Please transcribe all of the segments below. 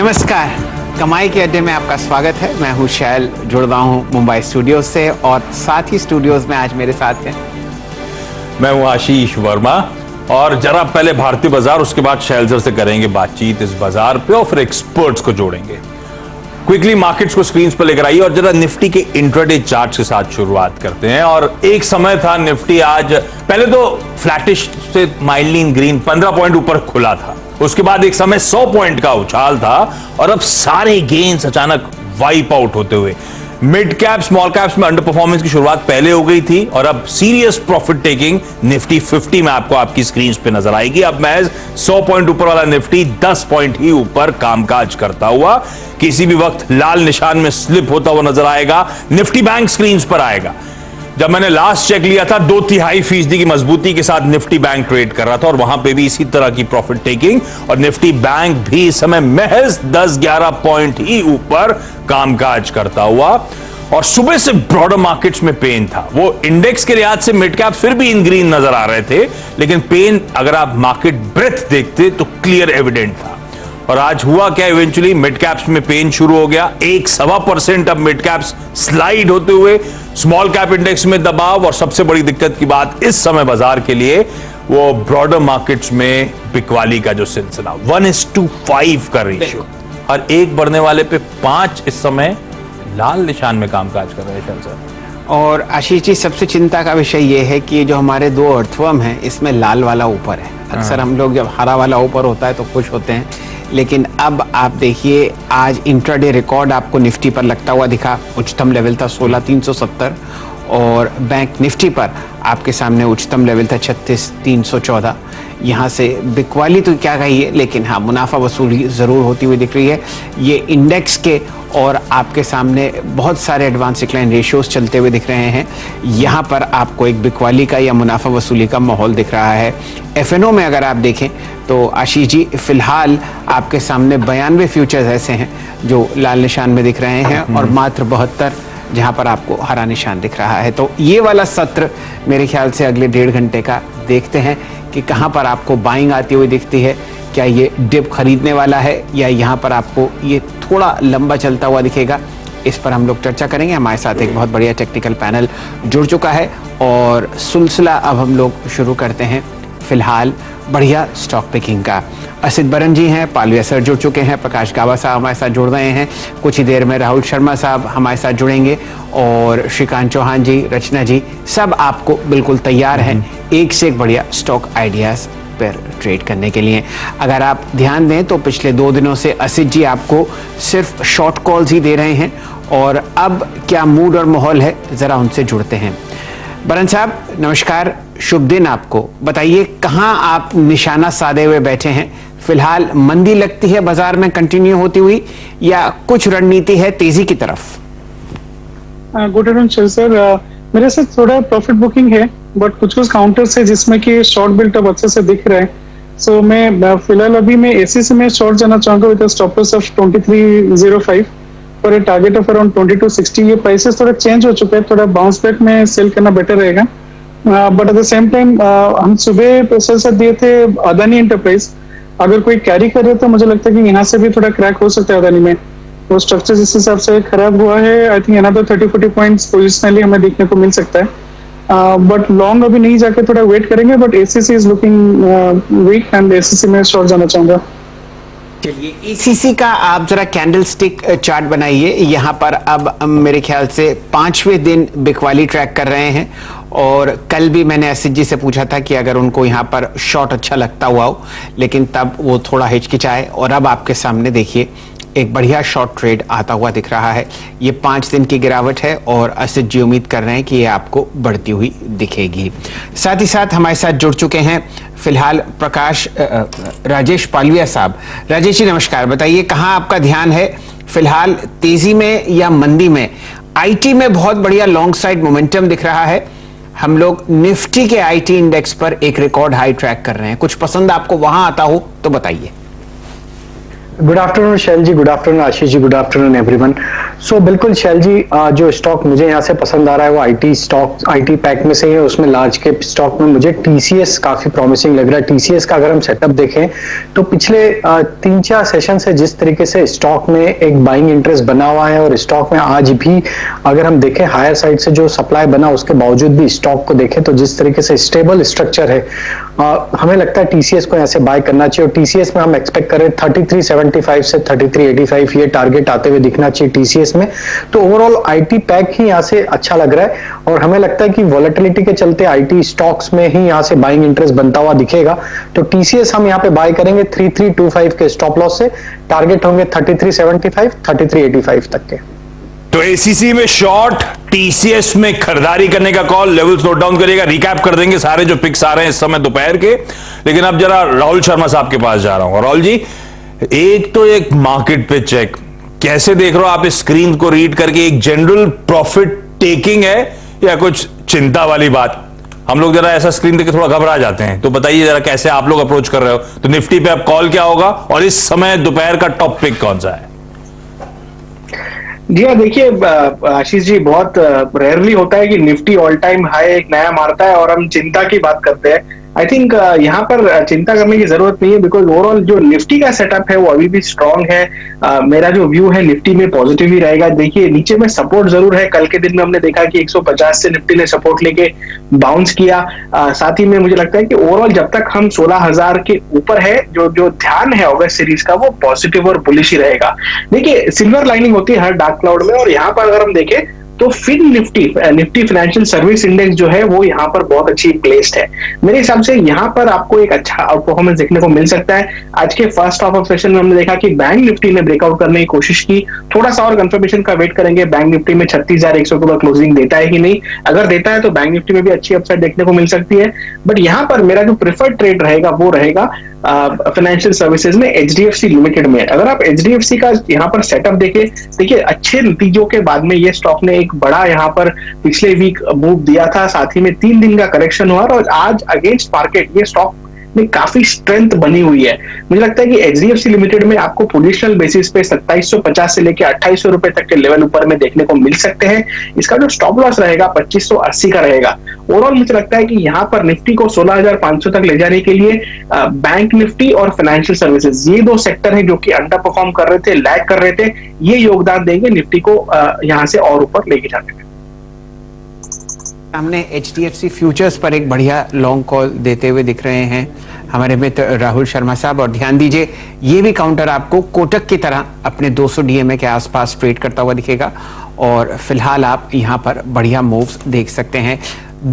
नमस्कार, कमाई के अड्डे में आपका स्वागत है। मैं हूं शैल, जुड़ रहा हूं मुंबई स्टूडियोज से और साथ ही स्टूडियोज में आज मेरे साथ हैं मैं हूं आशीष वर्मा। और जरा पहले भारतीय बाजार, उसके बाद शैल सर से करेंगे बातचीत इस बाजार पे और फिर एक्सपर्ट्स को जोड़ेंगे। क्विकली मार्केट्स को स्क्रीन पर लेकर आइए और जरा निफ्टी के इंट्राडे चार्ट्स के साथ शुरुआत करते हैं। और एक समय था निफ्टी, आज पहले तो फ्लैटिश से माइल्डली इन ग्रीन 15 पॉइंट ऊपर खुला था, उसके बाद एक समय 100 पॉइंट का उछाल था और अब सारे गेन्स अचानक वाइप आउट होते हुए मिड कैप स्मॉल कैप्स में अंडर परफॉर्मेंस की शुरुआत पहले हो गई थी और अब सीरियस प्रॉफिट टेकिंग निफ्टी 50 में आपको आपकी स्क्रीन पे नजर आएगी। अब महज 100 पॉइंट ऊपर वाला निफ्टी 10 पॉइंट ही ऊपर कामकाज करता हुआ किसी भी वक्त लाल निशान में स्लिप होता हुआ नजर आएगा। निफ्टी बैंक स्क्रीन पर आएगा। जब मैंने लास्ट चेक लिया था 2.5% की मजबूती के साथ निफ्टी बैंक ट्रेड कर रहा था और वहां पे भी इसी तरह की प्रॉफिट टेकिंग और निफ्टी बैंक भी इस समय महज 10-11 पॉइंट ही ऊपर कामकाज करता हुआ। और सुबह से ब्रॉडर मार्केट्स में पेन था। वो इंडेक्स के लिहाज से मिड कैप फिर भी इन ग्रीन नजर आ रहे थे, लेकिन पेन अगर आप मार्केट ब्रेथ देखते तो क्लियर एविडेंट था। और आज हुआ क्या, इवेंचुअली मिड कैप्स में पेन शुरू हो गया। 1.25% अब मिड कैप्स स्लाइड होते हुए स्मॉल कैप इंडेक्स में दबाव। और सबसे बड़ी दिक्कत की बात इस समय बाजार के लिए वो ब्रॉडर मार्केट्स में बिकवाली का जो सिलसिला 1:5 का रेशियो और एक बढ़ने वाले पे 5 इस समय लाल निशान में कामकाज कर रहे हैं सर। और आशीष जी, सबसे चिंता का विषय ये है कि जो हमारे दो अर्थवर्म हैं इसमें लाल वाला ऊपर है। अक्सर हम लोग जब हरा वाला ऊपर होता है तो खुश होते हैं, लेकिन अब आप देखिए आज इंट्राडे रिकॉर्ड आपको निफ्टी पर लगता हुआ दिखा। उच्चतम लेवल था 16,370 और बैंक निफ्टी पर आपके सामने उच्चतम लेवल था 36,314। यहाँ से बिकवाली तो क्या कहिए, लेकिन हाँ मुनाफा वसूली ज़रूर होती हुई दिख रही है। ये इंडेक्स के और आपके सामने बहुत सारे एडवांस डिक्लाइन रेशियोज चलते हुए दिख रहे हैं। यहाँ पर आपको एक बिकवाली का या मुनाफा वसूली का माहौल दिख रहा है। एफएनओ में अगर आप देखें तो आशीष जी, फिलहाल आपके सामने 92 फ्यूचर्स ऐसे हैं जो लाल निशान में दिख रहे हैं और मात्र 72 जहाँ पर आपको हरा निशान दिख रहा है। तो ये वाला सत्र मेरे ख्याल से अगले 1.5 घंटे का देखते हैं कि कहाँ पर आपको बाइंग आती हुई दिखती है। क्या ये डिप खरीदने वाला है या यहाँ पर आपको ये थोड़ा लंबा चलता हुआ दिखेगा, इस पर हम लोग चर्चा करेंगे। हमारे साथ एक बहुत बढ़िया टेक्निकल पैनल जुड़ चुका है और सिलसिला अब हम लोग शुरू करते हैं फिलहाल बढ़िया स्टॉक पिकिंग का। असित बरन जी हैं, पालविया सर जुड़ चुके हैं, प्रकाश गावा साहब हमारे साथ जुड़ रहे हैं, कुछ ही देर में राहुल शर्मा साहब हमारे साथ जुड़ेंगे और श्रीकांत चौहान जी, रचना जी, सब आपको बिल्कुल तैयार हैं एक से एक बढ़िया स्टॉक आइडियाज पर ट्रेड करने के लिए। अगर आप ध्यान दें तो पिछले 2 दिनों से असित जी आपको सिर्फ शॉर्ट कॉल्स ही दे रहे हैं और अब क्या मूड और माहौल है, जरा उनसे जुड़ते हैं। बरन साहब नमस्कार, शुभ दिन आपको। बताइए कहाँ आप निशाना साधे हुए बैठे हैं? फिलहाल मंदी लगती है बाजार में कंटिन्यू होती हुई या कुछ रणनीति है तेजी की तरफ? गुड आफ्टरनून सर, मेरे साथ थोड़ा प्रॉफिट बुकिंग है बट कुछ काउंटर्स है जिसमें कि शॉर्ट बिल्टअप अच्छे से दिख रहा है। सो मैं फिलहाल अभी मैं एसीसी में शॉर्ट जाना चाहूंगा विद स्टॉप लॉस ऑफ 2305 और टारगेट ऑफ अराउंड 2260। ये प्राइसेस थोड़ा चेंज हो चुका है, थोड़ा बाउंस बैक में सेल करना बेटर रहेगा। But at the same time हम सुबह पैसे से दिए थे अदानी एंटरप्राइज, अगर कोई कैरी कर रहे तो मुझे लगता है कि यहाँ से भी थोड़ा क्रैक हो सकता है अदानी में। वो स्ट्रक्चर जिस हिसाब से खराब हुआ है, I think another 30-40 points positionally हमें देखने को मिल सकता है। बट लॉन्ग अभी नहीं जाके थोड़ा वेट करेंगे, but ACC is looking weak and ACC में शॉर्ट जाना चाहूंगा। चलिए एसीसी का आप जरा कैंडल स्टिक चार्ट बनाइए। यहाँ पर अब मेरे ख्याल से 5वें दिन बिकवाली ट्रैक कर रहे हैं और कल भी मैंने असित जी से पूछा था कि अगर उनको यहाँ पर शॉर्ट अच्छा लगता हुआ हो, लेकिन तब वो थोड़ा हिचकिचाए और अब आपके सामने देखिए एक बढ़िया शॉर्ट ट्रेड आता हुआ दिख रहा है। ये 5 दिन की गिरावट है और असित जी उम्मीद कर रहे हैं कि ये आपको बढ़ती हुई दिखेगी। साथ ही साथ हमारे साथ जुड़ चुके हैं फिलहाल प्रकाश राजेश पालविया साहब। राजेश जी नमस्कार, बताइए कहाँ आपका ध्यान है फिलहाल, तेजी में या मंदी में? आईटी में बहुत बढ़िया लॉन्ग साइड मोमेंटम दिख रहा है। हम लोग निफ्टी के आईटी इंडेक्स पर एक रिकॉर्ड हाई ट्रैक कर रहे हैं, कुछ पसंद आपको वहां आता हो तो बताइए। गुड आफ्टरनून शैल जी, good afternoon Ashish ji, good afternoon everyone. बिल्कुल शैल जी, जो स्टॉक मुझे यहाँ से पसंद आ रहा है वो आईटी स्टॉक, आईटी पैक में से ही है। उसमें लार्ज कैप स्टॉक में मुझे टीसीएस काफी प्रॉमिसिंग लग रहा है। टीसीएस का अगर हम सेटअप देखें तो पिछले 3-4 सेशन से जिस तरीके से स्टॉक में एक बाइंग इंटरेस्ट बना हुआ है और स्टॉक में आज भी अगर हम देखें हायर साइड से जो सप्लाई बना उसके बावजूद भी स्टॉक को देखें तो जिस तरीके से स्टेबल स्ट्रक्चर है, हमें लगता है टीसीएस को यहाँ से बाय करना चाहिए। और टीसीएस में हम एक्सपेक्ट करें 3375 से 3385 ये टारगेट आते हुए दिखना चाहिए टीसीएस में। तो ओवरऑल आईटी पैक ही यहाँ से अच्छा लग रहा है और हमें लगता है कि वॉलेटिलिटी के चलते आईटी स्टॉक्स में ही यहाँ से बाइंग इंटरेस्ट बनता हुआ दिखेगा। तो टीसीएस हम यहाँ पे बाय करेंगे 3325 के स्टॉप लॉस से, टारगेट होंगे 3375 3385 तक के। तो एसीसी में शॉर्ट, टीसीएस में खरीदारी करने का कॉल, लेवल्स नोट डाउन करिएगा। रिकैप कर देंगे सारे जो पिक्स आ रहे हैं इस समय दोपहर के। लेकिन अब जरा राहुल शर्मा साहब के पास जा रहा हूं। राहुल जी, एक मार्केट पे चेक कैसे देख रहे हो आप इस स्क्रीन को रीड करके? एक जनरल प्रॉफिट टेकिंग है या कुछ चिंता वाली बात? हम लोग जरा ऐसा स्क्रीन देख के थोड़ा घबरा जाते हैं, तो बताइए जरा कैसे आप लोग अप्रोच कर रहे हो। तो निफ्टी पे अब कॉल क्या होगा और इस समय दोपहर का टॉप पिक कौन सा है? जी हाँ, देखिए आशीष जी, बहुत रेयरली होता है कि निफ्टी ऑल टाइम हाई एक नया मारता है और हम चिंता की बात करते हैं। आई थिंक यहाँ पर चिंता करने की जरूरत नहीं है, बिकॉज ओवरऑल जो निफ्टी का सेटअप है वो अभी भी स्ट्रांग है। मेरा जो व्यू है निफ्टी में पॉजिटिव ही रहेगा। देखिए नीचे में सपोर्ट जरूर है। कल के दिन में हमने देखा कि 150 से निफ्टी ने सपोर्ट लेके बाउंस किया। साथ ही में मुझे लगता है कि ओवरऑल जब तक हम 16,000 के ऊपर है, जो ध्यान है ऑगस्ट सीरीज का वो पॉजिटिव और बुलिश ही रहेगा। देखिए सिल्वर लाइनिंग होती है हर डार्क क्लाउड में, और यहाँ पर अगर हम देखें तो Fin Nifty financial service index जो है वो यहाँ पर बहुत अच्छी प्लेस्ड है। मेरे हिसाब से यहाँ पर आपको एक अच्छा आउट परफॉर्मेंस देखने को मिल सकता है। आज के फर्स्ट हाफ ऑफ सेशन में हमने देखा कि बैंक निफ्टी ने ब्रेकआउट करने की कोशिश की। थोड़ा सा और कंफर्मेशन का वेट करेंगे, बैंक निफ्टी में 36,100 के ऊपर क्लोजिंग देता है कि नहीं। अगर देता है तो बैंक निफ्टी में भी अच्छी अपसाइड देखने को मिल सकती है। बट यहाँ पर मेरा जो प्रेफर्ड ट्रेड रहेगा वो रहेगा फाइनेंशियल सर्विसेज में एचडीएफसी लिमिटेड में। अगर आप एचडीएफसी का यहाँ पर सेटअप देखिए अच्छे नतीजों के बाद में ये स्टॉक ने एक बड़ा यहाँ पर पिछले वीक मूव दिया था। साथ ही में 3 दिन का करेक्शन हुआ और आज अगेंस्ट मार्केट ये स्टॉक में काफी स्ट्रेंथ बनी हुई है। मुझे लगता है कि एचडीएफसी लिमिटेड में आपको पोजिशनल बेसिस पे 2750 से लेकर 2800 रुपए तक के लेवल ऊपर में देखने को मिल सकते हैं। इसका जो स्टॉप लॉस रहेगा 2580 का रहेगा। ओवरऑल मुझे लगता है कि यहाँ पर निफ्टी को 16,500 तक ले जाने के लिए बैंक निफ्टी और फाइनेंशियल सर्विसेज, ये 2 सेक्टर हैं जो कि अंडर परफॉर्म कर रहे थे, लैग कर रहे थे, ये योगदान देंगे निफ्टी को यहाँ से और ऊपर लेके जाने में। हमने एचडीएफसी फ्यूचर्स पर एक बढ़िया लॉन्ग कॉल देते हुए दिख रहे हैं हमारे मित्र राहुल शर्मा साहब। और ध्यान दीजिए ये भी काउंटर आपको कोटक की तरह अपने 200 डीएमए के आसपास ट्रेड करता हुआ दिखेगा। और फिलहाल आप यहां पर बढ़िया मूव्स देख सकते हैं।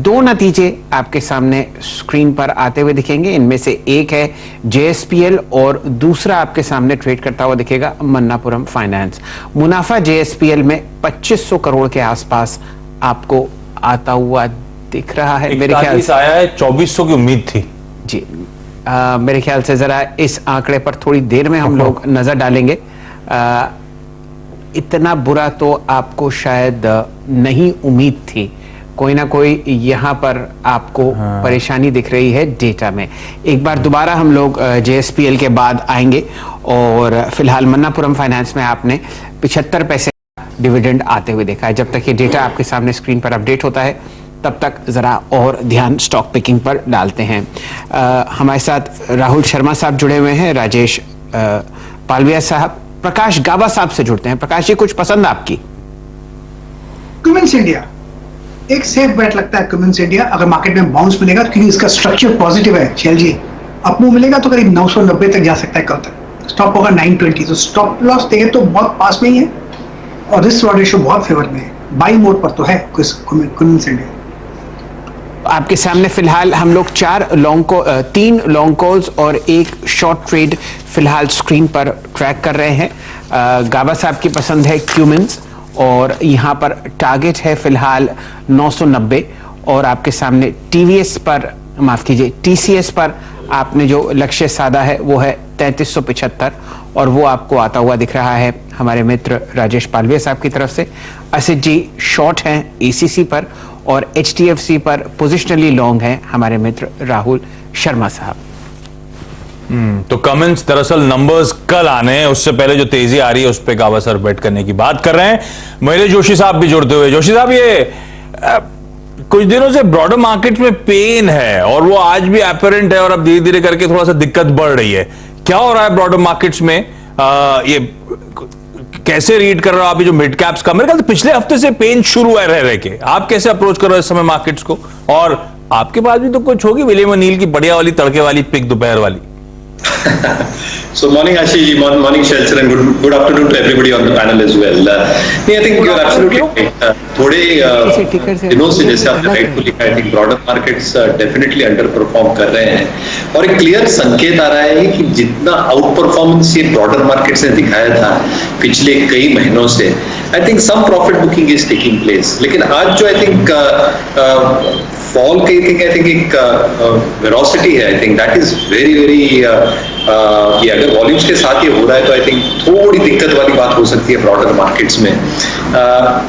2 नतीजे आपके सामने स्क्रीन पर आते हुए दिखेंगे। इनमें से एक है जेएसपीएल और दूसरा आपके सामने ट्रेड करता हुआ दिखेगा मन्नापुरम फाइनेंस। मुनाफा जेएसपीएल में 2500 करोड़ के आसपास आपको आता हुआ दिख रहा है। मेरे ख्याल से आया है, 2400 की उम्मीद थी जी। मेरे ख्याल से जरा इस आंकड़े पर थोड़ी देर में हम लोग नजर डालेंगे। इतना बुरा तो आपको शायद नहीं उम्मीद थी। कोई ना कोई यहाँ पर आपको परेशानी दिख रही है डेटा में। एक बार दोबारा हम लोग जेएसपीएल के बाद आएंगे। और फिलहाल मन्नापुरम फाइनेंस में आपने 75 पैसे डिविडेंड आते हुए देखा है। जब तक ये डेटा आपके सामने स्क्रीन पर अपडेट होता है तब तक जरा और ध्यान स्टॉक पिकिंग पर डालते हैं। हमारे साथ राहुल शर्मा साहब जुड़े हुए हैं, राजेश पालविया साहब, प्रकाश गाबा साहब से जुड़ते हैं। प्रकाश जी, कुछ पसंद आपकी? क्यूमेंस इंडिया एक सेफ बेट लगता है। क्यूमेंस इंडिया अगर मार्केट में बाउंस मिलेगा तो क्योंकि इसका स्ट्रक्चर पॉजिटिव है शैल जी, अपमूव मिलेगा तो करीब 990 तक जा सकता है कल तक। स्टॉप होगा 920, तो स्टॉप लॉस देखे तो बहुत पास में ही है और रिस्क रिवॉर्ड रेशियो बहुत फेवर में है। बाई मोड पर तो है क्यूमेंस इंडिया। आपके सामने फिलहाल हम लोग 3 लॉन्ग कॉल्स और 1 शॉर्ट ट्रेड फिलहाल स्क्रीन पर ट्रैक कर रहे हैं। गाबा साहब की पसंद है क्यूमेंस और यहाँ पर टारगेट है फिलहाल 990। और आपके सामने टीवीएस पर, माफ कीजिए टीसीएस पर आपने जो लक्ष्य साधा है वो है 3375 और वो आपको आता हुआ दिख रहा है हमारे मित्र राजेश पालविया साहब की तरफ से। असित जी शॉर्ट हैं एसीसी पर और एचडीएफसी पर पोजिशनली लॉन्ग हैं हमारे मित्र राहुल शर्मा साहब। तो कमेंट्स दरअसल नंबर्स कल आने हैं, उससे पहले जो तेजी आ रही है उस पर काबा सर बेट करने की बात कर रहे हैं। मेरे जोशी साहब भी जुड़ते हुए। जोशी साहब, ये कुछ दिनों से ब्रॉडर मार्केट में पेन है और वो आज भी अपरेंट है और अब धीरे धीरे करके थोड़ा सा दिक्कत बढ़ रही है। क्या हो रहा है ब्रॉडर मार्केट्स में? ये कैसे रीड कर रहे हो आप जो मिड कैप्स का? मेरे ख्याल से पिछले हफ्ते से पेन शुरू है रह के। आप कैसे अप्रोच कर रहे हो इस समय मार्केट्स को? और आपके पास भी तो कुछ होगी विलियम ओ'नील की बढ़िया वाली तड़के वाली पिक दोपहर वाली। So morning Ashish, morning Shelter, and good afternoon to everybody on the panel as well. I think you're absolutely right. थोड़े दिनों से जैसे आपने rightfully कहा, I think broader markets definitely underperform कर रहे हैं और एक क्लियर संकेत आ रहा है कि जितना आउट परफॉर्मेंस ये ब्रॉडर मार्केट्स ने दिखाया था पिछले कई महीनों से, I think some profit booking is taking place. लेकिन आज जो I think फॉल की I think एक वेलोसिटी है, I think that is very ये अगर वॉल्यूम्स के साथ ये हो रहा है तो आई थिंक थोड़ी दिक्कत वाली बात हो सकती है ब्रॉडर मार्केट्स में।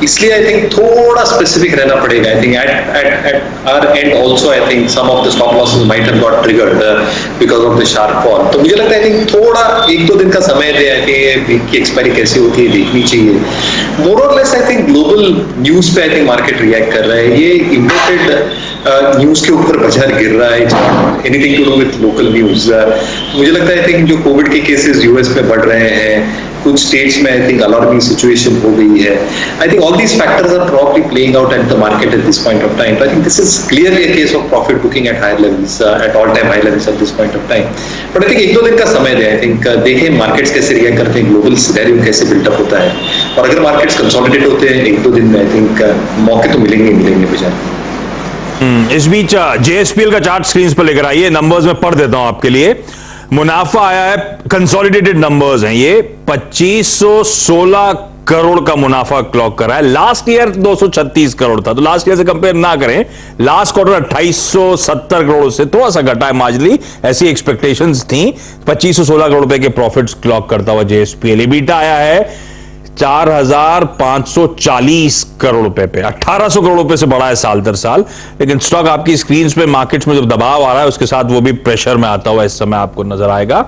इसलिए आई थिंक थोड़ा स्पेसिफिक रहना पड़ेगा। I think at our end also I think some of the stop losses might have got triggered because of the sharp fall. तो मुझे लगता है आई थिंक थोड़ा 1-2 दिन का समय दे कि एक्सपायरी कैसी होती है देखनी चाहिए। मोर और less I think global news पे आई थिंक मार्केट रिएक्ट कर रहा है। ये इम्पोर्टेड न्यूज के ऊपर बाजार गिर रहा है, anything to do with local news. मुझे लगता है आई थिंक जो कोविड के केसेस यूएस में बढ़ रहे हैं, कुछ स्टेट्स में आई थिंक अलार्मिंग सिचुएशन हो गई है। I think all these factors are probably playing out at the market at this point of time. I think this is clearly a case of profit booking at higher levels, at all time high levels at this point of time. But I think 1-2 दिन का समय दे। I think देखें markets कैसे react करते हैं, global scenario कैसे buildup होता है, और अगर मार्केट्स कंसोलिडेट होते हैं 1-2 दिन में आई थिंक मौके तो मिलेंगे बाजार। इस बीच जेएसपीएल का चार्ट स्क्रीन पर लेकर आइए, नंबर्स में पढ़ देता हूं आपके लिए। मुनाफा आया है, कंसोलिडेटेड नंबर्स हैं ये, 2516 करोड़ का मुनाफा क्लॉक करा है। लास्ट ईयर 236 करोड़ था, तो लास्ट ईयर से कंपेयर ना करें। लास्ट क्वार्टर 2870 करोड़ से थोड़ा सा घटा है मार्जिनली, ऐसी एक्सपेक्टेशंस थी। 2516 करोड़ रुपए के प्रॉफिट्स क्लॉक करता हुआ जेएसपीएल। एबिटा आया है 4540 करोड़ रुपए पे, 1800 करोड़ रुपए से बढ़ा है साल दर साल। लेकिन स्टॉक आपकी स्क्रीन पे मार्केट्स में जब दबाव आ रहा है उसके साथ वो भी प्रेशर में आता हुआ इस समय आपको नजर आएगा।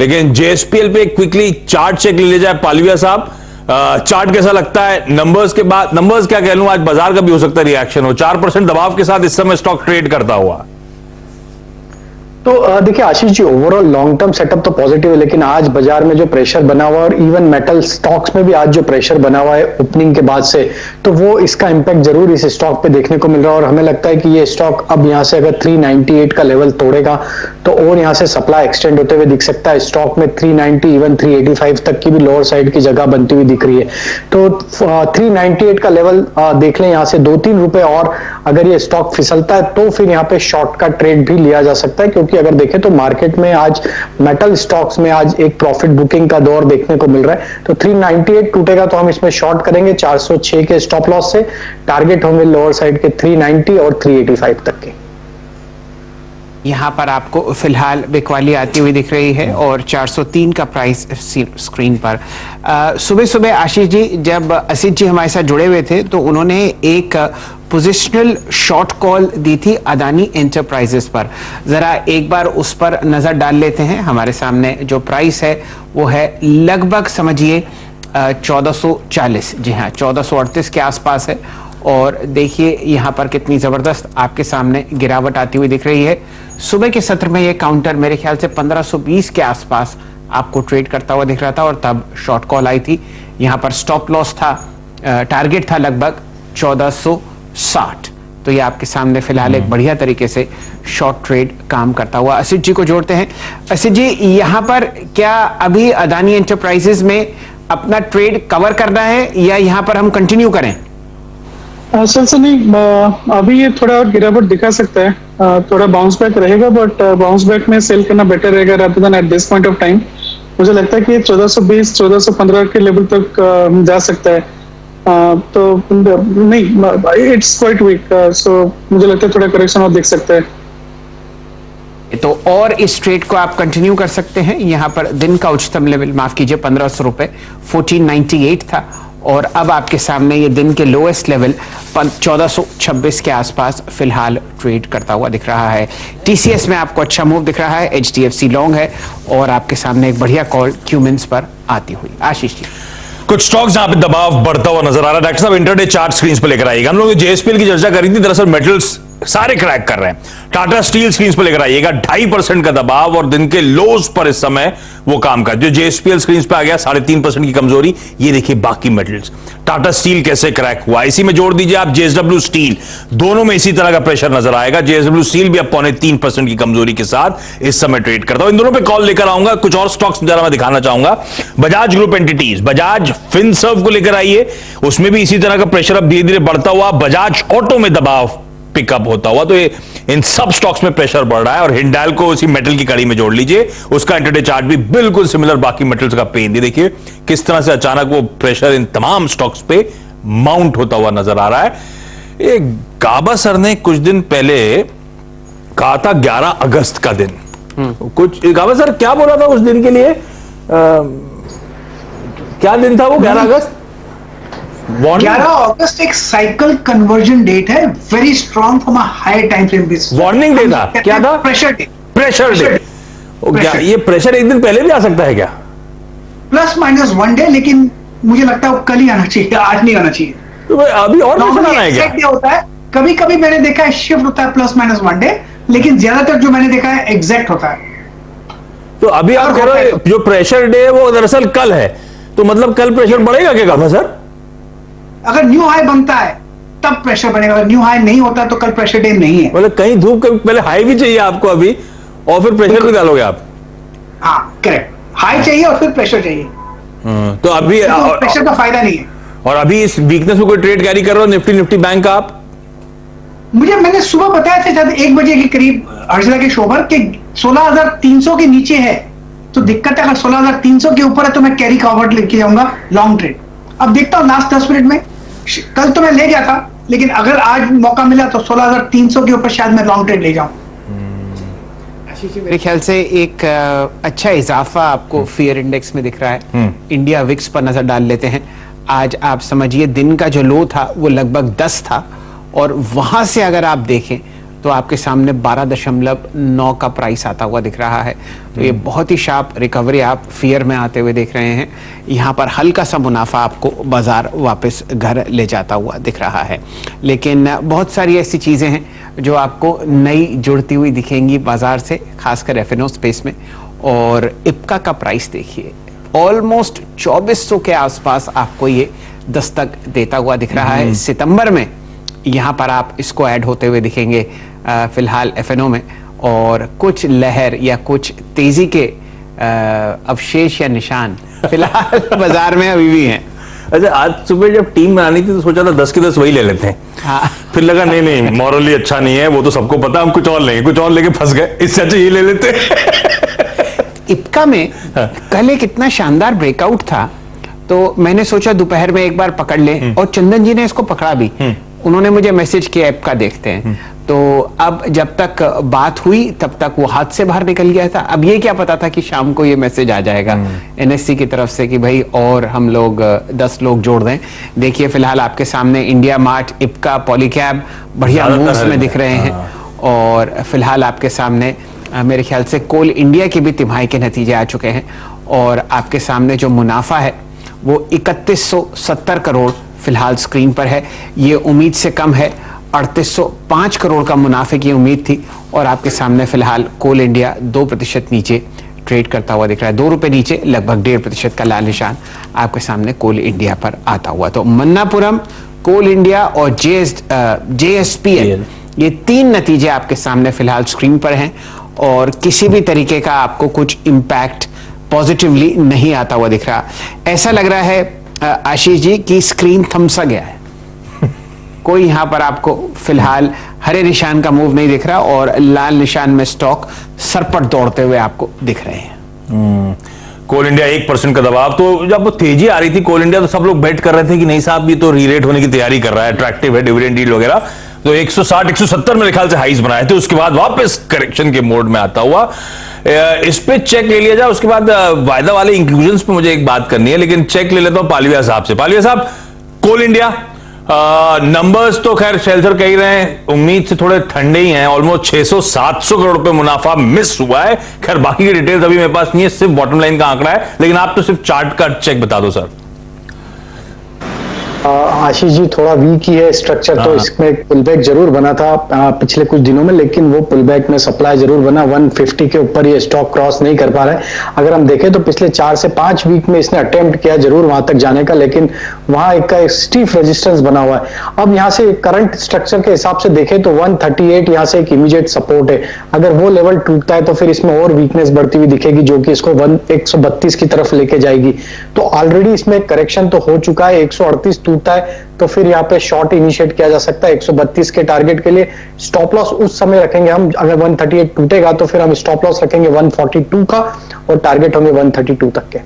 लेकिन जेएसपीएल पे क्विकली चार्ट चेक ले जाए पालविया साहब, चार्ट कैसा लगता है? नंबर्स के बाद, नंबर्स क्या कह लूं, आज बाजार का भी हो सकता है रिएक्शन हो। 4% दबाव के साथ इस समय स्टॉक ट्रेड करता हुआ। तो देखिए Ashish ji, overall long term setup तो पॉजिटिव है, लेकिन आज बाजार में जो प्रेशर बना हुआ है और इवन मेटल स्टॉक्स में भी आज जो प्रेशर बना हुआ है ओपनिंग के बाद से, तो वो इसका इंपैक्ट जरूर इस स्टॉक पे देखने को मिल रहा है। और हमें लगता है कि ये स्टॉक अब यहाँ से अगर 398 का लेवल तोड़ेगा तो और यहाँ से सप्लाई एक्सटेंड होते हुए दिख सकता है। स्टॉक में 390 इवन 385 तक की भी लोअर साइड की जगह बनती हुई दिख रही है। तो 398 का लेवल देख लें, यहाँ से 2-3 रुपए और अगर ये स्टॉक फिसलता है तो फिर यहाँ पे शॉर्ट का ट्रेड भी लिया जा सकता है, क्योंकि अगर देखें तो मार्केट में आज मेटल स्टॉक्स में आज एक प्रॉफिट बुकिंग का दौर देखने को मिल रहा है। तो 398 टूटेगा तो हम इसमें शॉर्ट करेंगे 406 के स्टॉप लॉस से। टारगेट होंगे लोअर साइड के 390 और 385 तक के। यहाँ पर आपको फिलहाल बिकवाली आती हुई दिख रही है और 403 का प्राइस स्क्रीन पर। सुबह सुबह आशीष जी, जब असित जी हमारे साथ जुड़े हुए थे तो उन्होंने एक पोजिशनल शॉर्ट कॉल दी थी अदानी एंटरप्राइजेस पर। जरा एक बार उस पर नजर डाल लेते हैं। हमारे सामने जो प्राइस है वो है लगभग समझिए 1440, जी हाँ 1438 के आसपास है। और देखिए यहाँ पर कितनी जबरदस्त आपके सामने गिरावट आती हुई दिख रही है। सुबह के सत्र में ये काउंटर मेरे ख्याल से 1520 के आसपास आपको ट्रेड करता हुआ दिख रहा था और तब शॉर्ट कॉल आई थी। यहाँ पर स्टॉप लॉस था, टारगेट था लगभग 1460। तो ये आपके सामने फिलहाल एक बढ़िया तरीके से शॉर्ट ट्रेड काम करता हुआ। असित जी को जोड़ते हैं। असित जी, यहाँ पर क्या अभी अदानी एंटरप्राइजेस में अपना ट्रेड कवर करना है या यहाँ पर हम कंटिन्यू करें? सर नहीं, अभी ये थोड़ा और गिरावट दिखा सकता है, थोड़ा बाउंस बैक रहेगा, बट बाउंस बैक में सेल करना बेटर रहेगा rather than eight this point of time. मुझे लगता है कि 1420 1415 के लेवल तक जा सकता है। तो नहीं, इट्स क्वाइट वीक, सो मुझे लगता है थोड़ा करेक्शन और दिख सकता है। तो और इस ट्रेड को आप कंटिन्यू कर सकते हैं। यहाँ पर दिन का उच्चतम लेवल, माफ कीजिए, 1500 रुपए 1498 था और अब आपके सामने ये दिन के लोएस्ट लेवल 1426 के आसपास फिलहाल ट्रेड करता हुआ दिख रहा है। टीसीएस में आपको अच्छा मूव दिख रहा है, एचडीएफसी लॉन्ग है और आपके सामने एक बढ़िया कॉल क्यूमिंस पर आती हुई। आशीष जी, कुछ स्टॉक्स जहां पे दबाव बढ़ता हुआ नजर आ रहा है। डॉक्टर साहब इंटरडे चार्ट स्क्रीन पर लेकर आइएगा। हम लोग जेएसपीएल की चर्चा करी थी, दरअसल मेटल्स सारे क्रैक कर रहे हैं। टाटा स्टील स्क्रीन पर लेकर आइएगा, 2.5% का दबाव और दिन के लोज पर इस समय वो काम कर, जो जेएसपीएल स्क्रीन पे आ गया 3.5% की कमजोरी। ये देखिए बाकी मेटल्स, टाटा स्टील कैसे क्रैक हुआ, इसी में जोड़ दीजिए आप जेएसडब्ल्यू स्टील, दोनों में इसी तरह का प्रेशर नजर आएगा। जेएसडब्ल्यू स्टील भी अब 3.25% की कमजोरी के साथ इस समय ट्रेड करता हूं। इन दोनों पे कॉल लेकर आऊंगा। कुछ और स्टॉक्स जरा मैं दिखाना चाहूंगा। Bajaj group entities, Bajaj Finserv को लेकर आइए, उसमें भी इसी तरह का प्रेशर अब धीरे धीरे बढ़ता हुआ। बजाज ऑटो में दबाव पिकअप होता हुआ, तो ये इन सब स्टॉक्स में प्रेशर बढ़ रहा है। और हिंडाल को उसी मेटल की कड़ी में जोड़ लीजिए, उसका इंटरडे चार्ट भी बिल्कुल सिमिलर बाकी मेटल्स का पेन। देखिए किस तरह से अचानक वो प्रेशर इन तमाम स्टॉक्स पे माउंट होता हुआ नजर आ रहा है। ये गाबा सर ने कुछ दिन पहले कहा था 11 अगस्त का दिन, कुछ गाबा सर क्या बोला था उस दिन के लिए? क्या दिन था वो 11 अगस्त? 11 अगस्त एक साइकिल कन्वर्जन डेट है, very strong from a high time frame basis. Warning day था, क्या था? Pressure day. Pressure day. ये प्रेशर एक दिन पहले भी आ सकता है क्या? +- 1 डे, लेकिन मुझे लगता है वो कल ही आना चाहिए, आज नहीं आना चाहिए। तो अभी और प्रेशर आना है क्या? होता है, कभी कभी मैंने देखा है शिफ्ट होता है +- 1 डे, लेकिन ज्यादातर जो मैंने देखा है एग्जैक्ट होता है। तो अभी आप कह रहे हो जो प्रेशर डे है वो दरअसल कल है, तो मतलब कल प्रेशर बढ़ेगा क्या गाबा सर? अगर न्यू हाई बनता है तब प्रेशर बनेगा, अगर न्यू हाई नहीं होता तो कल प्रेशर डे नहीं है। मतलब कहीं धूप कभी पहले हाई भी चाहिए आपको अभी, और फिर प्रेशर भी डालोगे आप? हाँ करेक्ट, हाई चाहिए और फिर प्रेशर चाहिए। तो अभी तो प्रेशर का फायदा नहीं है। और अभी इस वीकनेस में कोई ट्रेड कैरी कर रहे हो निफ्टी बैंक का आप? मैंने सुबह बताया था शायद 1 बजे के करीब हर्षदा के शो पर कि 16,300 के नीचे है तो दिक्कत है, अगर 16,300 के ऊपर है तो मैं कैरी कॉवर्ट लेके जाऊंगा लॉन्ग ट्रेड। अब देखता हूं लास्ट 10 मिनट में, कल तो मैं ले गया था, लेकिन अगर आज मौका मिला तो 16,300 के ऊपर शायद मैं लॉन्ग ट्रेड ले जाऊं। मेरे ख्याल से एक अच्छा इजाफा आपको फियर इंडेक्स में दिख रहा है। इंडिया विक्स पर नजर डाल लेते हैं। आज आप समझिए दिन का जो लो था वो लगभग 10 था और वहां से अगर आप देखें तो आपके सामने 12.9 का प्राइस आता हुआ दिख रहा है। तो ये बहुत ही शार्प रिकवरी आप फियर में आते हुए देख रहे हैं। यहाँ पर हल्का सा मुनाफा आपको बाजार वापस घर ले जाता हुआ दिख रहा है, लेकिन बहुत सारी ऐसी चीजें हैं जो आपको नई जुड़ती हुई दिखेंगी बाजार से, खासकर एफएनओ स्पेस में। और इप्का का प्राइस देखिए, ऑलमोस्ट 2400 के आसपास आपको ये दस्तक देता हुआ दिख रहा है। सितंबर में यहाँ पर आप इसको ऐड होते हुए दिखेंगे फिलहाल एफएनओ में, और कुछ लहर या कुछ तेजी के अवशेष या निशान फिलहाल बाजार में अभी भी हैं। अच्छा, आज सुबह जब टीम बनानी थी तो सोचा था 10 के 10 वही ले लेते हैं। हाँ। फिर लगा नहीं मॉरली अच्छा नहीं है, वो तो सबको पता, हम कुछ और लेंगे, कुछ और लेके फंस गए, इससे अच्छा ये ले लेते। इप्का में कल एक इतना शानदार ब्रेकआउट था तो मैंने सोचा दोपहर में एक बार पकड़ लें, और चंदन जी ने इसको पकड़ा भी। उन्होंने मुझे मैसेज किया इप्का देखते हैं, तो अब जब तक बात हुई तब तक वो हाथ से बाहर निकल गया था। अब ये क्या पता था कि शाम को ये मैसेज आ जाएगा एनएससी की तरफ से कि भाई और हम लोग 10 लोग जोड़ दें। देखिए फिलहाल आपके सामने इंडिया मार्ट, इप्का, पॉलीकैब बढ़िया मूव्स में दिख रहे हैं। और फिलहाल आपके सामने मेरे ख्याल से कोल इंडिया की भी तिमाही के नतीजे आ चुके हैं, और आपके सामने जो मुनाफा है वो 3170 करोड़ फिलहाल स्क्रीन पर है। ये उम्मीद से कम है, 3805 करोड़ का मुनाफे की उम्मीद थी, और आपके सामने फिलहाल कोल इंडिया 2% नीचे ट्रेड करता हुआ दिख रहा है। 2 रुपए नीचे लगभग 1.5% का लाल निशान आपके सामने कोल इंडिया पर आता हुआ। तो मन्नापुरम, कोल इंडिया और जेएसपीएल, ये 3 नतीजे आपके सामने फिलहाल स्क्रीन पर हैं, और किसी भी तरीके का आपको कुछ इंपैक्ट पॉजिटिवली नहीं आता हुआ दिख रहा। ऐसा लग रहा है आशीष जी कि स्क्रीन थमसा गया है। कोई यहां पर आपको फिलहाल हरे निशान का मूव नहीं दिख रहा, और लाल निशान में स्टॉक सरपट दौड़ते हुए आपको दिख रहे हैं। कोल इंडिया 1% का दबाव। तो जब वो तेजी आ रही थी कोल इंडिया, तो सब लोग बेट कर रहे थे कि नहीं साहब ये तो रीरेट होने की तैयारी कर रहा है, अट्रैक्टिव है, डिविडेंड डील वगैरह। तो 160 170 मेरे ख्याल से हाइज बनाए थे, उसके बाद वापस करेक्शन के मोड में आता हुआ। इस पे चेक ले लिया जाए, उसके बाद वायदा वाले इंक्लूजन्स पे मुझे एक बात करनी है, लेकिन चेक ले लेता हूं पालविया साहब से। पालविया साहब, कोल इंडिया नंबर्स तो खैर शेल्टर कह ही रहे हैं, उम्मीद से थोड़े ठंडे ही हैं। ऑलमोस्ट 600-700 करोड़ रुपए मुनाफा मिस हुआ है। खैर बाकी की डिटेल्स अभी मेरे पास नहीं है, सिर्फ बॉटम लाइन का आंकड़ा है, लेकिन आप तो सिर्फ चार्ट का चेक बता दो सर। आशीष जी, थोड़ा वीक ही है स्ट्रक्चर, तो इसमें पुलबैक जरूर बना था पिछले कुछ दिनों में, लेकिन वो पुलबैक में सप्लाई जरूर बना। 150 के ऊपर ये स्टॉक क्रॉस नहीं कर पा रहा है। अगर हम देखें तो पिछले 4 से 5 वीक में इसने अटेम्प्ट किया जरूर वहां तक जाने का, लेकिन वहां एक स्टीफ रेजिस्टेंस बना हुआ है। अब यहाँ से करंट स्ट्रक्चर के हिसाब से देखें तो 138 यहाँ से एक इमीडिएट सपोर्ट है। अगर वो लेवल टूटता है तो फिर इसमें और वीकनेस बढ़ती हुई दिखेगी, जो कि इसको 132 की तरफ लेके जाएगी। तो ऑलरेडी इसमें करेक्शन तो हो चुका है, 138 टूटता है तो फिर यहाँ पे शॉर्ट इनिशिएट किया जा सकता है 132 के टारगेट के लिए। स्टॉप लॉस उस समय रखेंगे हम, अगर 138 टूटेगा तो फिर हम स्टॉप लॉस रखेंगे 142 का और टारगेट होंगे 132 तक के।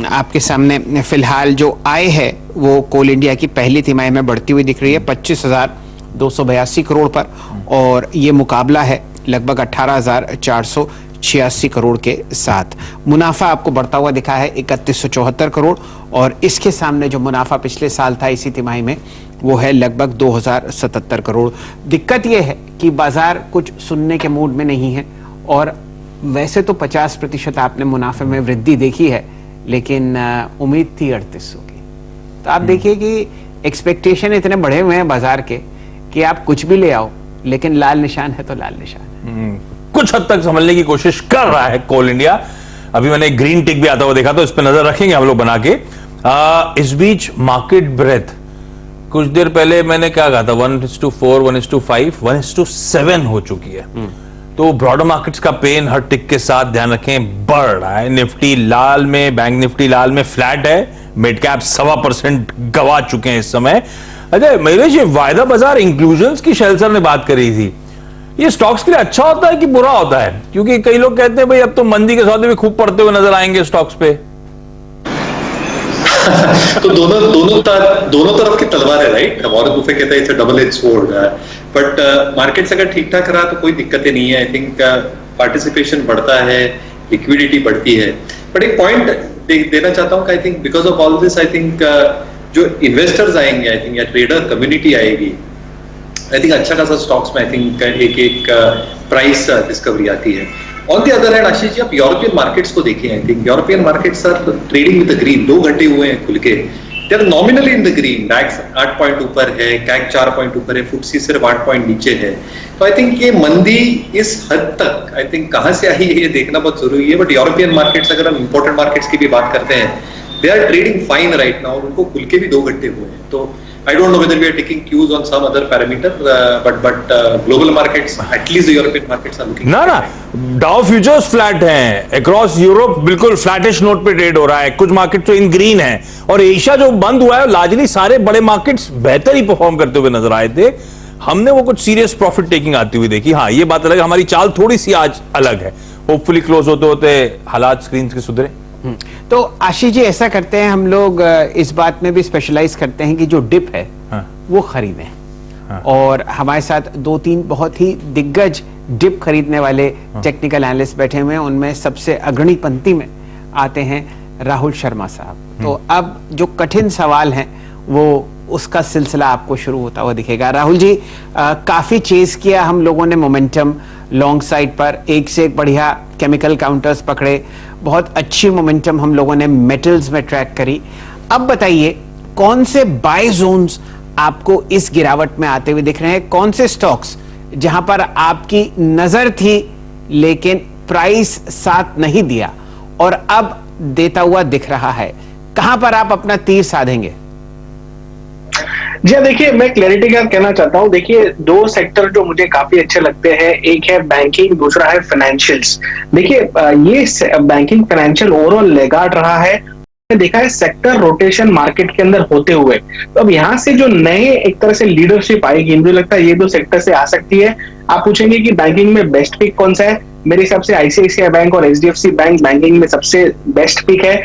आपके सामने फिलहाल जो आय है वो कोल इंडिया की पहली तिमाही में बढ़ती हुई दिख रही है 25,282 करोड़ पर, और ये मुकाबला है लगभग 18,486 करोड़ के साथ। मुनाफा आपको बढ़ता हुआ दिखा है 3174 करोड़, और इसके सामने जो मुनाफा पिछले साल था इसी तिमाही में वो है लगभग 2077 करोड़। दिक्कत यह है कि बाजार कुछ सुनने के मूड में नहीं है, और वैसे तो 50% आपने मुनाफे में वृद्धि देखी है, लेकिन उम्मीद थी 3800 की। तो आप देखिए कि एक्सपेक्टेशन इतने बढ़े हुए हैं बाजार के कि आप कुछ भी ले आओ, लेकिन लाल निशान है तो लाल निशान है। कुछ हद तक समझने की कोशिश कर रहा है कोल इंडिया। अभी मैंने एक ग्रीन टिक भी आता हुआ देखा, तो इस पर नजर रखेंगे हम लोग बना के। इस बीच मार्केट ब्रेथ, कुछ देर पहले मैंने क्या कहा था, 1:4, 1:5, 1:7 हो चुकी है। तो ब्रॉडर मार्केट्स का पेन हर टिक के साथ ध्यान रखें बढ़ रहा है। निफ्टी लाल में, बैंक निफ्टी लाल में फ्लैट है, मिड कैप 1.25% गवा चुके हैं इस समय। अजय महेश, ये वायदा बाजार इंक्लूजन्स की शेल्सर ने बात करी थी, ये स्टॉक्स के लिए अच्छा होता है कि बुरा होता है? क्योंकि कई लोग कहते हैं भाई अब तो मंदी के सौदे भी खूब पड़ते हुए नजर आएंगे स्टॉक्स पे। तो दोनों तरफ की तलवार है, राइट? वॉरेन बुफेट कहता है it's a double edge sword, but markets अगर ठीक ठाक रहा तो कोई दिक्कतें नहीं है। आई थिंक पार्टिसिपेशन बढ़ता है, लिक्विडिटी बढ़ती है। बट एक पॉइंट देना चाहता हूं, I think because of all this, I think जो इन्वेस्टर्स आएंगे, आई थिंक या ट्रेडर कम्युनिटी आएगी, आई थिंक अच्छा खासा स्टॉक्स में आई थिंक एक प्राइस डिस्कवरी आती है। On the other hand Ashish ji, आप यूरोपियन मार्केट्स को देखिए, I think European markets are trading with the green. 2 घंटे हुए हैं खुल के, they are nominally in the green. DAX 8 point ऊपर है, कैग 4 पॉइंट ऊपर है, फुटसी सिर्फ 8 पॉइंट नीचे है। तो आई थिंक ये मंदी इस हद तक आई थिंक कहां से आई है ये देखना बहुत जरूरी है। बट यूरोपियन मार्केट्स, अगर हम इंपोर्टेंट मार्केट्स की भी बात करते हैं, they are trading fine right now, और उनको खुल के भी 2 घंटे हुए हैं। तो I don't know whether we are taking cues on some other parameter, but global markets, at least the European markets are looking. ना डाउ फ्यूचर्स फ्लैट हैं अक्रॉस यूरोप, बिल्कुल फ्लैटिश नोट पे ट्रेड हो रहा है। कुछ मार्केट तो इन green है, और एशिया जो बंद हुआ है लार्जली सारे बड़े मार्केट्स बेहतर ही परफॉर्म करते हुए नजर आए थे। हमने वो कुछ सीरियस प्रॉफिट टेकिंग आती हुई देखी। हाँ, ये बात अलग, हमारी चाल थोड़ी सी आज अलग है। होपफुली क्लोज होते होते हालात स्क्रीन के सुधरे। तो आशीष जी, ऐसा करते हैं हम लोग, इस बात में भी स्पेशलाइज करते हैं कि जो डिप है वो खरीदें। और हमारे साथ 2-3 बहुत ही दिग्गज डिप खरीदने वाले टेक्निकल एनालिस्ट बैठे हुए हैं। उनमें सबसे अग्रणी पंक्ति में आते हैं राहुल शर्मा साहब। तो अब जो कठिन सवाल हैं वो उसका सिलसिला आपको शुरू होता हुआ दिखेगा। राहुल जी, काफी चेज किया हम लोगों ने मोमेंटम लॉन्ग साइड पर, एक से एक बढ़िया केमिकल काउंटर्स पकड़े, बहुत अच्छी मोमेंटम हम लोगों ने मेटल्स में ट्रैक करी। अब बताइए कौन से बाय जोन्स आपको इस गिरावट में आते हुए दिख रहे हैं? कौन से स्टॉक्स जहां पर आपकी नजर थी लेकिन प्राइस साथ नहीं दिया और अब देता हुआ दिख रहा है? कहां पर आप अपना तीर साधेंगे? जी देखिए, मैं क्लैरिटी का कहना चाहता हूं। देखिए, 2 सेक्टर जो मुझे काफी अच्छे लगते हैं, एक है बैंकिंग, दूसरा है फाइनेंशियल्स। देखिए, ये बैंकिंग फाइनेंशियल ओवरऑल लेगार्ड रहा है, देखा है सेक्टर रोटेशन मार्केट के अंदर होते हुए। तो अब यहाँ से जो नए एक तरह से लीडरशिप आएगी, मुझे लगता है ये 2 सेक्टर से आ सकती है। आप पूछेंगे कि बैंकिंग में बेस्ट पिक कौन सा है? मेरे हिसाब से आईसीआईसीआई बैंक और एचडीएफसी बैंक बैंकिंग में सबसे बेस्ट पिक है।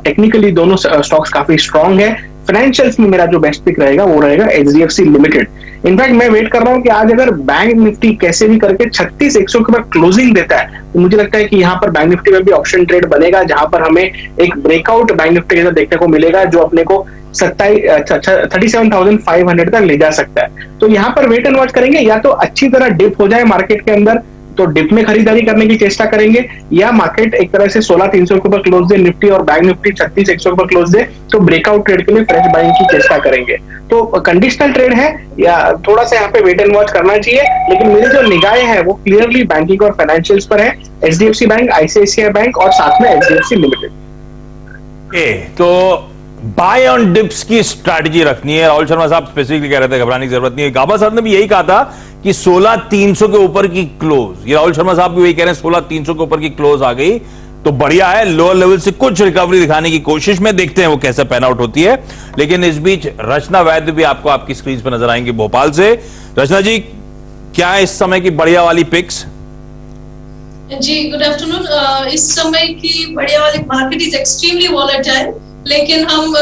टेक्निकली दोनों स्टॉक्स काफी स्ट्रांग है। फाइनेंशियल्स में मेरा जो बेस्ट पिक रहेगा वो रहेगा एचडीएफसी लिमिटेड। इनफैक्ट मैं वेट कर रहा हूँ कि आज अगर बैंक निफ्टी कैसे भी करके 36,100 के बाद क्लोजिंग देता है तो मुझे लगता है कि यहाँ पर बैंक निफ्टी में भी ऑप्शन ट्रेड बनेगा, जहां पर हमें एक ब्रेकआउट बैंक निफ्टी के साथ देखने को मिलेगा जो अपने को 37,500 तक ले जा सकता है। तो यहाँ पर वेट एंड वॉच करेंगे, या तो अच्छी तरह डिप हो जाए मार्केट के अंदर तो डिप में खरीदारी करने की चेष्टा करेंगे, या मार्केट एक तरह से 16,300 के ऊपर क्लोज दे निफ्टी और बैंक निफ्टी 36,100 के ऊपर क्लोज दे तो ब्रेकआउट ट्रेड के लिए फ्रेश बाइंग की चेष्टा करेंगे। तो कंडीशनल ट्रेड है या थोड़ा सा यहाँ पे वेट एंड वॉच करना चाहिए, लेकिन मेरी जो निगाहें है वो क्लियरली बैंकिंग और फाइनेंशियल्स पर है, एचडीएफसी बैंक, आईसीआईसीआई बैंक और साथ में एचडीएफसी लिमिटेड। तो बाय ऑन डिप्स की स्ट्रैटेजी रखनी है। राहुल शर्मा साहब स्पेसिफिकली कह रहे थे घबराने की जरूरत नहीं है। गाबा साहब ने भी यही कहा था कि 16,300 के ऊपर की क्लोज, ये राहुल शर्मा साहब भी वही कह रहे हैं, 16,300 के ऊपर की क्लोज आ गई तो बढ़िया है, लोअर लेवल से कुछ रिकवरी दिखाने की कोशिश में, देखते हैं वो कैसे पैन आउट होती है। लेकिन इस बीच रचना वैद्य भी आपको आपकी स्क्रीन पर नजर आएंगे भोपाल से। रचना जी, क्या है इस समय की बढ़िया वाली पिक्स? जी गुड आफ्टरनून। इस समय की बढ़िया वाली मार्केट इज एक्सट्रीमली वॉलेटाइल, लेकिन हम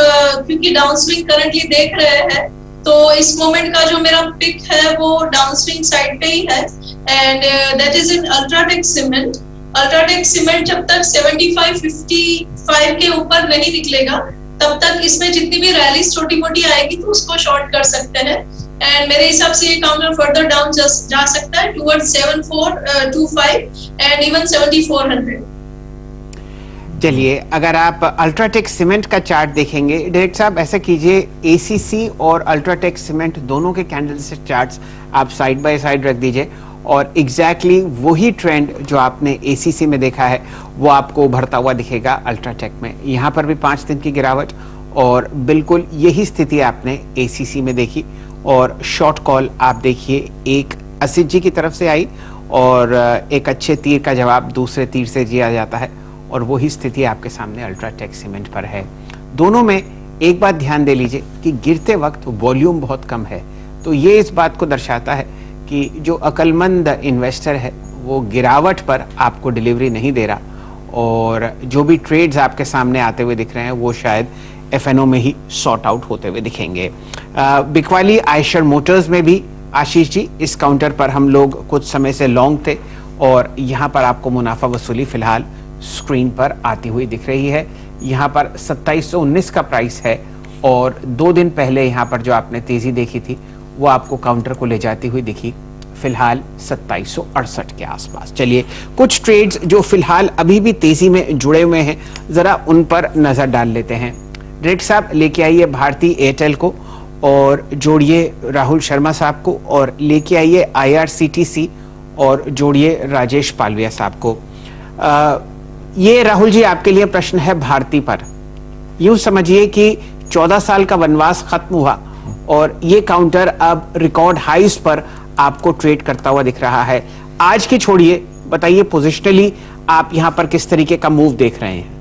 क्योंकि डाउन स्विंग करंटली देख रहे हैं तो इस मोमेंट का जो मेरा पिक है वो डाउन स्विंग साइड पे ही है, and that is in UltraTech cement. UltraTech cement जब तक 75-55 के ऊपर नहीं निकलेगा तब तक इसमें जितनी भी रैलीज छोटी मोटी आएगी तो उसको शॉर्ट कर सकते हैं, एंड मेरे हिसाब से ये काउंटर फर्दर डाउन जा सकता है टुवर्ड्स 7425 एंड इवन 7400। चलिए, अगर आप अल्ट्राटेक सीमेंट का चार्ट देखेंगे, डायरेक्ट साहब ऐसा कीजिए, एसीसी और अल्ट्राटेक सीमेंट दोनों के कैंडलस्टिक चार्ट्स आप साइड बाय साइड रख दीजिए और एग्जैक्टली वही ट्रेंड जो आपने एसीसी में देखा है वो आपको उभरता हुआ दिखेगा अल्ट्राटेक में। यहाँ पर भी 5 दिन की गिरावट और बिल्कुल यही स्थिति आपने एसीसी में देखी, और शॉर्ट कॉल आप देखिए एक असित जी की तरफ से आई और एक अच्छे तीर का जवाब दूसरे तीर से दिया जाता है, और वही स्थिति आपके सामने अल्ट्राटेक सीमेंट पर है। दोनों में एक बात ध्यान दे लीजिए कि गिरते वक्त वॉल्यूम बहुत कम है, तो ये इस बात को दर्शाता है कि जो अक्लमंद इन्वेस्टर है वो गिरावट पर आपको डिलीवरी नहीं दे रहा, और जो भी ट्रेड्स आपके सामने आते हुए दिख रहे हैं वो शायद एफएनओ में ही सॉर्ट आउट होते हुए दिखेंगे। बिकवाली आयशर मोटर्स में भी आशीष जी इस काउंटर पर हम लोग कुछ समय से लॉन्ग थे, और यहाँ पर आपको मुनाफा वसूली फिलहाल स्क्रीन पर आती हुई दिख रही है। यहाँ पर 2719 का प्राइस है, और 2 दिन पहले यहाँ पर जो आपने तेजी देखी थी वो आपको काउंटर को ले जाती हुई दिखी फिलहाल 2768 के आसपास। चलिए, कुछ ट्रेड्स जो फिलहाल अभी भी तेजी में जुड़े हुए हैं जरा उन पर नजर डाल लेते हैं। डायरेक्ट साहब लेके आइए भारती एयरटेल को, और जोड़िए राहुल शर्मा साहब को, और लेके आइए IRCTC और जोड़िए राजेश पालविया साहब को। ये राहुल जी आपके लिए प्रश्न है भारती पर। यूं समझिए कि 14 साल का वनवास खत्म हुआ और ये काउंटर अब रिकॉर्ड हाईस पर आपको ट्रेड करता हुआ दिख रहा है। आज की छोड़िए, बताइए पोजिशनली आप यहां पर किस तरीके का मूव देख रहे हैं?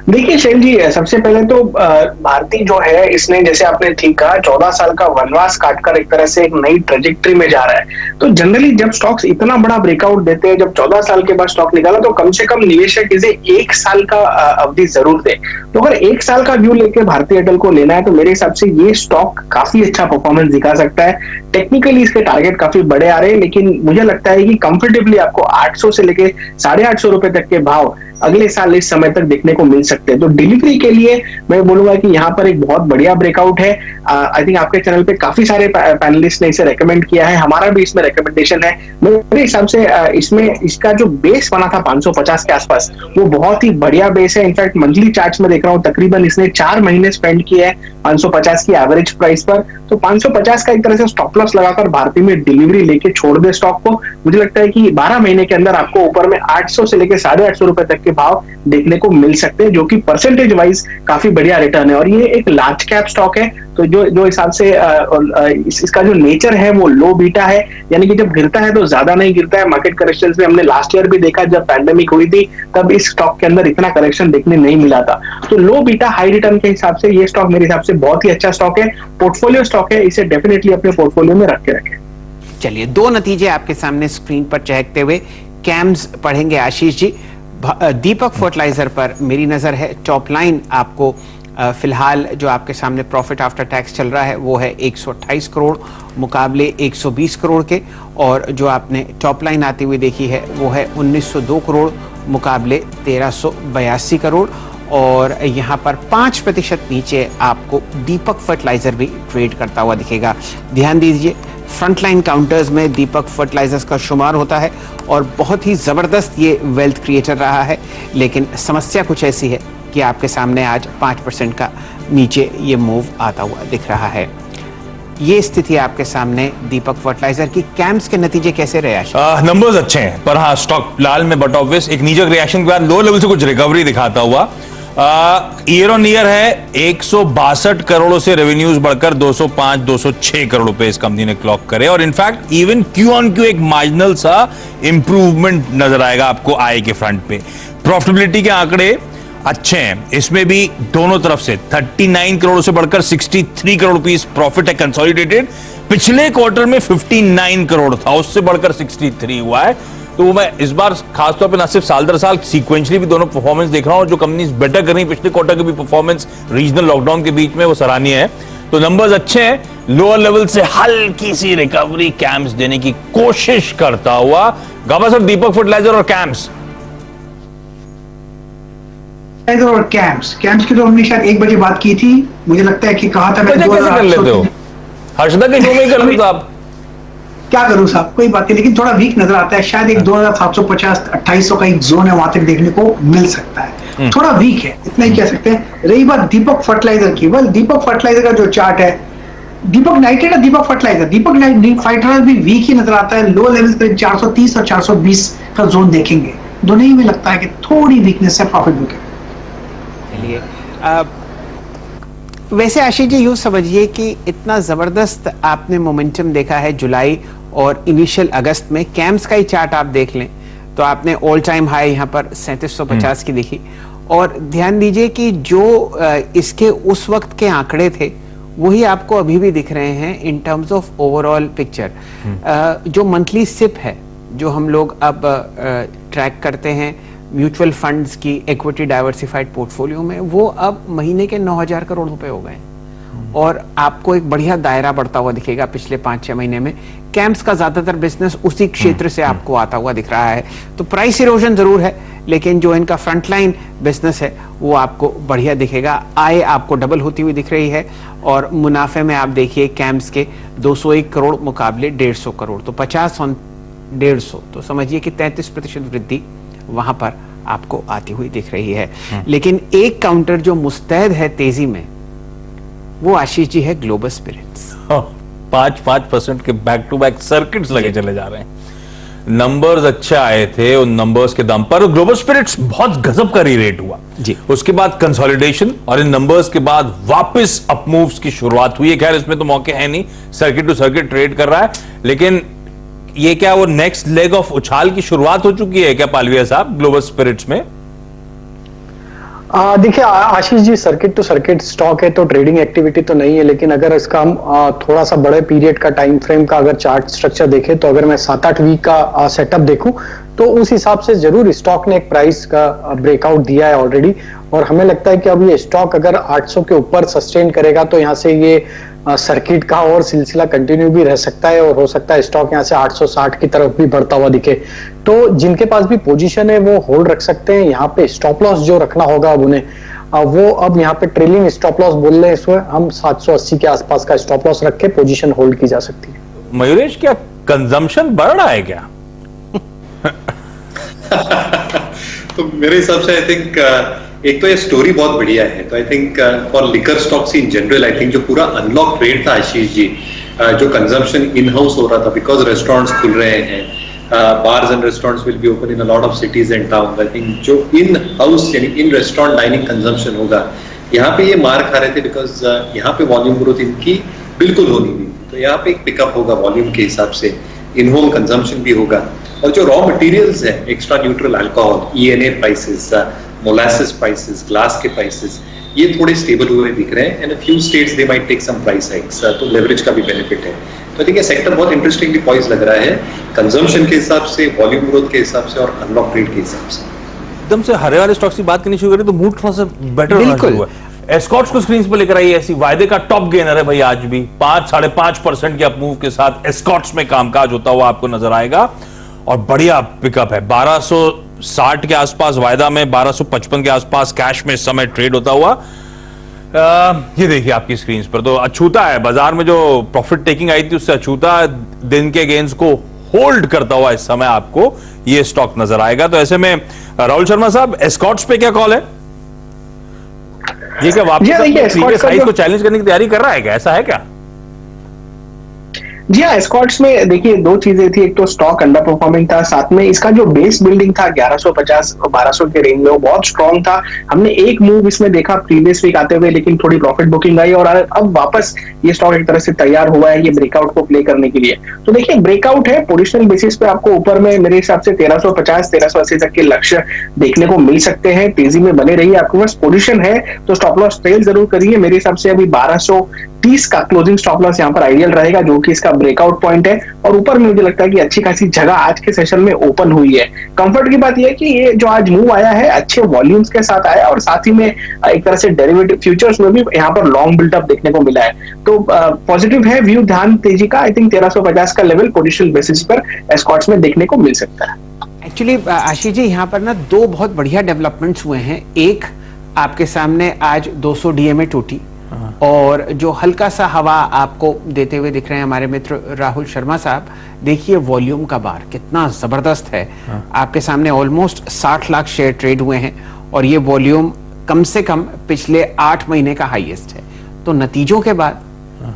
देखिए शैल जी, सबसे पहले तो भारती जो है इसने, जैसे आपने ठीक कहा, 14 साल का वनवास काटकर एक तरह से एक नई ट्रेजेक्टरी में जा रहा है। तो जनरली जब स्टॉक्स इतना बड़ा ब्रेकआउट देते हैं, जब 14 साल के बाद स्टॉक निकाला, तो कम से कम निवेशक इसे 1 साल का अवधि जरूर दे। तो अगर 1 साल का व्यू लेके भारती एयरटेल को लेना है तो मेरे हिसाब से ये स्टॉक काफी अच्छा परफॉर्मेंस दिखा सकता है। टेक्निकली इसके टारगेट काफी बड़े आ रहे हैं, लेकिन मुझे लगता है कि कंफर्टेबली आपको 800 से लेके 850 रुपए तक के भाव अगले साल इस समय तक देखने को मिल सकते हैं। तो डिलीवरी के लिए मैं बोलूंगा कि यहाँ पर एक बहुत बढ़िया ब्रेकआउट है। आई थिंक आपके चैनल पे काफी सारे पैनलिस्ट ने इसे रेकमेंड किया है, हमारा भी इसमें रिकमेंडेशन है। मेरे हिसाब से इसमें इसका जो बेस बना था 550 के आसपास, वो बहुत ही बढ़िया बेस है। इनफैक्ट मंथली चार्ट्स में देख रहा हूँ तकरीबन इसने 4 महीने स्पेंड किया है 550 की एवरेज प्राइस पर। तो 550 का एक तरह से स्टॉप लॉस लगाकर भारती में डिलीवरी लेके छोड़ दे स्टॉक को। मुझे लगता है कि 12 महीने के अंदर आपको ऊपर में 800 से लेकर 850 रुपए तक के भाव देखने को मिल सकते हैं, जो कि परसेंटेज वाइज काफी बढ़िया रिटर्न है। और ये एक लार्ज कैप स्टॉक है, तो जो हिसाब से इसका जो नेचर है वो लो बीटा है, यानी कि जब गिरता है तो ज्यादा नहीं गिरता है। मार्केट करेक्शंस में हमने लास्ट ईयर भी देखा, जब पैंडेमिक हुई थी तब इस स्टॉक के अंदर इतना करेक्शन देखने नहीं मिला था। तो लो बीटा हाई रिटर्न के हिसाब से ये स्टॉक मेरे हिसाब से बहुत ही अच्छा स्टॉक है, पोर्टफोलियो स्टॉक है, इसे डेफिनेटली अपने पोर्टफोलियो में रख के रखें। चलिए, 2 नतीजे आपके सामने स्क्रीन पर चहकते हुए कैम्स पढ़ेंगे आशीष जी। दीपक फर्टिलाइजर पर मेरी नजर है, टॉप लाइन आपको फिलहाल जो आपके सामने प्रॉफिट आफ्टर टैक्स चल रहा है वो है 128 करोड़ मुकाबले 120 करोड़ के, और जो आपने टॉप लाइन आती हुई देखी है वो है 1902 करोड़ मुकाबले 1382 करोड़। और यहाँ पर 5% नीचे आपको दीपक फर्टिलाइजर भी ट्रेड करता हुआ दिखेगा। ध्यान दीजिए, फ्रंटलाइन काउंटर्स में दीपक फर्टिलाइजर्स का शुमार होता है और बहुत ही ज़बरदस्त ये वेल्थ क्रिएटर रहा है, लेकिन समस्या कुछ ऐसी है कि आपके सामने आज 5% का नीचे ये मूव आता हुआ दिख रहा है। ये स्थिति आपके सामने दीपक फर्टिलाइजर की। कैम्स के नतीजे कैसे रहे? नंबर्स अच्छे हैं पर हाँ स्टॉक लाल में, बट ऑब्वियस एक नीचे रिएक्शन के बाद लो लेवल से कुछ रिकवरी दिखाता हुआ ईयर ऑन ईयर है 162 करोड़ों से रेवेन्यूज बढ़कर 205-206 करोड़ रुपए इस कंपनी ने क्लॉक करे, और in fact even Q on Q एक मार्जिनल सा इंप्रूवमेंट नजर आएगा आपको आय के फ्रंट पे। प्रॉफिटेबिलिटी के आंकड़े अच्छे हैं, इसमें भी दोनों तरफ से 39 करोड़ से बढ़कर 63 करोड़ रुपीस प्रॉफिट है कंसोलिडेटेड। पिछले क्वार्टर में 59 करोड़ था, उससे बढ़कर 63 हुआ है। तो मैं इस बार खासतौर पे ना सिर्फ साल दर साल सीक्वेंशली भी दोनों परफॉर्मेंस देख रहा हूं, और जो कंपनीज बेटर कर रही पिछले क्वार्टर की भी परफॉर्मेंस रीजनल लॉकडाउन के बीच में वो सराहनीय है। तो नंबर्स अच्छे हैं, लोअर लेवल से हल्की सी रिकवरी कैम्स देने की कोशिश करता हुआ। गाबा सर, दीपक फर्टिलाइजर और कैम्स और कैम्स की तो हमने शायद 1 बजे बात की थी, मुझे लगता है कि कहा था मैं कैसे कर लेते हो? हर्षदा के शो में कर लेते आप? क्या करूं साहब, कोई बात नहीं, लेकिन थोड़ा वीक नजर आता है। शायद एक 2750-2800 का एक जोन है, वहां तक देखने को मिल सकता है। थोड़ा वीक है, इतना ही कह सकते हैं। रही बात दीपक फर्टिलाइजर की, वेल दीपक फर्टिलाइजर का जो चार्ट है, दीपक नाइट्रेट और दीपक फर्टिलाइजर भी वीक ही नजर आता है। लो लेवल पे 430 और 420 का जोन देखेंगे, दोनों ही में लगता है कि थोड़ी वीकनेस है प्रॉफिट बुक है। वैसे आशीष जी यूं समझिए कि इतना जबरदस्त आपने मोमेंटम देखा है जुलाई और इनिशियल अगस्त में। कैम्स का ही चार्ट आप देख लें तो आपने ऑल टाइम हाई यहाँ पर 3750 की देखी, और ध्यान दीजिए कि जो इसके उस वक्त के आंकड़े थे वही आपको अभी भी दिख रहे हैं in terms of overall picture. जो मंथली सिप है जो हम लोग अब ट्रैक करते हैं म्यूचुअल फंड्स की इक्विटी डाइवर्सिफाइड पोर्टफोलियो में, वो अब महीने के 9000 करोड़ रुपए हो गए, और आपको एक बढ़िया दायरा बढ़ता हुआ दिखेगा पिछले 5-6 महीने में। कैम्प्स का ज्यादातर बिजनेस उसी क्षेत्र से आपको आता हुआ दिख रहा है। तो प्राइस इरोजन जरूर है, लेकिन जो इनका फ्रंटलाइन बिजनेस है वो आपको बढ़िया दिखेगा। आय आपको डबल होती हुई दिख रही है, और मुनाफे में आप देखिए कैम्प्स के 201 करोड़ मुकाबले 150 करोड़, तो 50 और 150, तो समझिए कि 33% वृद्धि वहां पर आपको आती हुई दिख रही है। लेकिन एक काउंटर जो मुस्तैद है तेजी में, वो आशीष जी है ग्लोबल स्पिरिट्स। 5% के बैक टू बैक सर्किट्स लगे चले जा रहे हैं। नंबर्स अच्छे आए थे, उन नंबर्स के दम पर ग्लोबल स्पिरिट्स बहुत गजब का री-रेट हुआ जी। उसके बाद कंसोलिडेशन, और इन नंबर्स के बाद वापस अप मूव्स की शुरुआत हुई है। खैर इसमें तो मौके है नहीं, सर्किट टू सर्किट ट्रेड कर रहा है, लेकिन ये क्या वो नेक्स्ट लेग ऑफ उछाल की शुरुआत हो चुकी है क्या पालविया साहब ग्लोबल स्पिरिट्स में? देखिए Ashish ji, circuit to circuit stock है तो ट्रेडिंग एक्टिविटी तो नहीं है, लेकिन अगर इसका हम थोड़ा सा बड़े पीरियड का टाइम फ्रेम का अगर चार्ट स्ट्रक्चर देखें, तो अगर मैं 7-8 वीक का सेटअप देखूं तो उस हिसाब से जरूर स्टॉक ने एक प्राइस का ब्रेकआउट दिया है ऑलरेडी, और हमें लगता है कि अब ये स्टॉक अगर 800 के ऊपर सस्टेन करेगा तो यहाँ से ये सर्किट का और सिलसिला कंटिन्यू भी रह सकता है, और हो सकता है स्टॉक यहाँ से 860 की तरफ भी बढ़ता हुआ दिखे। तो जिनके पास भी पोजीशन है वो होल्ड रख सकते हैं। यहाँ पे स्टॉप लॉस जो रखना होगा अब उन्हें, वो अब यहाँ पे ट्रेलिंग स्टॉप लॉस बोल रहे हैं, इसमें हम 780 के आसपास का स्टॉप लॉस रख के पोजीशन होल्ड की जा सकती है। मयूरेश, क्या कंजम्पशन बढ़ रहा है क्या? तो मेरे हिसाब से आई थिंक एक तो ये स्टोरी बहुत बढ़िया है। तो I think for liquor stocks in general, I think जो पूरा अनलॉक ट्रेड था आशीष जी, जो कंजम्पशन इन हाउस हो रहा था बिकॉज रेस्टोरेंट्स खुल रहे हैं, bars and restaurants will be open in a lot of cities and town. I think जो इन हाउस यानी इन रेस्टोरेंट डाइनिंग कंजम्पशन होगा, यहाँ पे ये मार खा रहे थे बिकॉज यहाँ पे वॉल्यूम ग्रोथ इनकी बिल्कुल होनी नहीं थी। तो यहाँ पे एक पिकअप होगा वॉल्यूम के हिसाब से, इन होम कंजम्पशन भी होगा, और जो रॉ मटेरियल्स है, extra neutral alcohol, ENA prices, molasses prices, glass के प्राइसेस, ये थोड़े स्टेबल हुए दिख रहे हैं। And a few states they might take some price hikes, तो लेवरेज का भी बेनिफिट है। तो ठीक है, सेक्टर बहुत इंटरेस्टिंगली पॉइज लग रहा है कंजम्पशन के हिसाब से, वॉल्यूम ग्रोथ के हिसाब से, और अनलॉक रेट के हिसाब से। एकदम से हरे वाले स्टॉक्स की बात करनी शुरू करें तो मूड थोड़ा सा बेटर होना शुरू हुआ। एस्कॉर्ट्स को स्क्रीन पर लेकर आइए। ऐसी वायदे का टॉप गेनर है भाई, आज भी 5-5.5% के अप मूव के साथ एस्कॉर्ट्स में कामकाज होता हुआ आपको नजर आएगा और बढ़िया पिकअप है। 1260 के आसपास वायदा में, 1255 के आसपास कैश में इस समय ट्रेड होता हुआ। ये देखिए आपकी स्क्रीन पर तो अछूता है, बाजार में जो प्रॉफिट टेकिंग आई थी उससे अछूता दिन के गेन्स को होल्ड करता हुआ इस समय आपको ये स्टॉक नजर आएगा। तो ऐसे में राहुल शर्मा साहब, एस्कॉर्ट्स पे क्या कॉल है? ये क्या वापस प्रीवियस हाई को चैलेंज करने की तैयारी कर रहा है क्या? ऐसा है क्या? जी हाँ, एस्कॉर्ट्स में देखिए दो चीजें थी। एक तो स्टॉक अंडर परफॉर्मिंग था, साथ में इसका जो बेस बिल्डिंग था 1150-1200 के रेंज में वो बहुत स्ट्रॉन्ग था। हमने एक मूव इसमें देखा प्रीवियस वीक आते हुए, लेकिन थोड़ी प्रॉफिट बुकिंग आई और अब वापस ये स्टॉक एक तरह से तैयार हुआ है ये ब्रेकआउट को प्ले करने के लिए। तो देखिए ब्रेकआउट है, पोजिशनल बेसिस पे आपको ऊपर में मेरे हिसाब से 1350-1380 तक के लक्ष्य देखने को मिल सकते हैं। तेजी में बने रहिए, आपके पास पोजिशन है तो स्टॉप लॉस ट्रेल जरूर करिए। मेरे हिसाब से अभी 1230 का क्लोजिंग स्टॉप लॉस यहाँ पर आइडियल रहेगा, जो कि इसका ब्रेकआउट पॉइंट है। और ऊपर में मुझे लगता है कि अच्छी खासी जगह आज के सेशन में ओपन हुई है। कंफर्ट की बात यह है कि ये जो आज मूव आया है अच्छे वॉल्यूम्स के साथ आया और साथ ही में एक तरह से डेरिवेटिव फ्यूचर्स में भी यहाँ पर लॉन्ग बिल्डअप देखने को मिला है। तो पॉजिटिव है व्यू, ध्यान तेजी का। आई थिंक 1350 का लेवल पोजिशनल बेसिस पर एस्कॉर्ट्स में देखने को मिल सकता है। एक्चुअली आशीष जी, यहाँ पर ना दो बहुत बढ़िया डेवलपमेंट्स हुए हैं। एक आपके सामने आज 200 डीएमए टूटी और जो हल्का सा हवा आपको देते हुए दिख रहे हैं हमारे मित्र राहुल शर्मा साहब। देखिए वॉल्यूम का बार कितना जबरदस्त है। आपके सामने ऑलमोस्ट 60 लाख शेयर ट्रेड हुए हैं और ये वॉल्यूम कम से कम पिछले 8 महीने का हाईएस्ट है। तो नतीजों के बाद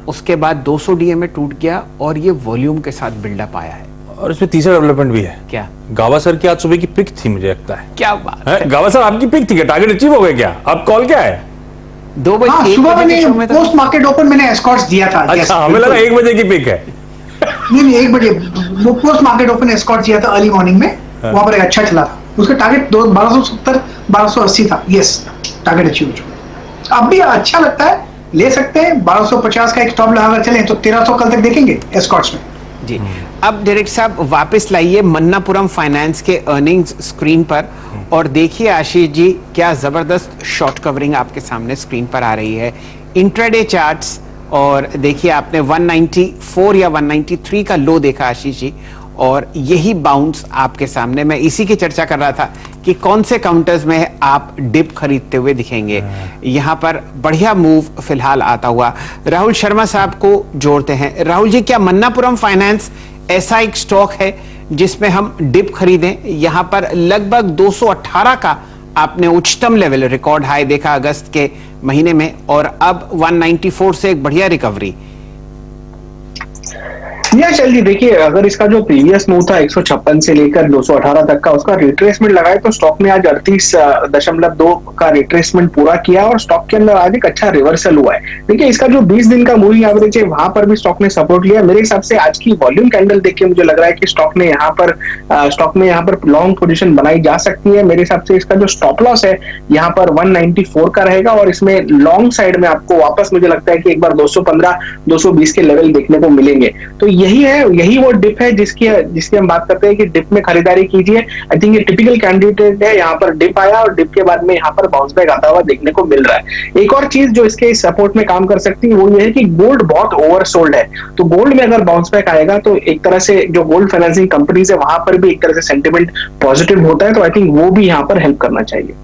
उसके बाद 200 डीएमए टूट गया और ये वॉल्यूम के साथ बिल्डअप आया है। और इसमें तीसरा डेवलपमेंट भी है। क्या? गावस्कर की आज सुबह की पिक थी, मुझे लगता है। क्या बात है? गावस्कर आपकी पिक थी क्या? टारगेट अचीव हो गया क्या? अब कॉल क्या है? 2 बजे सुबह मैंने पोस्ट मार्केट ओपन मैंने एस्कॉर्ट्स दिया था। अच्छा, हमें लगा 1 बजे की पिक है। नहीं 1 बजे वो पोस्ट मार्केट ओपन एस्कॉर्ट्स दिया था अर्ली मॉर्निंग में। वहां पर एक अच्छा चला था, उसका टारगेट 1270-1280 था। यस, टारगेट अचीव हो चुका। अब भी अच्छा लगता है, ले सकते हैं। 1250 का एक स्टॉप लगाकर चले तो 1300 कल तक देखेंगे एस्कॉर्ट्स में जी। अब डायरेक्ट साहब वापस लाइए मन्नापुरम फाइनेंस के अर्निंग्स स्क्रीन पर और देखिए आशीष जी क्या जबरदस्त शॉर्ट कवरिंग आपके सामने स्क्रीन पर आ रही है। इंट्राडे चार्ट्स और देखिए आपने 194 या 193 का लो देखा आशीष जी, और यही बाउंस आपके सामने, मैं इसी की चर्चा कर रहा था कि कौन से काउंटर्स में आप डिप खरीदते हुए दिखेंगे। यहां पर बढ़िया मूव फिलहाल आता हुआ। राहुल शर्मा साहब को जोड़ते हैं। राहुल जी, क्या मन्नापुरम फाइनेंस ऐसा एक स्टॉक है जिसमें हम डिप खरीदें? यहां पर लगभग 218 का आपने उच्चतम लेवल रिकॉर्ड हाई देखा अगस्त के महीने में और अब 194 से एक बढ़िया रिकवरी। चलिए देखिए, अगर इसका जो प्रीवियस मूव था 156 से लेकर 218 तक का, उसका रिट्रेसमेंट लगाए तो स्टॉक ने आज 38.2 का रिट्रेसमेंट पूरा किया और स्टॉक के अंदर आज एक अच्छा रिवर्सल हुआ है। देखिए इसका जो 20 दिन का मूविंग एवरेज है वहां पर भी स्टॉक ने सपोर्ट लिया। मेरे हिसाब से आज की वॉल्यूम कैंडल देख के मुझे लग रहा है कि स्टॉक में यहाँ पर लॉन्ग पोजीशन बनाई जा सकती है। मेरे हिसाब से इसका जो स्टॉप लॉस है यहाँ पर 194 का रहेगा और इसमें लॉन्ग साइड में आपको वापस मुझे लगता है कि एक बार 215-220 के लेवल देखने को मिलेंगे। तो यही वो डिप है जिसकी हम बात करते हैं कि डिप में खरीदारी कीजिए। आई थिंक ये टिपिकल कैंडिडेट है। यहाँ पर डिप आया और डिप के बाद में यहाँ पर बाउंस बैक आता हुआ देखने को मिल रहा है। एक और चीज जो इसके सपोर्ट में काम कर सकती है वो ये है कि गोल्ड बहुत ओवरसोल्ड है। तो गोल्ड में अगर बाउंस बैक आएगा तो एक तरह से जो गोल्ड फाइनेंसिंग कंपनीज है वहां पर भी एक तरह से सेंटिमेंट पॉजिटिव होता है। तो आई थिंक वो भी यहाँ पर हेल्प करना चाहिए।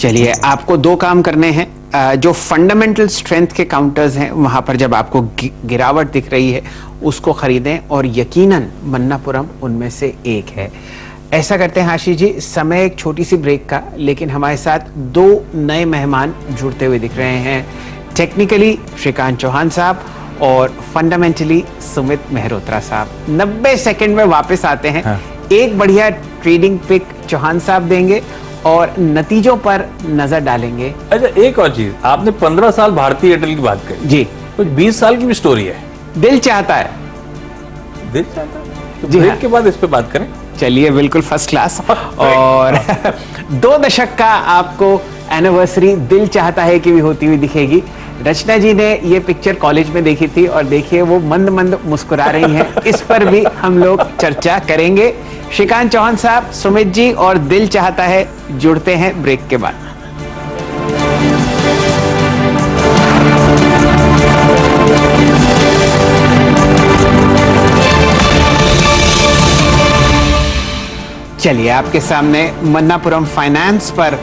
चलिए, आपको 2 काम करने हैं। जो फंडामेंटल स्ट्रेंथ के काउंटर्स हैं वहां पर जब आपको गिरावट दिख रही है उसको खरीदें और यकीनन मन्नापुरम उनमें से एक है। ऐसा करते हैं आशीष जी, समय एक छोटी सी ब्रेक का, लेकिन हमारे साथ 2 नए मेहमान जुड़ते हुए दिख रहे हैं। टेक्निकली श्रीकांत चौहान साहब और फंडामेंटली सुमित मेहरोत्रा साहब 90 सेकंड में वापस आते हैं। एक बढ़िया ट्रेडिंग पिक चौहान साहब देंगे और नतीजों पर नजर डालेंगे। अच्छा, एक और चीज, आपने 15 साल भारतीय एयरटेल की बात करी जी, कुछ 20 साल की भी स्टोरी है। दिल चाहता है तो ब्रेक के बाद इस पे बात करें। चलिए, बिल्कुल फर्स्ट क्लास। और 2 दशक का आपको एनिवर्सरी दिल चाहता है कि भी होती हुई दिखेगी। रचना जी ने ये पिक्चर कॉलेज में देखी थी और देखिए वो मंद मंद मुस्कुरा रही हैं। इस पर भी हम लोग चर्चा करेंगे। श्रीकांत चौहान साहब, सुमित जी और दिल चाहता है जुड़ते हैं ब्रेक के बाद। चलिए आपके सामने मन्नापुरम फाइनेंस पर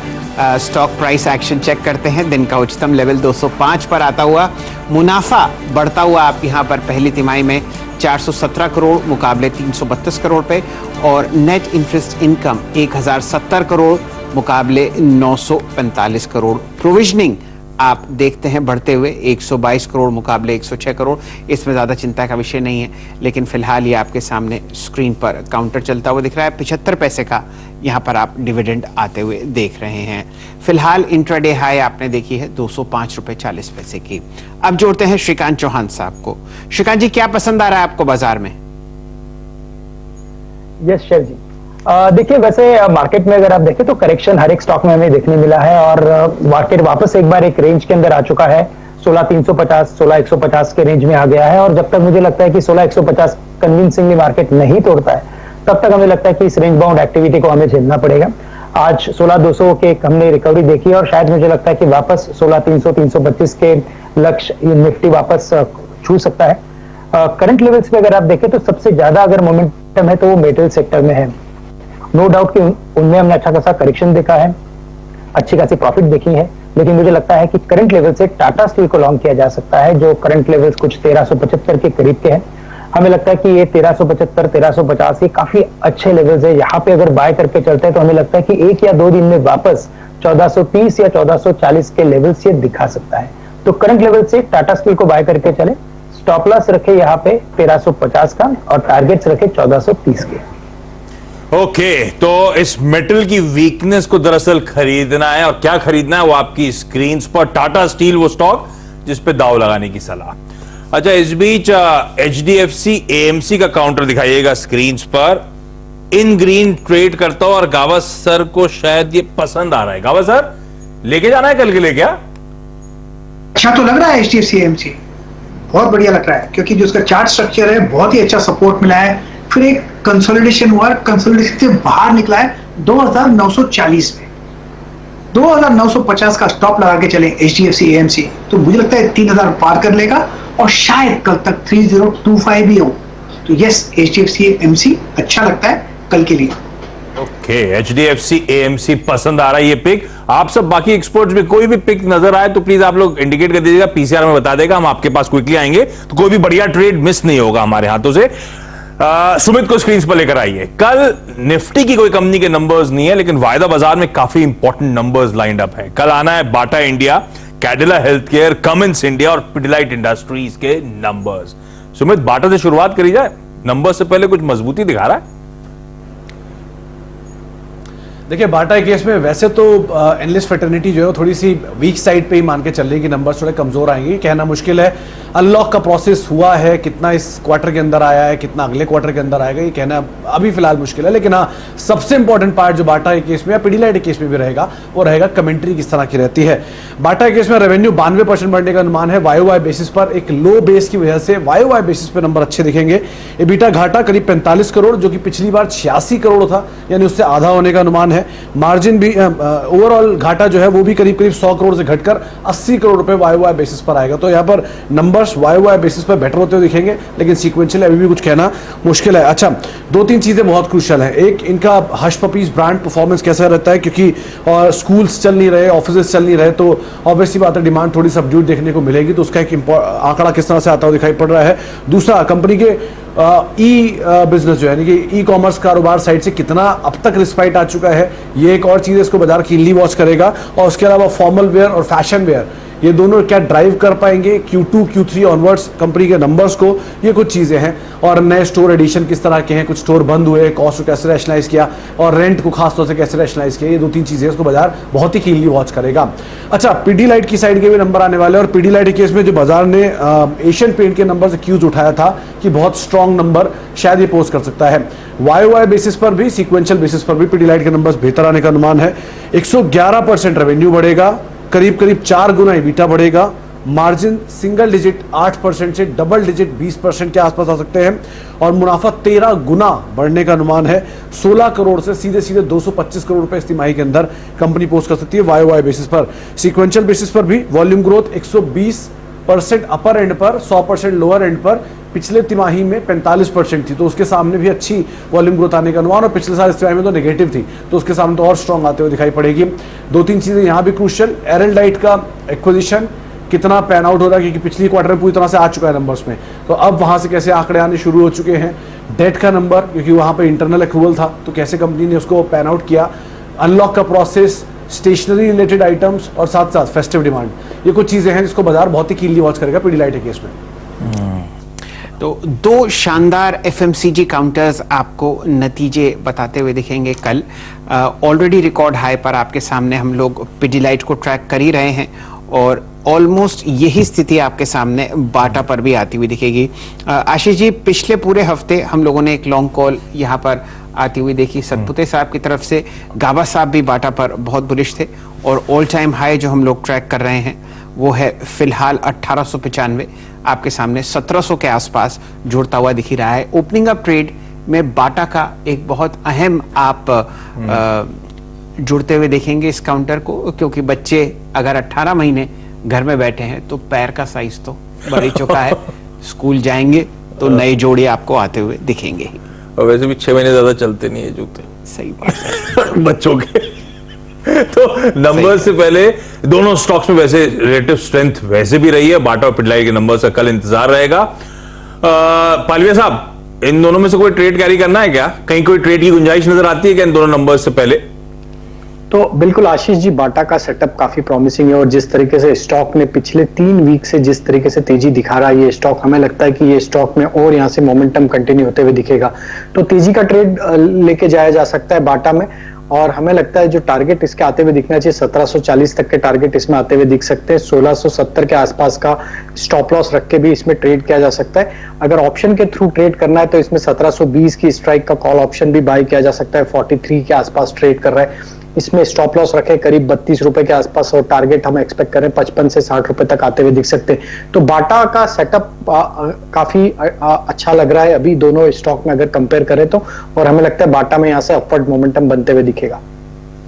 स्टॉक प्राइस एक्शन चेक करते हैं। दिन का उच्चतम लेवल 205 पर आता हुआ, मुनाफा बढ़ता हुआ आप यहां पर पहली तिमाही में 417 करोड़ मुकाबले 332 करोड़ पे, और नेट इंटरेस्ट इनकम 1070 करोड़ मुकाबले 945 करोड़। प्रोविजनिंग आप देखते हैं बढ़ते हुए 122 करोड़ मुकाबले 106 करोड़। इसमें ज़्यादा चिंता का विषय नहीं है, लेकिन फिलहाल ये आपके सामने स्क्रीन पर काउंटर चलता हुआ दिख रहा है। 75 पैसे का यहाँ पर आप डिविडेंड आते हुए देख रहे हैं। फिलहाल इंट्राडे हाई आपने देखी है 205 रुपए 40 पैसे की। अब जोड़ते हैं श्रीकांत चौहान साहब को। श्रीकांत जी, क्या पसंद आ रहा है आपको बाजार में? यस शेर जी, देखिए वैसे मार्केट में अगर आप देखें तो करेक्शन हर एक स्टॉक में हमें देखने मिला है, और मार्केट वापस एक बार एक रेंज के अंदर आ चुका है। 16,350 16,150 के रेंज में आ गया है, और जब तक मुझे लगता है कि 16,150 कन्विंसिंगली मार्केट नहीं तोड़ता है, तब तक हमें लगता है कि इस रेंज बाउंड एक्टिविटी को हमें झेलना पड़ेगा। आज 16,200 के हमने रिकवरी देखी, और शायद मुझे लगता है कि वापस 16,300 325 के लक्ष्य निफ्टी वापस छू सकता है। करंट लेवल्स पे अगर आप देखें तो सबसे ज्यादा अगर मोमेंटम है तो वो मेटल सेक्टर में है। नो डाउट कि उनमें हमने अच्छा खासा करेक्शन देखा है, अच्छी खासी प्रॉफिट देखी है, लेकिन मुझे लगता है कि करंट लेवल से टाटा स्टील को लॉन्ग किया जा सकता है, जो करंट लेवल्स कुछ 1375 के करीब के हैं। हमें लगता है कि ये 1375 1350 ये काफी अच्छे लेवल्स है। यहाँ पे अगर बाय करके चलते हैं तो हमें लगता है कि 1 या 2 दिन में वापस 1430 या 1440 के लेवल्स ये दिखा सकता है। तो करंट लेवल से टाटा स्टील को बाय करके चले, स्टॉप लॉस रखे यहाँ पे 1350 का, और टारगेट्स रखे 1430 के। ओके, तो इस मेटल की वीकनेस को दरअसल खरीदना है, और क्या खरीदना है वो आपकी स्क्रीन पर। टाटा स्टील वो स्टॉक जिस पे दाव लगाने की सलाह। अच्छा, इस बीच HDFC AMC का काउंटर दिखाइएगा स्क्रीन पर। इन ग्रीन ट्रेड करता हूं, और गावा सर को शायद ये पसंद आ रहा है। गावा सर, लेके जाना है कल के लिए क्या? अच्छा तो लग रहा है HDFC AMC, बहुत बढ़िया लग रहा है, क्योंकि जो उसका चार्ट स्ट्रक्चर है बहुत ही अच्छा सपोर्ट मिला है, फिर एक कंसोलिडेशन हुआ, कंसोलिडेशन से बाहर निकला है 2940 में। 2950 का स्टॉप लगा के चले HDFC AMC, तो मुझे लगता है 3000 पार कर लेगा, और शायद कल तक 3025 भी हो। तो यस, HDFC AMC अच्छा लगता है कल के लिए। ओके, HDFC AMC पसंद आ रहा है ये पिक। आप सब बाकी एक्सपर्ट्स में कोई भी पिक नजर आए तो प्लीज आप लोग इंडिकेट कर दीजिएगा, पीसीआर में बता देगा, हम आपके पास क्विकली आएंगे, तो कोई भी बढ़िया ट्रेड मिस नहीं होगा हमारे हाथों से। सुमित को स्क्रीन पर लेकर आइए। कल निफ्टी की कोई कंपनी के नंबर्स नहीं है, लेकिन वायदा बाजार में काफी इंपॉर्टेंट नंबर्स लाइंड अप है। कल आना है Bata India, Cadila healthcare, Cummins India और पिडिलाइट इंडस्ट्रीज के नंबर्स। सुमित, बाटा से शुरुआत करी जाए, नंबर से पहले कुछ मजबूती दिखा रहा है। देखिए, बाटा के केस में वैसे तो एनालिस्ट फ्रेटर्निटी जो है थोड़ी सी वीक साइड पे ही मान के चल रही है कि नंबर्स थोड़े कमजोर आएंगे। कहना मुश्किल है, अनलॉक का प्रोसेस हुआ है, कितना इस क्वार्टर के अंदर आया है, कितना अगले क्वार्टर के अंदर आएगा, ये कहना अभी फिलहाल मुश्किल है। लेकिन हाँ, सबसे इंपॉर्टेंट पार्ट जो बाटा के केस में या पिडिलाइट के केस में भी रहेगा, वो रहेगा कमेंट्री किस तरह की रहती है। बाटा के केस में रेवेन्यू 92% बढ़ने का अनुमान है YOY बेसिस पर। एक लो बेस की वजह से YOY बेसिस पर नंबर अच्छे दिखेंगे। एबिटा घाटा करीब 45 करोड़, जो कि पिछली बार 86 करोड़ था, यानी उससे आधा होने का अनुमान है। मार्जिन भी ओवरऑल घाटा जो है वो भी करीब 100 करोड़ से घटकर 80 करोड़ रुपए YOY बेसिस पर आएगा। तो यहाँ पर नंबर्स YOY बेसिस पर बेटर होते हुए दिखेंगे, लेकिन सीक्वेंशियल अभी भी कुछ कहना मुश्किल है। अच्छा, 2-3 चीजें बहुत क्रूशियल है। एक, इनका हश पपीज ब्रांड परफॉर्मेंस कैसा रहता है, क्योंकि स्कूल्स चल नहीं रहे, ऑफिस चल नहीं रहे, तो ऑब्वियसली बात है डिमांड थोड़ी सबड्यूड देखने को मिलेगी। तो उसका एक आंकड़ा किस तरह से आता हुआ दिखाई पड़ रहा है। दूसरा, कंपनी के बिजनेस जो है, यानी कि ई-कॉमर्स कारोबार साइड से कितना अब तक रिस्पाइट आ चुका है, ये एक और चीज इसको बाजार कीनली वॉच करेगा। और उसके अलावा फॉर्मल वेयर और फैशन वेयर, ये दोनों क्या ड्राइव कर पाएंगे Q2 Q3 ऑनवर्ड्स कंपनी के नंबर्स को, ये कुछ चीजें हैं। और नए स्टोर एडिशन किस तरह के हैं, कुछ स्टोर बंद हुए, कॉस्ट को कैसे रैशनलाइज किया, और रेंट को खासतौर से कैसे रैशनलाइज किया, ये 2-3 चीजें इसको बाजार बहुत ही कीनली वॉच करेगा। अच्छा, पिडिलाइट की साइड के भी नंबर आने वाले हैं, और पिडिलाइट के केस में जो बाजार ने एशियन पेंट के नंबर से क्यूज उठाया था कि बहुत स्ट्रॉन्ग नंबर शायद ये पोस्ट कर सकता है। YOY बेसिस पर भी, सीक्वेंशियल बेसिस पर भी पिडिलाइट के नंबर्स बेहतर आने का अनुमान है। 111% रेवेन्यू बढ़ेगा, करीब 4 गुना EBITDA बढ़ेगा, मार्जिन सिंगल डिजिट 8% से डबल डिजिट 20% के आसपास आ सकते हैं, और मुनाफा 13 गुना बढ़ने का अनुमान है। 16 करोड़ से सीधे 225 करोड़ रुपए इस तिमाही के अंदर कंपनी पोस्ट कर सकती है YOY बेसिस पर। सीक्वेंशियल बेसिस पर भी वॉल्यूम ग्रोथ 120% अपर एंड पर, 100% लोअर एंड पर, पिछले तिमाही में 45% थी, तो उसके सामने भी अच्छी वॉल्यूम ग्रोथ आने का अनुमान, और पिछले साल इस तिमाही में तो नेगेटिव थी, तो उसके सामने तो और स्ट्रॉन्ग आते हुए दिखाई पड़ेगी। 2-3 चीजें यहाँ भी क्रूशियल, एरलडाइट का एक्विजिशन कितना पैन आउट हो रहा है, क्योंकि पिछली क्वार्टर में पूरी तरह से आ चुका है नंबर्स में, तो अब वहां से कैसे आंकड़े आने शुरू हो चुके हैं। डेट का नंबर, क्योंकि वहां पे इंटरनल अक्रूवल था, तो कैसे कंपनी ने उसको पैन आउट किया, अनलॉक का प्रोसेस, स्टेशनरी रिलेटेड आइटम्स और साथ साथ फेस्टिव डिमांड, ये कुछ चीजें हैं जिसको बाजार बहुत ही कीनली वॉच करेगा पीडीलाइट के केस में। तो 2 शानदार एफएमसीजी काउंटर्स आपको नतीजे बताते हुए दिखेंगे कल। ऑलरेडी रिकॉर्ड हाई पर आपके सामने हम लोग पिडिलाइट को ट्रैक कर ही रहे हैं, और ऑलमोस्ट यही स्थिति आपके सामने बाटा पर भी आती हुई दिखेगी। आशीष जी, पिछले पूरे हफ्ते हम लोगों ने एक लॉन्ग कॉल यहाँ पर आती हुई देखी सतपुते साहब की तरफ से, गाबा साहब भी बाटा पर बहुत बुलिश थे, और ऑल टाइम हाई जो हम लोग ट्रैक कर रहे हैं वो है फिलहाल 1895, आपके सामने 1700 के आसपास जुड़ता हुआ दिख रहा है। ओपनिंग अप ट्रेड में बाटा का एक बहुत अहम आप जुड़ते हुए देखेंगे इस काउंटर को, क्योंकि बच्चे अगर 18 महीने घर में बैठे हैं तो पैर का साइज तो बढ़ ही चुका है, स्कूल जाएंगे तो नए जोड़े आपको आते हुए दिखेंगे ही। और वैसे भी 6 महीने ज्यादा चलते नहीं है जूते, सही बात है बच्चों के। तो नंबर से पहले दोनों स्टॉक्स में वैसे रिलेटिव स्ट्रेंथ वैसे भी रही है, बाटा और पिडिलाइट के नंबर से कल इंतजार रहेगा। पालविया साहब, इन दोनों में से कोई ट्रेड कैरी करना है क्या? कहीं कोई ट्रेड की गुंजाइश नजर आती है क्या इन दोनों नंबर से पहले? तो बिल्कुल आशीष जी, बाटा का सेटअप काफी प्रॉमिसिंग है, और जिस तरीके से स्टॉक ने पिछले 3 वीक से जिस तरीके से तेजी दिखा रहा है ये स्टॉक, हमें लगता है कि ये स्टॉक में और यहाँ से मोमेंटम कंटिन्यू होते हुए दिखेगा, तो तेजी का ट्रेड लेके जाया जा सकता है बाटा में। और हमें लगता है जो टारगेट इसके आते हुए दिखना चाहिए 1740 तक के टारगेट इसमें आते हुए दिख सकते हैं। 1670 के आसपास का स्टॉप लॉस रख के भी इसमें ट्रेड किया जा सकता है। अगर ऑप्शन के थ्रू ट्रेड करना है तो इसमें 1720 की स्ट्राइक का कॉल ऑप्शन भी बाय किया जा सकता है। 43 के आसपास ट्रेड कर रहा है, इसमें स्टॉप लॉस रखे करीब 32 रुपए के आसपास, और टारगेट हम एक्सपेक्ट करें 55 से 60 रुपए तक आते हुए दिख सकते हैं। तो बाटा का सेटअप काफी अच्छा लग रहा है अभी दोनों स्टॉक में अगर कंपेयर करें तो, और हमें लगता है बाटा में यहाँ से अपवर्ड मोमेंटम बनते हुए दिखेगा।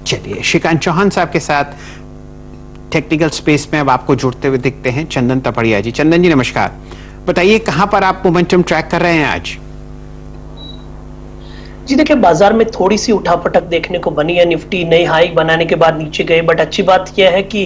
चलिए, श्रीकांत चौहान साहब के साथ टेक्निकल स्पेस में अब आपको जुड़ते हुए दिखते हैं चंदन तपड़िया जी। चंदन जी नमस्कार, बताइए कहां पर आप मोमेंटम ट्रैक कर रहे हैं आज? जी देखिए, बाजार में थोड़ी सी उठापटक देखने को बनी है। निफ्टी नई हाई बनाने के बाद नीचे गए, बट अच्छी बात यह है कि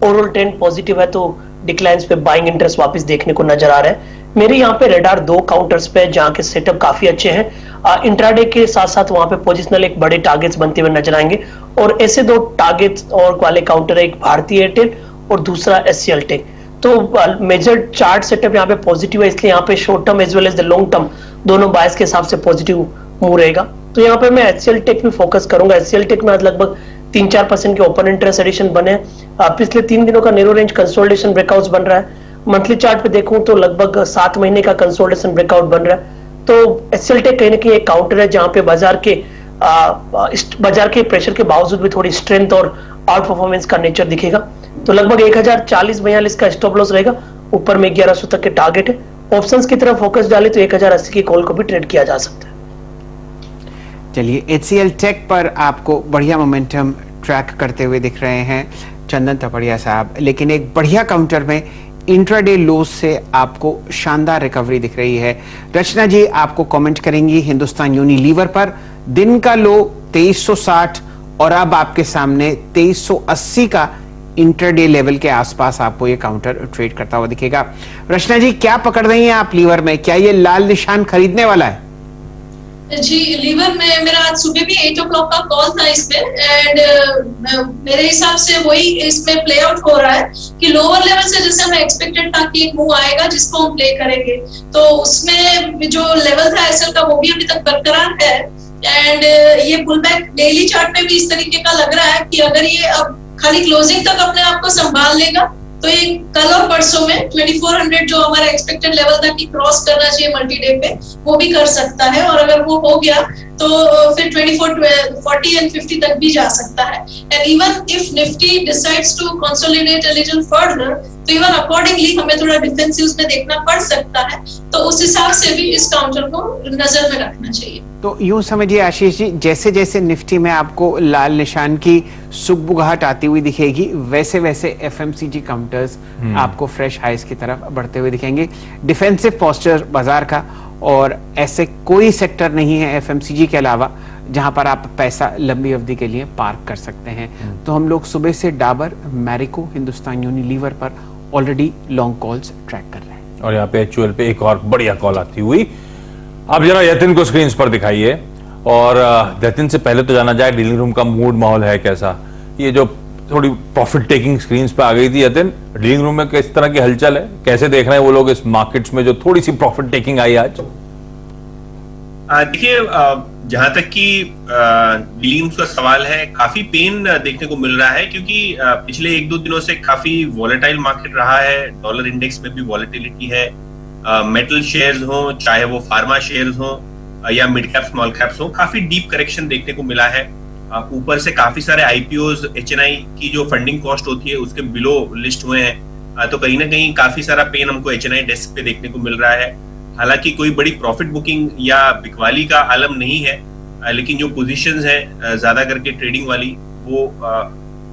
ओवरऑल ट्रेंड पॉजिटिव है, तो डिक्लाइंस पे बाइंग इंटरेस्ट वापस देखने को नजर आ रहा है। मेरे यहाँ पे रेडार 2 काउंटर्स पे जहाँ के सेटअप काफी अच्छे हैं। इंट्राडे के साथ साथ वहां पे पोजिशनल एक बड़े टारगेट्स बनते हुए नजर आएंगे, और ऐसे 2 टारगेट्स और वाले काउंटर है, एक भारती एयरटेल और दूसरा एचसीएल टेक। तो मेजर चार्ट सेटअप यहाँ पे पॉजिटिव है, इसलिए यहाँ पे short term as well as the long term दोनों बायस के हिसाब से पॉजिटिव मूव रहेगा। तो यहाँ पे मैं एचसीएल टेक में फोकस करूंगा। एचसीएल टेक में आज लगभग 3-4% के ओपन इंटरेस्ट एडिशन बने। पिछले 3 दिनों का नैरो रेंज कंसोलिडेशन ब्रेकआउट बन रहा है। मंथली चार्ट पे देखूं तो लगभग 7 महीने का कंसोलिडेशन ब्रेकआउट बन रहा है। तो एचसीएल टेक कहीं ना कहीं एक काउंटर है जहां पे बाजार के प्रेशर के बावजूद भी थोड़ी स्ट्रेंथ और आउट परफॉर्मेंस का नेचर दिखेगा। तो लगभग 1040-42 का स्टॉप लॉस रहेगा, ऊपर में 1100 तक के टारगेट है। ऑप्शंस की तरफ फोकस डाले तो 1080 की कॉल को भी ट्रेड किया जा सकता है। चलिए, एचसीएल टेक पर आपको बढ़िया मोमेंटम ट्रैक करते हुए दिख रहे हैं चंदन तपड़िया साहब, लेकिन एक बढ़िया काउंटर में इंट्राडे लोज से आपको शानदार रिकवरी दिख रही है। रचना जी आपको कमेंट करेंगी हिंदुस्तान यूनिलीवर पर, दिन का लो 2360 और अब आपके सामने 2380 का इंट्राडे लेवल के आसपास आपको ये काउंटर ट्रेड करता हुआ दिखेगा। रचना जी, क्या पकड़ रही हैं आप लीवर में? क्या ये लाल निशान खरीदने वाला है? जी, लीवर में मेरा आज सुबह भी 8 o'clock का कॉल था इसमें, एंड मेरे हिसाब से वही इसमें प्ले आउट हो रहा है कि लोअर लेवल से जैसे हमें एक्सपेक्टेड था कि एक मूव आएगा जिसको हम प्ले करेंगे, तो उसमें जो लेवल था एसएल का वो भी अभी तक बरकरार है। एंड ये पुल बैक डेली चार्ट में भी इस तरीके का लग रहा है कि अगर ये अब खाली क्लोजिंग तक अपने आप को संभाल लेगा तो ये कल और परसों में 2400 जो हमारा एक्सपेक्टेड लेवल था कि क्रॉस करना चाहिए मल्टी डे पे, वो भी कर सकता है। और अगर वो हो गया तो फिर 24, 40 एंड 50 तक भी जा सकता है। And even if Nifty decides to consolidate a little further, तो इवन अकॉर्डिंगली हमें थोड़ा डिफेंसिव्स में देखना पड़ सकता है, तो उस हिसाब से भी इस काउंटर को नजर में रखना चाहिए। तो यूं समझिए आशीष जी, जैसे जैसे निफ्टी में आपको लाल निशान की सुगबुगाहट आती हुई दिखेगी, वैसे वैसे एफएमसीजी काउंटर्स आपको फ्रेश हाइस की तरफ बढ़ते हुए दिखेंगे। डिफेंसिव पोस्चर बाजार का, और ऐसे कोई सेक्टर नहीं है एफएमसीजी के अलावा जहां पर आप पैसा लंबी अवधि के लिए पार्क कर सकते हैं। तो हम लोग सुबह से डाबर, मैरिको, हिंदुस्तान यूनिलीवर पर ऑलरेडी लॉन्ग कॉल्स ट्रैक कर रहे हैं। और यहाँ पे एचयूएल पे एक और बढ़िया कॉल आती हुई। अब जरा यतिन को स्क्रीन पर दिखाइए, और यतिन से पहले तो जाना जाए डीलिंग रूम का मूड माहौल है कैसा। ये जो थोड़ी प्रॉफिट टेकिंग स्क्रीन पे आ गई थी यतिन, डीलिंग रूम में किस तरह की हलचल है, कैसे देख रहे हैं वो लोग इस मार्केट्स में जो थोड़ी सी प्रॉफिट टेकिंग आई आज? देखिए, जहां तक कि डीलिंग का सवाल है, काफी पेन देखने को मिल रहा है, क्योंकि पिछले 1-2 दिनों से काफी वॉलेटाइल मार्केट रहा है। डॉलर इंडेक्स में भी वॉलेटिलिटी है। मेटल शेयर्स हो, चाहे वो फार्मा शेयर्स हो या मिड कैप स्मॉल कैप्स हो, काफी डीप करेक्शन देखने को मिला है। ऊपर से काफी सारे आईपीओज, एचएनआई की जो फंडिंग कॉस्ट होती है उसके बिलो लिस्ट हुए हैं। तो कहीं ना कहीं काफी सारा पेन हमको एचएनआई डेस्क पे देखने को मिल रहा है। हालांकि कोई बड़ी प्रॉफिट बुकिंग या बिकवाली का आलम नहीं है, लेकिन जो पोजीशंस हैं ज्यादा करके ट्रेडिंग वाली, वो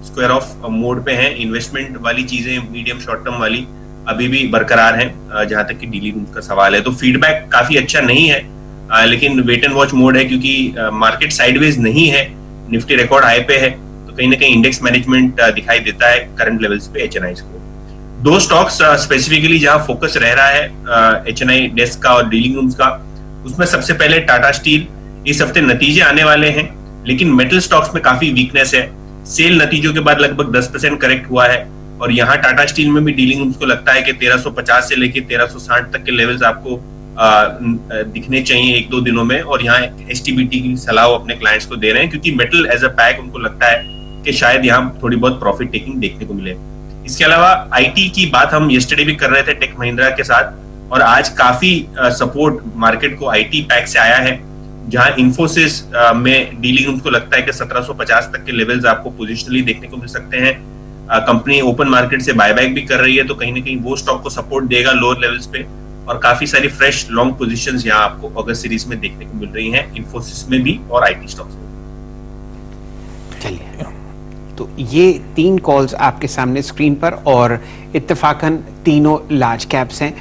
स्क्वायर ऑफ मोड पे हैं। इन्वेस्टमेंट वाली चीजें, मीडियम शॉर्ट टर्म वाली, अभी भी बरकरार हैं जहां तक कि डीलिंग का सवाल है। तो फीडबैक काफी अच्छा नहीं है, लेकिन वेट एंड वॉच मोड है, क्योंकि मार्केट साइडवेज नहीं है, निफ्टी रिकॉर्ड हाई पे है। तो कहीं ना कहीं इंडेक्स मैनेजमेंट दिखाई देता है करंट लेवल्स पे एचएनआईज को। 2 स्टॉक्स स्पेसिफिकली जहां फोकस रह रहा है एचएनआई डेस्क का और डीलिंग रूम्स का, उसमें सबसे पहले टाटा स्टील। इस हफ्ते नतीजे आने वाले हैं, लेकिन मेटल स्टॉक्स में काफी वीकनेस है। सेल नतीजों के बाद लगभग 10% करेक्ट हुआ है, और यहाँ टाटा स्टील में भी डीलिंग रूम्स को लगता है कि 1350 से लेकर 1360 तक के लेवल्स आपको दिखने चाहिए 1-2 दिनों में। और यहाँ एसटीबीटी की सलाह अपने क्लाइंट्स को दे रहे हैं, क्योंकि मेटल एज अ पैक उनको लगता है कि शायद यहाँ थोड़ी बहुत प्रॉफिट टेकिंग देखने को मिले। इसके अलावा आईटी की बात हम येस्टरडे भी कर रहे थे टेक महिंद्रा के साथ, और आज काफी सपोर्ट मार्केट को आईटी पैक से आया है, जहां इन्फोसिस में डीलिंग रूम्स को लगता है कि 1750 तक के लेवल्स आपको पोजिशनली देखने को मिल सकते हैं। कंपनी ओपन मार्केट से बायबैक भी कर रही है, तो कहीं ना कहीं वो स्टॉक को सपोर्ट देगा लोअर लेवल्स पे। और काफी सारी फ्रेश लॉन्ग पोजीशंस यहाँ आपको अगस्त सीरीज में देखने को मिल रही हैं, इन्फोसिस में भी और आईटी स्टॉक्स में। चलिए, तो ये 3 कॉल्स आपके सामने स्क्रीन पर, और इत्तेफाकन तीनों लार्ज कैप्स हैं।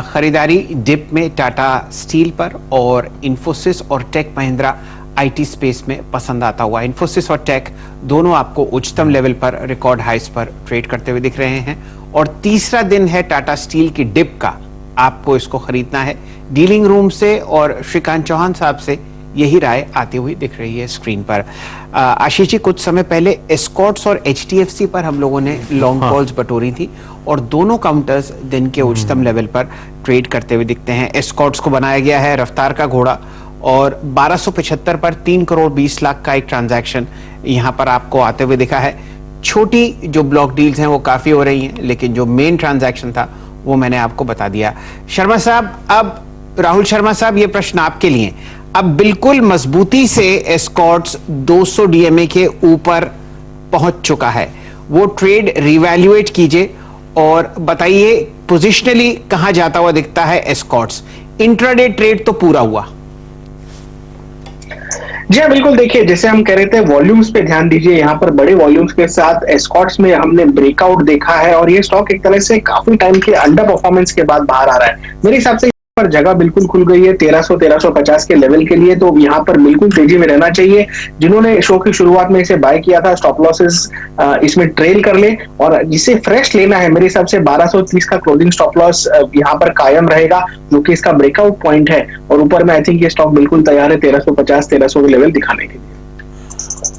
खरीदारी डिप में टाटा स्टील पर, और इन्फोसिस और टेक महिंद्रा आईटी स्पेस में पसंद आता हुआ। इन्फोसिस और टेक दोनों आपको उच्चतम लेवल पर रिकॉर्ड हाइस पर ट्रेड करते हुए दिख रहे हैं, और तीसरा दिन है टाटा स्टील की डिप का, आपको इसको खरीदना है। डीलिंग रूम से और श्रीकांत चौहान साहब से यही राय आती हुई दिख रही है स्क्रीन पर। आशीष जी, कुछ समय पहले एस्कॉर्ट्स और एचडीएफसी पर हम लोगों ने लॉन्ग कॉल्स बटोरी थी, और दोनों काउंटर्स दिन के उच्चतम लेवल पर ट्रेड करते हुए दिखते हैं। एस्कॉर्ट्स को बनाया गया है रफ्तार का घोड़ा, और 1275 पर 3 करोड़ 20 लाख का एक ट्रांजैक्शन यहाँ पर आपको आते हुए दिखा है। छोटी जो ब्लॉक डील्स हैं वो काफी हो रही हैं, लेकिन जो मेन ट्रांजैक्शन था वो मैंने आपको बता दिया। शर्मा साहब, अब राहुल शर्मा साहब, ये प्रश्न आपके लिए। अब बिल्कुल मजबूती से एस्कॉर्ट्स 200 डीएमए के ऊपर पहुंच चुका है, वो ट्रेड रिवैल्यूएट कीजिए और बताइए पोजिशनली कहां जाता हुआ दिखता है एस्कॉर्ट्स। इंट्राडे ट्रेड तो पूरा हुआ। जी हाँ, बिल्कुल। देखिए, जैसे हम कह रहे थे, वॉल्यूम्स पे ध्यान दीजिए। यहाँ पर बड़े वॉल्यूम्स के साथ एस्कॉर्ट्स में हमने ब्रेकआउट देखा है, और ये स्टॉक एक तरह से काफी टाइम के अंडर परफॉर्मेंस के बाद बाहर आ रहा है। मेरे हिसाब से पर जगह बिल्कुल खुल गई है 1300-1350 के लेवल के लिए, तो यहाँ पर बिल्कुल तेजी में रहना चाहिए। जिन्होंने शो की शुरुआत में इसे बाय किया था, स्टॉप लॉसेस इसमें ट्रेल कर ले, और जिसे फ्रेश लेना है मेरे हिसाब से 1230 का क्लोजिंग स्टॉप लॉस यहाँ पर कायम रहेगा, जो कि इसका ब्रेकआउट पॉइंट है। और ऊपर में आई थिंक ये स्टॉक बिल्कुल तैयार है 1350-1300 के लेवल दिखाने के लिए।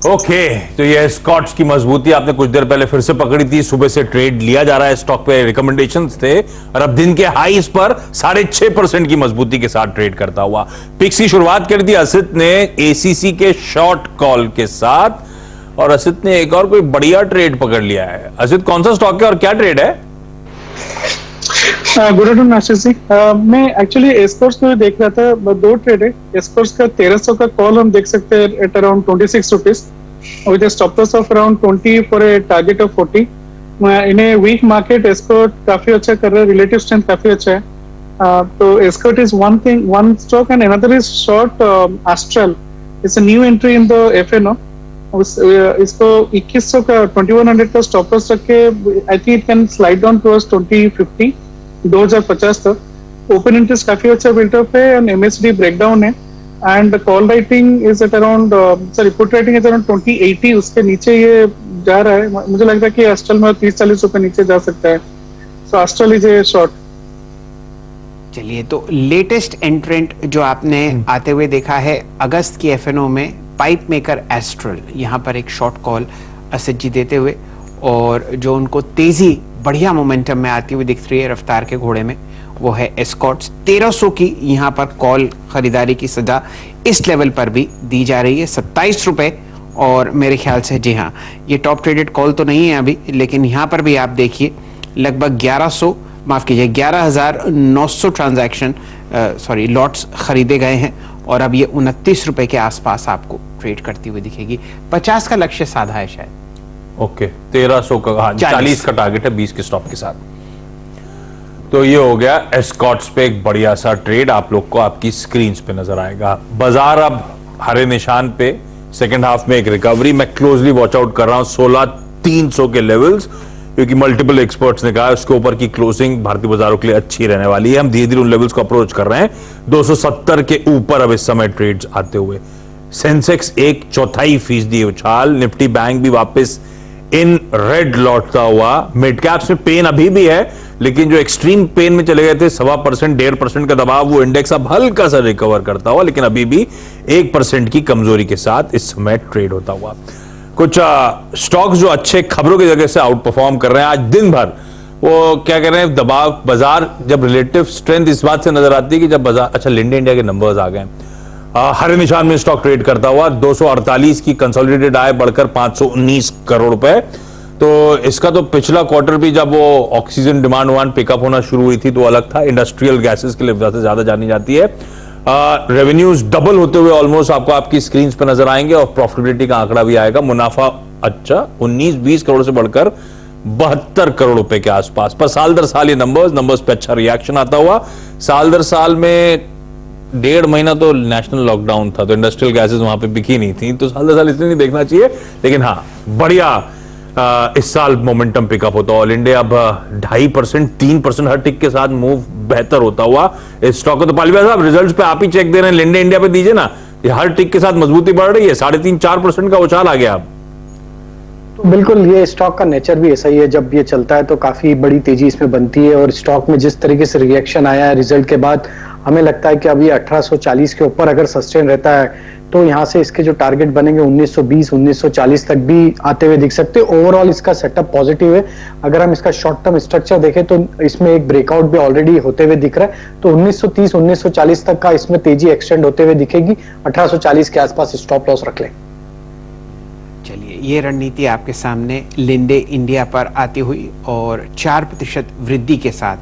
ओके, तो ये एस्कॉर्ट्स की मजबूती आपने कुछ देर पहले फिर से पकड़ी थी। सुबह से ट्रेड लिया जा रहा है स्टॉक पे, रिकमेंडेशंस थे, और अब दिन के हाईस पर 6.5% की मजबूती के साथ ट्रेड करता हुआ। पिक्स की शुरुआत कर दी असित ने एसीसी के शॉर्ट कॉल के साथ, और असित ने एक और कोई बढ़िया ट्रेड पकड़ लिया है। असित, कौन सा स्टॉक है और क्या ट्रेड है? Good afternoon Ashish ji. मैं एक्चुअली एस्कॉर्ट्स को देख रहा था, दो ट्रेड है। एस्कॉर्ट्स का 1300 का कॉल हम देख सकते हैं at around 26 rupees with stop loss of around 20 for a target of 40। In a weak market Escort काफी अच्छा कर रहा है, रिलेटिव स्ट्रेंथ काफी अच्छा है। तो Escort is one stock and another is short Astral. It's a new entry in the FNO. इसको 2100 का 2100 का स्टॉप लॉस रख के I think it can slide down towards 2050 2050 तक। ओपन इंटरेस्ट काफी अच्छा बिल्टअप है एंड एमएसडी ब्रेकडाउन है and call writing is at around put writing is around 2080। उसके नीचे ये जा रहा है। मुझे लगता है कि एस्ट्रल में 30-40 रुपए नीचे जा सकता है। सो एस्ट्रल इज ए शॉर्ट। चलिए, तो लेटेस्ट एंट्रेंट जो आपने आते हुए देखा है अगस्त की एफएनओ में, पाइप मेकर एस्ट्रल, यहाँ पर एक शॉर्ट कॉल असित जी देते हुए, और जो उनको तेजी बढ़िया मोमेंटम में आती हुई दिख रही है रफ्तार के घोड़े में, वो है एस्कॉर्ट्स। 1300 की यहाँ पर कॉल खरीदारी की सजा इस लेवल पर भी दी जा रही है, 27 रुपए। और मेरे ख्याल से जी हाँ, ये टॉप ट्रेडेड कॉल तो नहीं है अभी, लेकिन यहाँ पर भी आप देखिए लगभग 11,900 ट्रांजैक्शन लॉट्स खरीदे गए हैं और अब ये 29 रुपए के आसपास आपको ट्रेड करती हुई दिखेगी। 50 का लक्ष्य साधा है शायद। ओके, 1300 का 40 का टारगेट है 20 के स्टॉप के साथ। तो ये हो गया एस्कॉर्ट्स पे एक बढ़िया सा ट्रेड, आप लोग को आपकी स्क्रीन पे नजर आएगा। बाजार अब हरे निशान पे, सेकेंड हाफ में एक रिकवरी। मैं क्लोजली वॉच आउट कर रहा हूं 16,300 के लेवल्स, क्योंकि मल्टीपल एक्सपर्ट्स ने कहा है उसके ऊपर की क्लोजिंग भारतीय बाजारों के लिए अच्छी रहने वाली है। हम धीरे धीरे उन लेवल्स को अप्रोच कर रहे हैं। 270 के ऊपर अब इस समय ट्रेड्स आते हुए। सेंसेक्स 1/4% उछाल। निफ्टी बैंक भी वापस इन रेड लौटता हुआ। मिड कैप्स में पेन अभी भी है, लेकिन जो एक्सट्रीम पेन में चले गए थे 1.25% 1.5% का दबाव, वो इंडेक्स अब हल्का सा रिकवर करता हुआ, लेकिन अभी भी 1% की कमजोरी के साथ इस समय ट्रेड होता हुआ। कुछ स्टॉक्स जो अच्छे खबरों की जगह से आउट परफॉर्म कर रहे हैं आज दिन भर, वो क्या कह रहे हैं, दबाव बाजार जब रिलेटिव स्ट्रेंथ इस बात से नजर आती है कि जब बाजार, अच्छा लिंडे इंडिया के नंबर्स आ गए, हरे निशान में स्टॉक ट्रेड करता हुआ 248 की कंसोलिडेटेड आय बढ़कर 519 करोड़ रुपए। तो इसका तो पिछला क्वार्टर भी जब वो ऑक्सीजन डिमांड पिकअप होना शुरू हुई थी तो अलग था। इंडस्ट्रियल गैसेस के लिए ज्यादा जानी जाती है। रेवेन्यूज डबल होते हुए ऑलमोस्ट आपको आपकी स्क्रीन पर नजर आएंगे और प्रॉफिटेबिलिटी का आंकड़ा भी आएगा। मुनाफा अच्छा 19-20 करोड़ से बढ़कर 72 करोड़ रुपए के आसपास। पर साल दर साल ये नंबर्स पे अच्छा रिएक्शन आता हुआ। साल दर साल में 1.5 महीना तो नेशनल लॉकडाउन था, तो इंडस्ट्रियल गैसेस वहां पे बिकी नहीं थी, तो साल दर साल इसलिए नहीं देखना चाहिए। लेकिन हाँ, बढ़िया इस साल मोमेंटम पिकअप होता है। ऑल इंडिया अब 2.5% 3% हर टिक के साथ मूव बेहतर होता हुआ इस स्टॉक को। तो पालीवाल साहब रिजल्ट्स पे आप ही चेक दे रहे हैं, लिंडे इंडिया पे दीजिए ना, ये हर टिक के साथ मजबूती बढ़ रही है। 3.5-4% का उछाल आ गया अब। तो बिल्कुल ये स्टॉक का नेचर भी ऐसा ही है, जब ये चलता है तो काफी बड़ी तेजी इसमें बनती है। और स्टॉक में जिस तरीके से रिएक्शन आया है रिजल्ट के बाद, हमें लगता है कि अभी 1840 के ऊपर अगर सस्टेन रहता है तो यहाँ से इसके जो टारगेट बनेंगे 1920-1940 तक भी आते हुए दिख सकते हैं। ओवरऑल इसका सेटअप पॉजिटिव है। अगर हम इसका शॉर्ट टर्म स्ट्रक्चर देखें तो इसमें एक ब्रेकआउट भी ऑलरेडी होते हुए दिख रहा है, तो 1930-1940 तक का इसमें तेजी एक्सटेंड होते हुए दिखेगी। 1840 के आसपास स्टॉप लॉस रख लें। चलिए, ये रणनीति आपके सामने लिंडे इंडिया पर आती हुई और 4% वृद्धि के साथ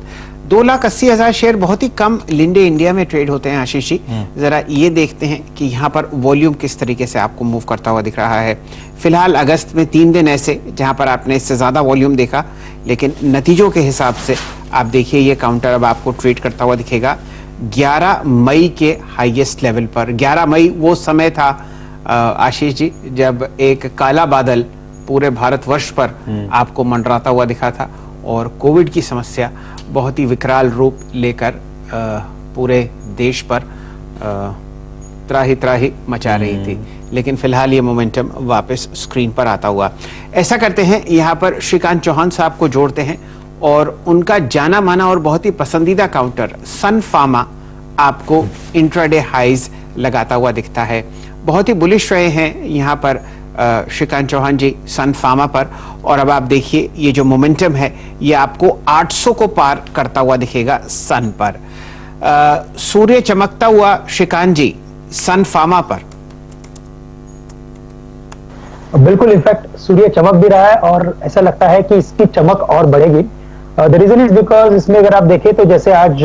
2,80,000 शेयर बहुत ही कम लिंडे इंडिया में ट्रेड होते हैं। आशीष जी, जरा ये देखते हैं कि यहाँ पर वॉल्यूम किस तरीके से आपको मूव करता हुआ दिख रहा है। फिलहाल अगस्त में 3 दिन ऐसे जहाँ पर आपने इससे ज्यादा वॉल्यूम देखा, लेकिन नतीजों के हिसाब से आप देखिए ये काउंटर अब आपको ट्रेड करता हुआ दिखेगा 11 मई के हाईएस्ट लेवल पर। 11 मई वो समय था आशीष जी जब एक काला बादल पूरे भारतवर्ष पर आपको मंडराता हुआ दिखा था और कोविड की समस्या बहुत ही विकराल रूप लेकर पूरे देश पर त्राही मचा रही थी। लेकिन फिलहाल ये मोमेंटम वापस स्क्रीन पर आता हुआ। ऐसा करते हैं, यहाँ पर श्रीकांत चौहान साहब को जोड़ते हैं और उनका जाना माना और बहुत ही पसंदीदा काउंटर सन फार्मा आपको इंट्राडे हाइज लगाता हुआ दिखता है। बहुत ही बुलिश रहे हैं यहाँ पर श्रीकांत चौहान जी सन फार्मा पर, और अब आप देखिए ये जो मोमेंटम है ये आपको 800 को पार करता हुआ दिखेगा सन पर। सूर्य चमकता हुआ श्रीकांत जी सन फार्मा पर। बिल्कुल, इनफैक्ट सूर्य चमक भी रहा है और ऐसा लगता है कि इसकी चमक और बढ़ेगी। द रीजन इज बिकॉज इसमें अगर आप देखें तो जैसे आज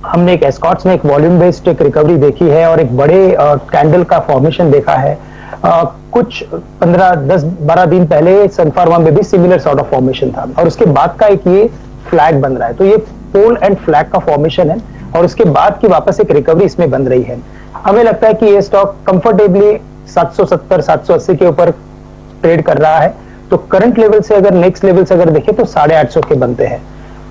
हमने एक एस्कॉर्ट्स में एक वॉल्यूम बेस्ड एक रिकवरी देखी है और एक बड़े कैंडल का फॉर्मेशन देखा है। कुछ 15-10-12 दिन पहले सन फार्मा में भी सिमिलर सॉर्ट ऑफ फॉर्मेशन था और उसके बाद का एक ये फ्लैग बन रहा है। तो ये पोल एंड फ्लैग का फॉर्मेशन है और उसके बाद की वापस एक रिकवरी इसमें बन रही है। हमें लगता है कि ये स्टॉक कंफर्टेबली 770-780 के ऊपर ट्रेड कर रहा है। तो करंट लेवल से अगर नेक्स्ट लेवल से अगर देखें तो 850 के बनते हैं।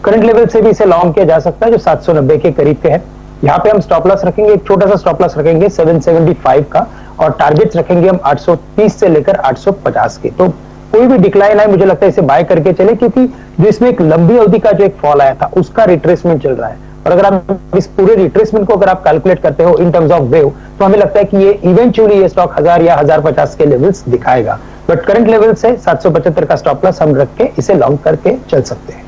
करंट लेवल से भी इसे लॉन्ग किया जा सकता है जो 790 के करीब के है। यहाँ पे हम स्टॉप लॉस रखेंगे, एक छोटा सा स्टॉप लॉस रखेंगे 775 का और टारगेट्स रखेंगे हम 830 से लेकर 850 के। तो कोई भी डिक्लाइन है मुझे लगता है इसे बाय करके चले, क्योंकि जो इसमें एक लंबी अवधि का जो एक फॉल आया था उसका रिट्रेसमेंट चल रहा है। और अगर आप इस पूरे रिट्रेसमेंट को अगर आप कैलकुलेट करते हो इन टर्म्स ऑफ वेव, तो हमें लगता है कि ये इवेंचुअली ये स्टॉक 1000 या 1050 के लेवल्स दिखाएगा। बट करंट लेवल से 775 का स्टॉप लॉस हम रख के इसे लॉन्ग करके चल सकते हैं।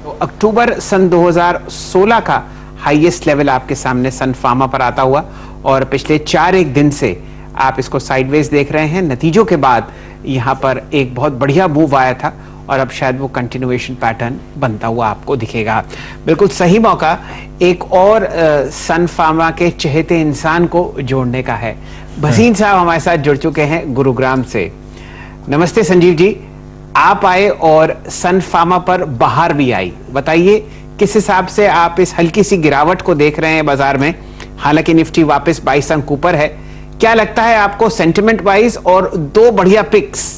तो अक्टूबर सन 2016 का हाईएस्ट लेवल आपके सामने सन फार्मा पर आता हुआ और पिछले 4-1 दिन से आप इसको साइडवेज देख रहे हैं। नतीजों के बाद यहाँ पर एक बहुत बढ़िया मूव आया था और अब शायद वो कंटिन्यूएशन पैटर्न बनता हुआ आपको दिखेगा। बिल्कुल सही मौका एक और सन फार्मा के चहेते इंसान को जोड़ने का है। भसीन साहब हमारे साथ जुड़ चुके हैं गुरुग्राम से। नमस्ते संजीव जी, आप आए और सन फार्मा पर बाहर भी आई, बताइए किस हिसाब से आप इस हल्की सी गिरावट को देख रहे हैं बाजार में। हालांकि निफ्टी वापस 22 अंक ऊपर है, क्या लगता है आपको सेंटिमेंट वाइज और 2 बढ़िया पिक्स?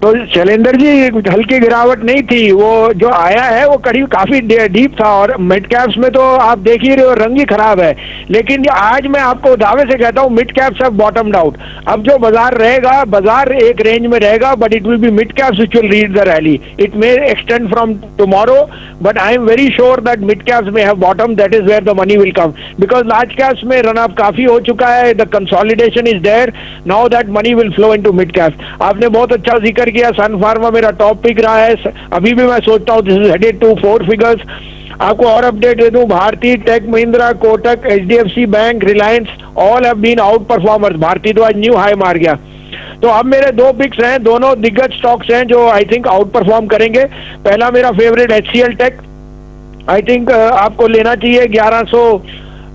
तो शैलेंद्र जी हल्की गिरावट नहीं थी, वो जो आया है वो करीब काफी डीप था और मिड कैप्स में तो आप देख ही रहे हो रंग ही खराब है। लेकिन आज मैं आपको दावे से कहता हूँ mid caps have bottomed out. अब जो बाजार रहेगा, बाजार एक रेंज में रहेगा, but it will be mid caps which will lead the rally. It may extend from tomorrow, but I am very sure that mid caps may have bottom, that is where the money will come, because large caps में run up काफी हो चुका है, the consolidation is there, now that money will flow into mid caps. आपने बहुत अच्छा जिक्र किया, सन फार्मा मेरा टॉप पिक रहा है, अभी भी मैं सोचता हूँ this is headed to 4 figures. आपको और अपडेट दे दूं, Bharti, tech Mahindra, Kotak, HDFC bank, Reliance all have been outperformers. Bharti तो आज न्यू हाई मार गया। तो अब मेरे 2 पिक्स हैं, दोनों दिग्गज स्टॉक्स हैं जो आई थिंक आउट परफॉर्म करेंगे। पहला मेरा favourite HCL tech, I think आपको लेना चाहिए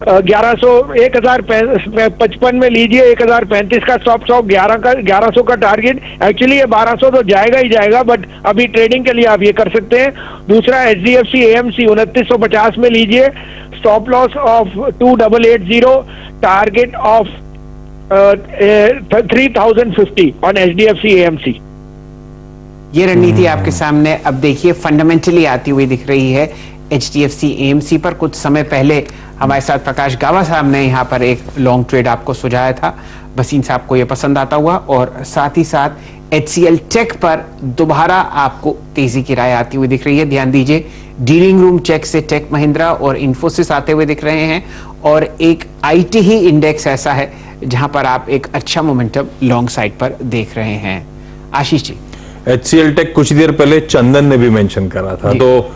1055 में लीजिए, 1035 का स्टॉप 1100 का टारगेट। एक्चुअली ये 1200 तो जाएगा ही जाएगा, बट अभी ट्रेडिंग के लिए आप ये कर सकते हैं। दूसरा HDFC AMC 2950 में लीजिए, stop loss of 2880, target of 3050 on HDFC AMC। ये रणनीति आपके सामने अब देखिए फंडामेंटली आती हुई दिख रही है HDFC AMC पर। कुछ समय पहले हमारे साथ प्रकाश गावा साहब ने यहाँ पर एक लॉन्ग ट्रेड आपको सुझाया था, भसीन साहब को ये पसंद आता हुआ और साथ ही साथ HCL टेक पर दोबारा आपको तेजी की राय आती हुई दिख रही है। ध्यान दीजिए डीलिंग रूम चेक से टेक महिंद्रा और इन्फोसिस आते हुए दिख रहे हैं और एक IT ही इंडेक्स ऐसा है जहां पर आप एक अच्छा मोमेंटम लॉन्ग साइड पर देख रहे हैं। आशीष जी, HCL टेक कुछ देर पहले चंदन ने भी मेंशन करा था, तो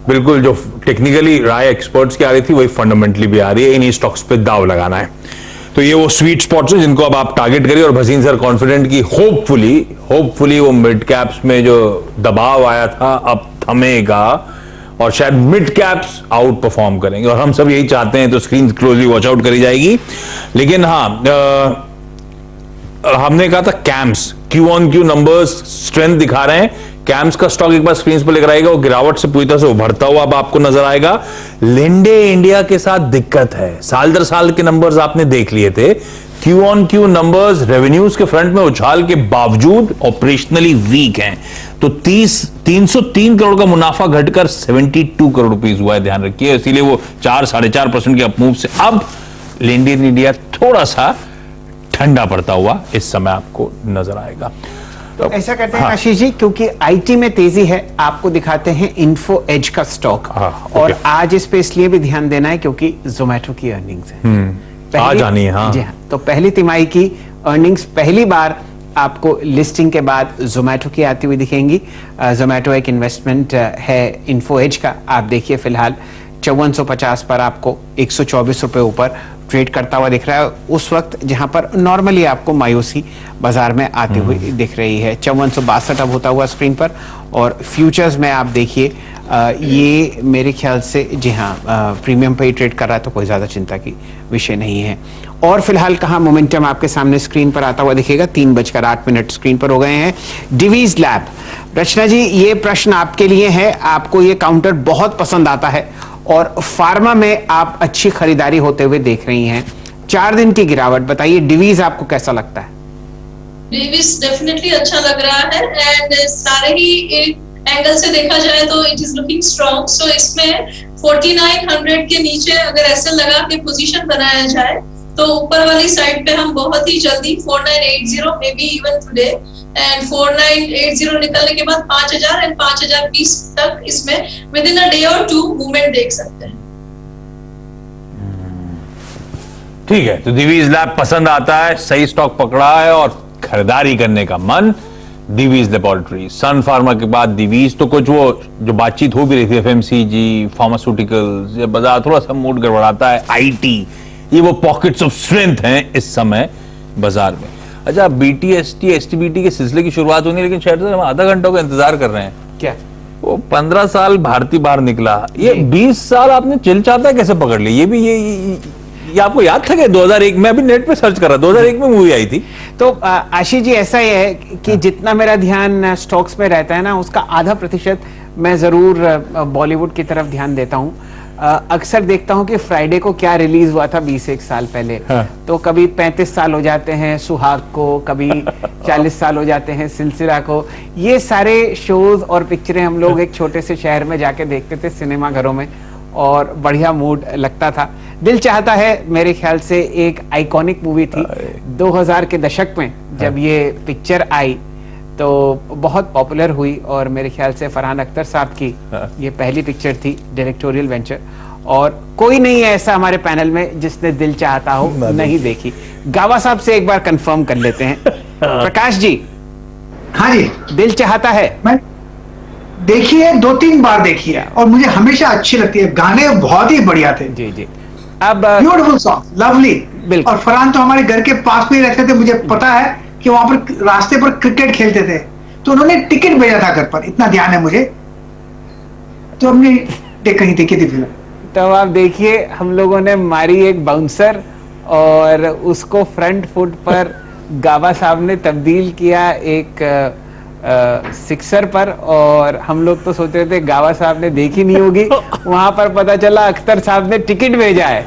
बिल्कुल जो टेक्निकली राय एक्सपर्ट्स की आ रही थी वही फंडामेंटली भी आ रही है। इन्हीं स्टॉक्स पे दाव लगाना है, तो ये वो स्वीट स्पॉट्स हैं जिनको अब आप टारगेट करिए। और भसीन सर कॉन्फिडेंट की होपफुली वो मिड कैप्स में जो दबाव आया था अब थमेगा और शायद मिड कैप्स आउट परफॉर्म करेंगे और हम सब यही चाहते हैं, तो स्क्रीन क्लोजली वॉच आउट करी जाएगी। लेकिन हाँ, हमने कहा था कैम्स Q-on-Q नंबर्स स्ट्रेंथ दिखा रहे हैं। कैम्स का स्टॉक एक बार स्क्रीन पर लेकर आएगा, वो गिरावट से पूरी तरह से उभरता हुआ अब आपको नजर आएगा। लिंडे इंडिया के साथ दिक्कत है, साल दर साल के नंबर्स आपने देख लिए थे। Q-on-Q नंबर्स रेवेन्यूज के फ्रंट में उछाल के बावजूद ऑपरेशनली वीक हैं। तो 303 करोड़ का मुनाफा घटकर 72 करोड़ रुपीस हुआ है, ध्यान रखिए। इसीलिए वो 4-4.5% के अपमूव से अब लिंडे इंडिया थोड़ा सा ठंडा पड़ता हुआ इस समय आपको नजर आएगा। तो ऐसा करते हैं आशीष जी, क्योंकि IT में तेजी है, आपको दिखाते हैं इन्फो एज का स्टॉक। और आज इस पे इसलिए भी ध्यान देना है क्योंकि जोमेटो की अर्निंग्स है, आज आनी है। हाँ जी हाँ, तो पहली तिमाही की अर्निंग्स पहली बार आपको लिस्टिंग के बाद जोमेटो की आती हुई दिखेंगी। जोमेटो एक इन्वेस्टमेंट है इन्फो एज का, आप देखिए फिलहाल 5450 पर आपको 124 रुपए ऊपर ट्रेड करता हुआ दिख रहा है, उस वक्त जहां पर नॉर्मली आपको मायूसी बाजार में आती हुई दिख रही है। 5462 अब होता हुआ स्क्रीन पर, और फ्यूचर्स में आप देखिए ये मेरे ख्याल से जी हाँ प्रीमियम पे ही ट्रेड कर रहा है, तो कोई ज्यादा चिंता की विषय नहीं है। और फिलहाल कहाँ मोमेंटम आपके सामने स्क्रीन पर आता हुआ दिखेगा, 3:08 स्क्रीन पर हो गए हैं। डिवीज लैब, रचना जी ये प्रश्न आपके लिए है, आपको ये काउंटर बहुत पसंद आता है और फार्मा में आप अच्छी खरीदारी होते हुए देख रही हैं, 4 दिन की गिरावट, बताइए डिवीज आपको कैसा लगता है? डिवीज डेफिनेटली अच्छा लग रहा है, एंड सारे ही एंगल से देखा जाए तो इट इज लुकिंग स्ट्रॉन्ग। सो इसमें 4900 के नीचे अगर ऐसे लगा के पोजीशन बनाया जाए तो ऊपर वाली साइड पे हम बहुत ही जल्दी 4980 may be even today, and 4980 निकलने के बाद 5000 एंड 5020 तक इसमें विद इन अ डे और 2 मूवमेंट देख सकते हैं। ठीक है, तो दिवीज लैब पसंद आता है, सही स्टॉक पकड़ा है और खरीदारी करने का मन दिवीज लेबोरेटरी। सन फार्मा के बाद दिवीज, तो कुछ वो जो बातचीत हो भी रही थी एफएमसीजी, फार्मास्यूटिकल्स, ये बाजार थोड़ा सा मूड गड़बड़ाता है, आईटी, ये वो पॉकेट्स ऑफ स्ट्रेंथ हैं इस समय बाजार में। अच्छा, बीटीएसटी एसटीबीटी के सिलसिले की शुरुआत होनी है, लेकिन शायद हम आधा घंटा का इंतजार कर रहे हैं। क्या वो 15 साल भारतीय बाहर निकला, ये 20 साल आपने चिल चाहता कैसे पकड़ ली? ये भी ये आपको याद था कि 2001 में, अभी नेट पे सर्च कर रहा, 2001 में मूवी आई थी। तो आशीष जी ऐसा ही है कि जितना मेरा ध्यान स्टॉक्स में रहता है ना, उसका आधा प्रतिशत मैं जरूर बॉलीवुड की तरफ ध्यान देता हूँ। अक्सर देखता हूँ कि फ्राइडे को क्या रिलीज हुआ था 20 साल पहले, तो कभी 35 साल हो जाते हैं सुहाग को, कभी 40 साल हो जाते हैं सिलसिला को। ये सारे शोज और पिक्चरें हम लोग एक छोटे से शहर में जाके देखते थे सिनेमा घरों में, और बढ़िया मूड लगता था। दिल चाहता है मेरे ख्याल से एक आइकॉनिक मूवी थी 2000 के दशक में, जब ये पिक्चर आई तो बहुत पॉपुलर हुई, और मेरे ख्याल से फरहान अख्तर साहब की ये पहली पिक्चर थी डायरेक्टोरियल वेंचर, और कोई नहीं है ऐसा हमारे पैनल में जिसने दिल चाहता हो नहीं देखी। गावा साहब से एक बार कंफर्म कर लेते हैं। प्रकाश जी, हाँ जी, दिल चाहता है मैं देखिए 2-3 बार देखी है और मुझे हमेशा अच्छी लगती है, गाने बहुत ही बढ़िया थे। जी जी, अब ब्यूटीफुल सॉन्ग, लवली। और फरहान तो हमारे घर के पास में ही रहते थे, मुझे पता है कि वहां पर रास्ते पर क्रिकेट खेलते थे, तो उन्होंने टिकट भेजा था घर पर, इतना ध्यान है मुझे, तो हमने कहीं देखी थी फिल्म। तो आप देखिए हम लोगों ने मारी एक बाउंसर और उसको फ्रंट फुट पर गावा साहब ने तब्दील किया एक सिक्सर पर, और हम लोग तो सोच रहे थे गावा साहब ने देखी नहीं होगी, वहां पर पता चला अख्तर साहब ने टिकट भेजा है।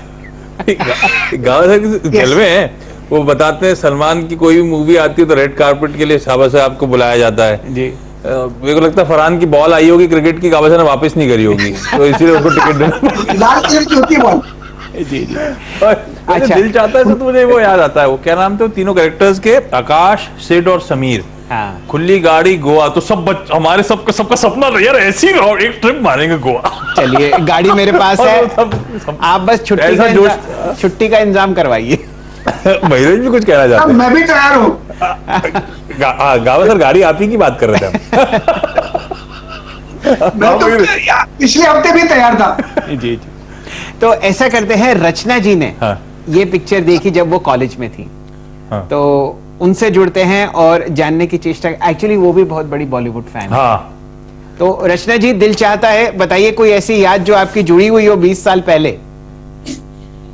गावा साहब जलवे हैं, वो बताते हैं सलमान की कोई भी मूवी आती है तो रेड कारपेट के लिए गावा साहब को बुलाया जाता है जी। मेरे को लगता है फरहान की बॉल आई होगी क्रिकेट की, गावा साहब ने वापस नहीं करी होगी, तो इसीलिए उसको टिकट लाल कलर की होती है बॉल। जी जी। अच्छा, दिल चाहता है तो मुझे वो याद आता है, वो क्या नाम थे तीनों कैरेक्टर्स के, आकाश, सिड और समीर। हाँ। खुली गाड़ी गोवा, तो सब हमारे सबका सपना था यार ऐसी एक ट्रिप मारेंगे गोवा। चलिए गाड़ी मेरे पास है, आप बस छुट्टी का इंतजाम करवाइए। महिला भी कुछ कहना चाहते हैं? मैं भी तैयार हूँ। गावा सर गाड़ी आप ही की बात कर रहे थे मैं तो पिछले हफ्ते भी तैयार था। जी जी। तो ऐसा करते हैं, रचना जी ने ये पिक्चर देखी जब वो कॉलेज में थी, तो उनसे जुड़ते हैं और जानने की चेष्टा, एक्चुअली वो भी बहुत बड़ी बॉलीवुड फैन है। तो रचना जी, दिल चाहता है, बताइए कोई ऐसी याद जो आपकी जुड़ी हुई हो 20 साल पहले।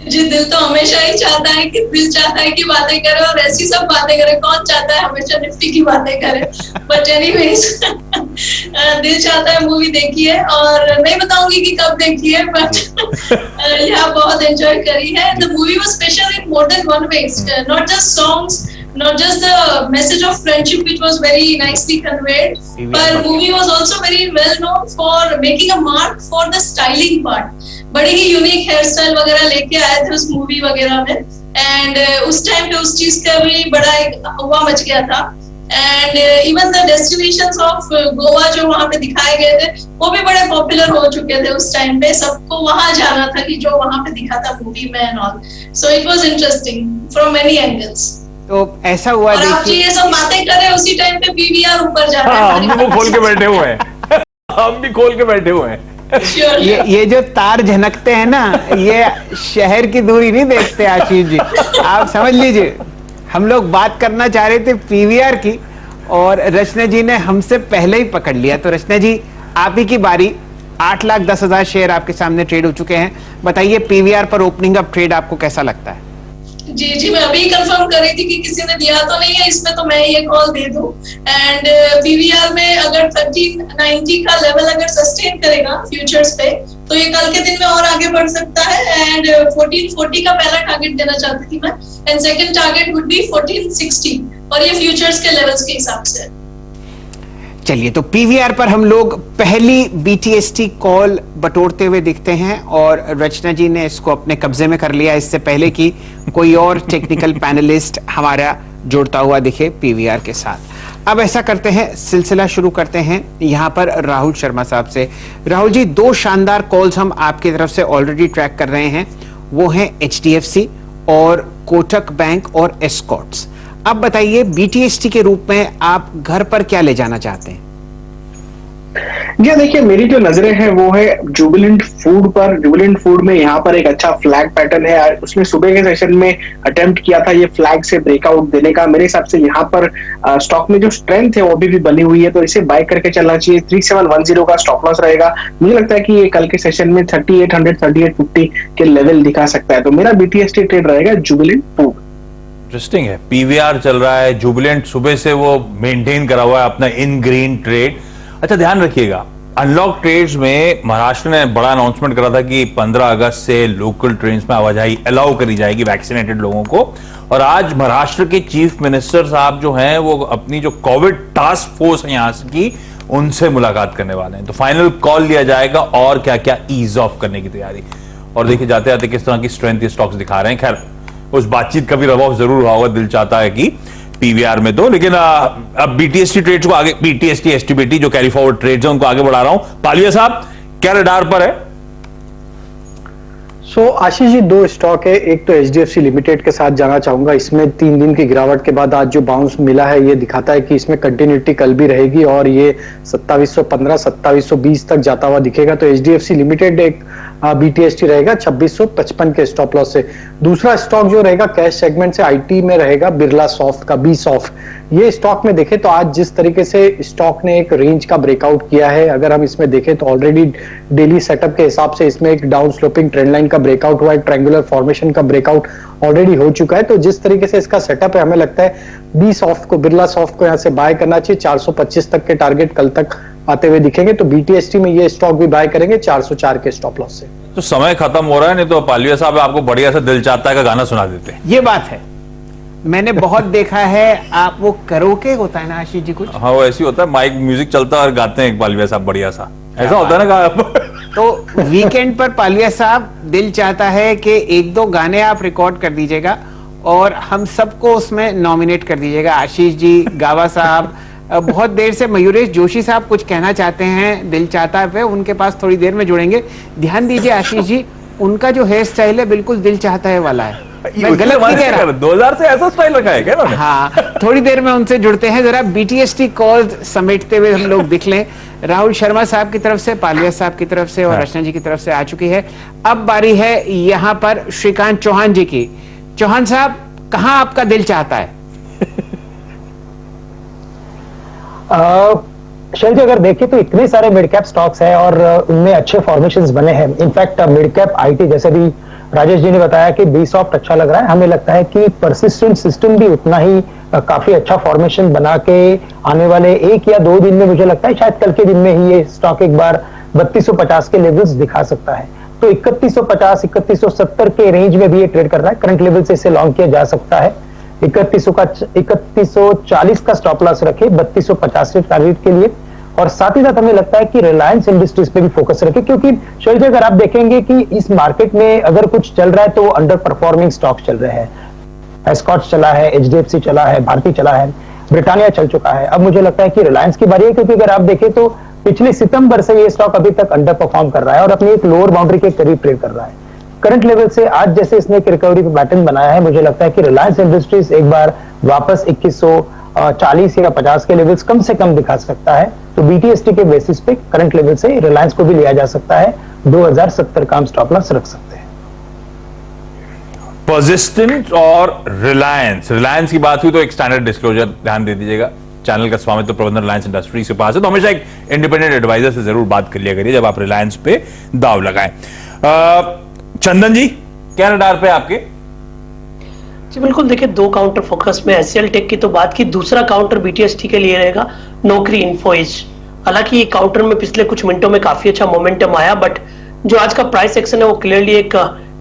जी, दिल तो हमेशा ही चाहता है कि दिल चाहता है कि बातें करे और ऐसी सब बातें करे, कौन चाहता है हमेशा निफ्टी की बातें करे। बट एनीवेज दिल चाहता है मूवी देखी है, और नहीं बताऊंगी कि कब देखी है, बट यहाँ बहुत एंजॉय करी है। The movie was special in more than one way, not just songs, not just the message of friendship which was very nicely conveyed, but movie was also very well known for making a mark for the styling part. बड़ी ही unique hair style वगैरह लेके आए थे उस movie वगैरह में, and उस time पे उस चीज का भी बड़ा एक हवा मच गया था। And even the destinations of Goa जो वहां पे दिखाए गए थे वो भी बड़े पॉपुलर हो चुके थे उस टाइम पे, सबको वहां जाना था कि जो वहां पे दिखा था मूवी में and all. So it was interesting from many angles. तो ऐसा हुआ, और आप ये सब बातें कर रहे हैं उसी टाइम पे पीवीआर ऊपर जा रहा है। हम भी वो खोल के बैठे हुए हैं हम भी खोल के बैठे हुए हैं। ये जो तार झनकते हैं ना, ये शहर की दूरी नहीं देखते आशीष जी, आप समझ लीजिए। हम लोग बात करना चाह रहे थे पीवीआर की और रचना जी ने हमसे पहले ही पकड़ लिया। तो रचना जी, आप ही की बारी। 8,10,000 शेयर आपके सामने ट्रेड हो चुके हैं। बताइए पीवीआर पर ओपनिंग अप ट्रेड आपको कैसा लगता है? जी, मैं अभी कंफर्म कर रही थी कि किसी ने दिया तो नहीं है इसमें, तो मैं ये कॉल दे दूं। एंड पीवीआर में अगर 1390 का लेवल अगर सस्टेन करेगा फ्यूचर्स पे, तो ये कल के दिन में और आगे बढ़ सकता है। एंड 1440 का पहला टारगेट देना चाहती थी मैं, and second target would be 1460, और ये फ्यूचर्स के लेवल्स के हिसाब से। चलिए, तो पीवीआर पर हम लोग पहली बीटीएसटी कॉल बटोरते हुए दिखते हैं और रचना जी ने इसको अपने कब्जे में कर लिया, इससे पहले कि कोई और टेक्निकल पैनलिस्ट हमारा जुड़ता हुआ दिखे पीवीआर के साथ। अब ऐसा करते हैं, सिलसिला शुरू करते हैं यहां पर राहुल शर्मा साहब से। राहुल जी, 2 शानदार कॉल्स हम आपकी तरफ से ऑलरेडी ट्रैक कर रहे हैं, वो हैं एचडीएफसी और कोटक बैंक और एस्कॉर्ट्स। अब बताइए बीटीएसटी के रूप में आप घर पर क्या ले जाना चाहते हैं? जी देखिए, मेरी जो नजरें हैं वो है जुबिलेंट फूड पर। जुबिलेंट फूड में यहाँ पर एक अच्छा फ्लैग पैटर्न है। उसने सुबह के सेशन में अटेम्प्ट किया था ये फ्लैग से ब्रेकआउट देने का। मेरे हिसाब से यहाँ पर स्टॉक में जो स्ट्रेंथ है वो अभी भी बनी हुई है, तो इसे बाय करके चलना चाहिए। 3710 का स्टॉप लॉस रहेगा। मुझे लगता है कि ये कल के सेशन में 3800 3850 के लेवल दिखा सकता है। तो मेरा बीटीएसटी ट्रेड रहेगा जुबिलेंट फूड। इंटरेस्टिंग है, पीवीआर चल रहा है, जुबिलेंट सुबह से वो मेंटेन करा हुआ है अपना इन ग्रीन ट्रेड। अच्छा, ध्यान रखिएगा, अनलॉक ट्रेड्स में महाराष्ट्र ने बड़ा अनाउंसमेंट करा था कि 15 अगस्त से लोकल ट्रेन्स में आवाजाही अलाउ करी जाएगी वैक्सीनेटेड लोगों को। और आज महाराष्ट्र के चीफ मिनिस्टर साहब जो हैं वो अपनी जो कोविड टास्क फोर्स है यहाँ की, उनसे मुलाकात करने वाले हैं। तो फाइनल कॉल लिया जाएगा और क्या क्या ईज ऑफ करने की तैयारी। और देखिए जाते जाते किस तरह की स्ट्रेंथ स्टॉक्स दिखा रहे हैं। खैर, उस बातचीत का भी रवाब जरूर हुआ होगा, दिल चाहता है कि पीवीआर में तो। लेकिन अब बीटीएसटी ट्रेड्स को आगे, बीटीएसटी एसटीबीटी जो कैरी फॉरवर्ड ट्रेड्स हैं उनको आगे बढ़ा रहा हूं। पालिया साहब, क्या रडार पर है? आशीष जी, 2 स्टॉक है। एक तो एचडीएफसी लिमिटेड के साथ जाना चाहूंगा। इसमें 3 दिन की गिरावट के बाद आज जो बाउंस मिला है ये दिखाता है कि इसमें कंटिन्यूटी कल भी रहेगी और ये 2715 2720 तक जाता हुआ दिखेगा। तो एचडीएफसी लिमिटेड एक बीटीएसटी रहेगा 2655 के स्टॉप लॉस से। दूसरा स्टॉक जो रहेगा कैश सेगमेंट से आईटी में रहेगा बिरला सॉफ्ट का, बी सॉफ्ट। ये स्टॉक में देखें तो आज जिस तरीके से स्टॉक ने एक रेंज का ब्रेकआउट किया है, अगर हम इसमें देखें तो ऑलरेडी डेली सेटअप के हिसाब से इसमें एक डाउन स्लोपिंग ट्रेंड लाइन का ब्रेकआउट हुआ है, ट्रायंगुलर फॉर्मेशन का ब्रेकआउट ऑलरेडी हो चुका है। तो जिस तरीके से इसका सेटअप है, हमें लगता है बी सॉफ्ट को, बिरला सॉफ्ट को यहाँ से बाय करना चाहिए। 425 तक के टारगेट कल तक आते हुए दिखेंगे। तो बीटीएसटी में ये स्टॉक भी बाय करेंगे 404 के स्टॉप लॉस से। तो समय खत्म हो रहा है, नहीं तो पालिया साहब आपको बढ़िया सा दिल चाहता है का गाना सुना देते हैं। ये बात है, मैंने बहुत देखा है। आप वो करोके होता है ना आशीष जी कुछ? हाँ, वो ऐसी होता है, माइक म्यूजिक चलता है और गाते हैं पालिया साहब बढ़िया सा, ऐसा होता है ना। तो वीकेंड पर पालिया साहब दिल चाहता है कि 1-2 गाने आप रिकॉर्ड कर दीजिएगा और हम सबको उसमें नॉमिनेट कर दीजिएगा। आशीष जी, गावा साहब, बहुत देर से मयूरेश जोशी साहब कुछ कहना चाहते हैं, दिल चाहता है, उनके पास थोड़ी देर में जुड़ेंगे। ध्यान दीजिए आशीष जी, उनका जो हेयर स्टाइल है बिल्कुल दिल चाहता है वाला है। मैं गलत नहीं कह रहा। 2000 से ऐसा स्टाइल रखा है क्या ना? हाँ, थोड़ी देर में उनसे जुड़ते हैं। जरा बीटीएसटी कॉल समेटते हुए हम लोग दिख लें। राहुल शर्मा साहब की तरफ से, पालिया साहब की तरफ से और रचना जी की तरफ से आ चुकी है। अब बारी है यहाँ पर श्रीकांत चौहान जी की। चौहान साहब, कहाँ आपका दिल चाहता है? शैल जी, अगर देखें तो इतने सारे मिड कैप स्टॉक्स हैं और उनमें अच्छे फॉर्मेशंस बने हैं। इनफैक्ट मिड कैप आईटी, जैसे भी राजेश जी ने बताया कि बी सॉफ्ट अच्छा लग रहा है, हमें लगता है कि परसिस्टेंट सिस्टम भी उतना ही काफी अच्छा फॉर्मेशन बना के आने वाले 1 या 2 दिन में, मुझे लगता है शायद कल के दिन में ही ये स्टॉक एक बार 3250 के लेवल्स दिखा सकता है। तो 3150 3170 के रेंज में भी ये ट्रेड कर रहा है। करंट लेवल से इसे लॉन्ग किया जा सकता है। 3140 का स्टॉप लॉस रखे 3250 टारगेट के लिए। और साथ ही साथ हमें लगता है कि रिलायंस इंडस्ट्रीज पे भी फोकस रखे, क्योंकि शैल जी, अगर आप देखेंगे कि इस मार्केट में अगर कुछ चल रहा है तो अंडर परफॉर्मिंग स्टॉक चल रहे हैं। एस्कॉर्ट्स चला है, एचडीएफसी चला है, भारती चला है, ब्रिटानिया चल चुका है। अब मुझे लगता है कि रिलायंस की बारी है, क्योंकि अगर आप देखें तो पिछले सितंबर से ये स्टॉक अभी तक अंडर परफॉर्म कर रहा है और अपनी एक लोअर बाउंड्री के करीब ट्रेड कर रहा है। करंट लेवल से आज जैसे इसने एक रिकवरी पैटर्न बनाया है, मुझे लगता है कि रिलायंस इंडस्ट्रीज एक बार वापस 40 या 50 के लेवल्स कम से कम दिखा सकता है। तो BTST के बेसिस पे करंट लेवल से रिलायंस को भी लिया जा सकता है, 2070 का हम स्टॉप लॉस रख सकते हैं। पर्सिस्टेंट और रिलायंस की बात हुई तो एक स्टैंडर्ड डिस्क्लोजर ध्यान दे दीजिएगा, चैनल का स्वामित्व प्रबंधन रिलायंस इंडस्ट्रीज के पास है, तो हमेशा एक इंडिपेंडेंट एडवाइजर से जरूर बात कर लिया करिए जब आप रिलायंस पे दाव लगाएं। चंदन जी, क्या रडार पे आपके? जी बिल्कुल, देखिए दो काउंटर फोकस में HCL टेक की तो बात की, दूसरा काउंटर BTST के लिए रहेगा नौकरी इन्फोएज। हालांकि ये काउंटर में पिछले कुछ मिनटों में काफी अच्छा मोमेंटम आया, बट जो आज का प्राइस एक्शन है वो क्लियरली एक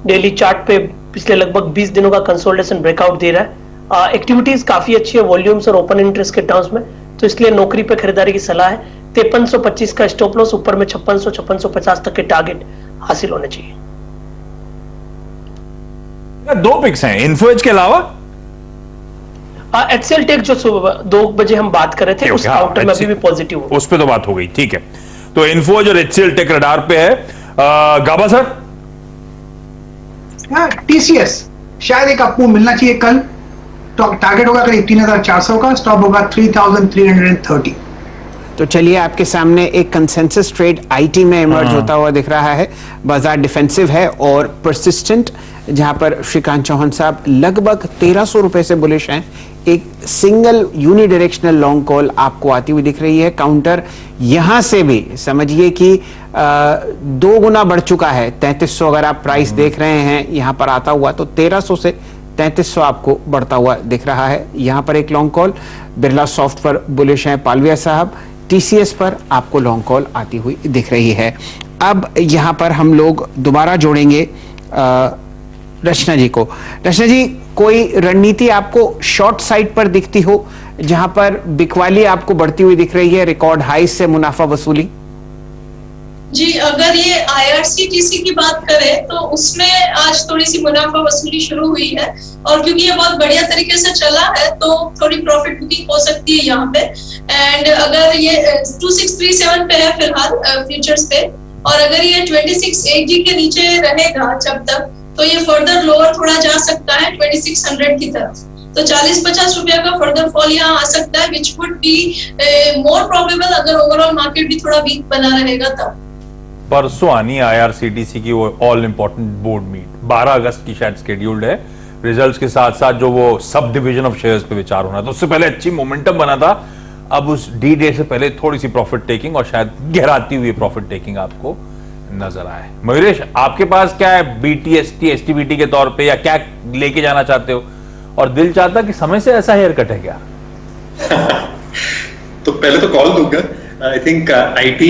डेली चार्ट पे पिछले लगभग 20 दिनों का कंसोलिडेशन ब्रेकआउट दे रहा है। एक्टिविटीज काफी अच्छी है वॉल्यूम्स और ओपन इंटरेस्ट के टर्म्स में, तो इसलिए नौकरी पे खरीदारी की सलाह है। 5325 का स्टॉप लॉस, ऊपर में 5600-5650 तक के टारगेट हासिल होने चाहिए। दो पिक्स हैं इन्फोएज के अलावा। HCL टेक जो सुबह 2 बजे हम बात कर रहे थे, उस काउंटर में अभी भी पॉजिटिव हो, उस पे तो बात हो गई, ठीक है। तो इन्फोएज और HCL टेक रडार पे है। गाबा सर? TCS शायद एक आपको मिलना चाहिए कल, टारगेट होगा करीब 3400 का, स्टॉप होगा 3330। तो चलिए आपके सामने एक कंसेंसस ट्रेड IT में इमर्ज होता हुआ दिख रहा है। बाजार डिफेंसिव है और परसिस्टेंट, जहां पर श्रीकांत चौहान साहब लगभग 1300 रुपए से बुलिश हैं। एक सिंगल यूनिडायरेक्शनल लॉन्ग कॉल आपको आती हुई दिख रही है। काउंटर यहां से भी समझिए कि 2 गुना बढ़ चुका है। 3300 अगर आप प्राइस देख रहे हैं यहां पर आता हुआ, तो 1300 से 3300 आपको बढ़ता हुआ दिख रहा है। यहां पर एक लॉन्ग कॉल बिरला सॉफ्ट पर बुलिश है पालविया साहब। TCS पर आपको लॉन्ग कॉल आती हुई दिख रही है। अब यहां पर हम लोग दोबारा जोड़ेंगे रचना जी को। रचना जी, कोई रणनीति आपको शॉर्ट साइड पर दिखती हो जहां पर बिकवाली आपको बढ़ती हुई दिख रही है, रिकॉर्ड हाई से मुनाफा वसूली? जी, अगर ये IRCTC की बात करें तो उसमें आज थोड़ी सी मुनाफा वसूली शुरू हुई है, और क्योंकि ये बहुत बढ़िया तरीके से चला है तो थोड़ी प्रॉफिट बुकिंग हो सकती है यहाँ पे। एंड अगर ये 2637 पे है फिलहाल फ्यूचर्स पे, और अगर ये 2680 के नीचे रहेगा जब तक, तो ये फर्दर लोअर थोड़ा जा सकता है 2600 की तरफ। तो 40-50 रुपया का फर्दर फॉल यहाँ आ सकता है, which would be more probable अगर ओवरऑल मार्केट भी थोड़ा वीक बना रहेगा तब। परसों आनी IRCTC की वो ऑल इंपॉर्टेंट बोर्ड मीट 12 अगस्त की शायद स्केड्यूल्ड है। रिजल्ट्स के साथ साथ जो वो सब डिवीजन ऑफ शेयर्स पे विचार होना था, उससे पहले अच्छी मोमेंटम बना था। अब उस डी डे से पहले थोड़ी सी प्रॉफिट टेकिंग और शायद गहराती हुई प्रॉफिट टेकिंग आपको नजर आए। मयूरेश, आपके पास क्या है BTST STBT के तौर पे, या क्या लेके जाना चाहते हो? और दिल चाहता कि समय से ऐसा हेयर कट है क्या? तो पहले तो कॉल दूंगा। आई थिंक IT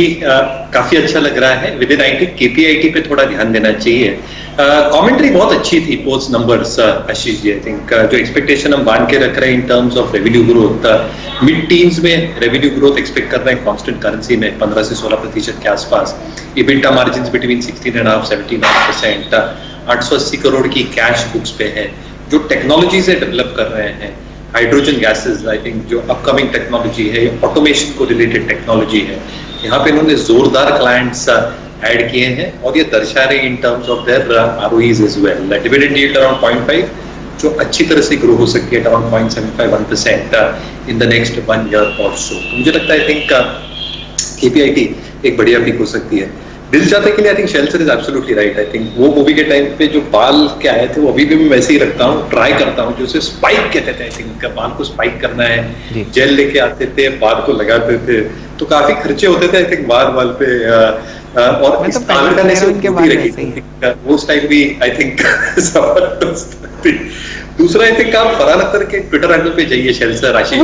काफी अच्छा लग रहा है। विद इन IT KPIT पे थोड़ा ध्यान देना चाहिए। कमेंट्री बहुत अच्छी थी post numbers Ashish ji. I think जो एक्सपेक्टेशन हम बांध के रख रहे हैं in terms of revenue growth, mid teens में रेवेन्यू ग्रोथ एक्सपेक्ट कर रहे हैं कांस्टेंट करेंसी में 15 से 16% के आसपास। EBITDA margins between 16.5-17%। 880 करोड़ की कैश बुक्स पे है। जो टेक्नोलॉजी से डेवलप कर रहे हैं, हाइड्रोजन गैसेस, आई थिंक जो अपकमिंग टेक्नोलॉजी है, ऑटोमेशन को रिलेटेड टेक्नोलॉजी है, यहाँ पे इन्होंने जोरदार क्लाइंट्स ऐड किए हैं और ये दर्शा रहे in terms of their ROEs as well. Dividend yield around 0.5 जो अच्छी तरह से ग्रो हो सकती है around 0.75-1% in the next 1 year और सो। मुझे लगता है आई थिंक KPIT एक बढ़िया पिक हो सकती है। दिल चाहते के लिए I think shelter is absolutely right. I think वो मूवी के टाइम पे जो बाल के आए थे वो अभी भी मैं वैसे ही रखता हूँ, ट्राई करता हूँ। जो उसे स्पाइक कहते थे, आई थिंक बाल को स्पाइक करना है, जेल लेके आते थे, बाल को लगाते थे, तो काफी खर्चे होते थे आई थिंक बाल पे। और इस बाल करने से वो स्टाइल भी आई थिंक जबरदस्त थी। दूसरा आई थिंक आप फरहान अख्तर के ट्विटर हैंडल पे जाइए, शेल्टर आशीष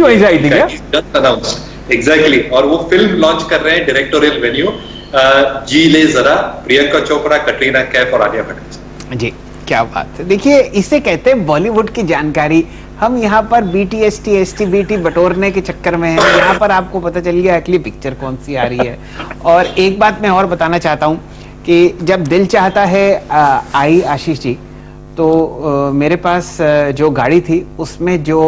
एग्जैक्टली, और वो फिल्म लॉन्च कर रहे हैं डायरेक्टोरियल वेन्यू, जी ले जरा, प्रियंका चोपड़ा, कटरीना कैफ और आलिया भट्ट। जी क्या बात है। देखिए इसे कहते हैं बॉलीवुड की जानकारी। हम यहाँ पर BTST STBT बटोरने के चक्कर में हैं। यहाँ पर आपको पता चल गया अगली पिक्चर कौन सी आ रही है। और एक बात मैं और बताना चाहता हूँ कि जब दिल चाहता है आई आशीष जी, तो मेरे पास जो गाड़ी थी उसमें जो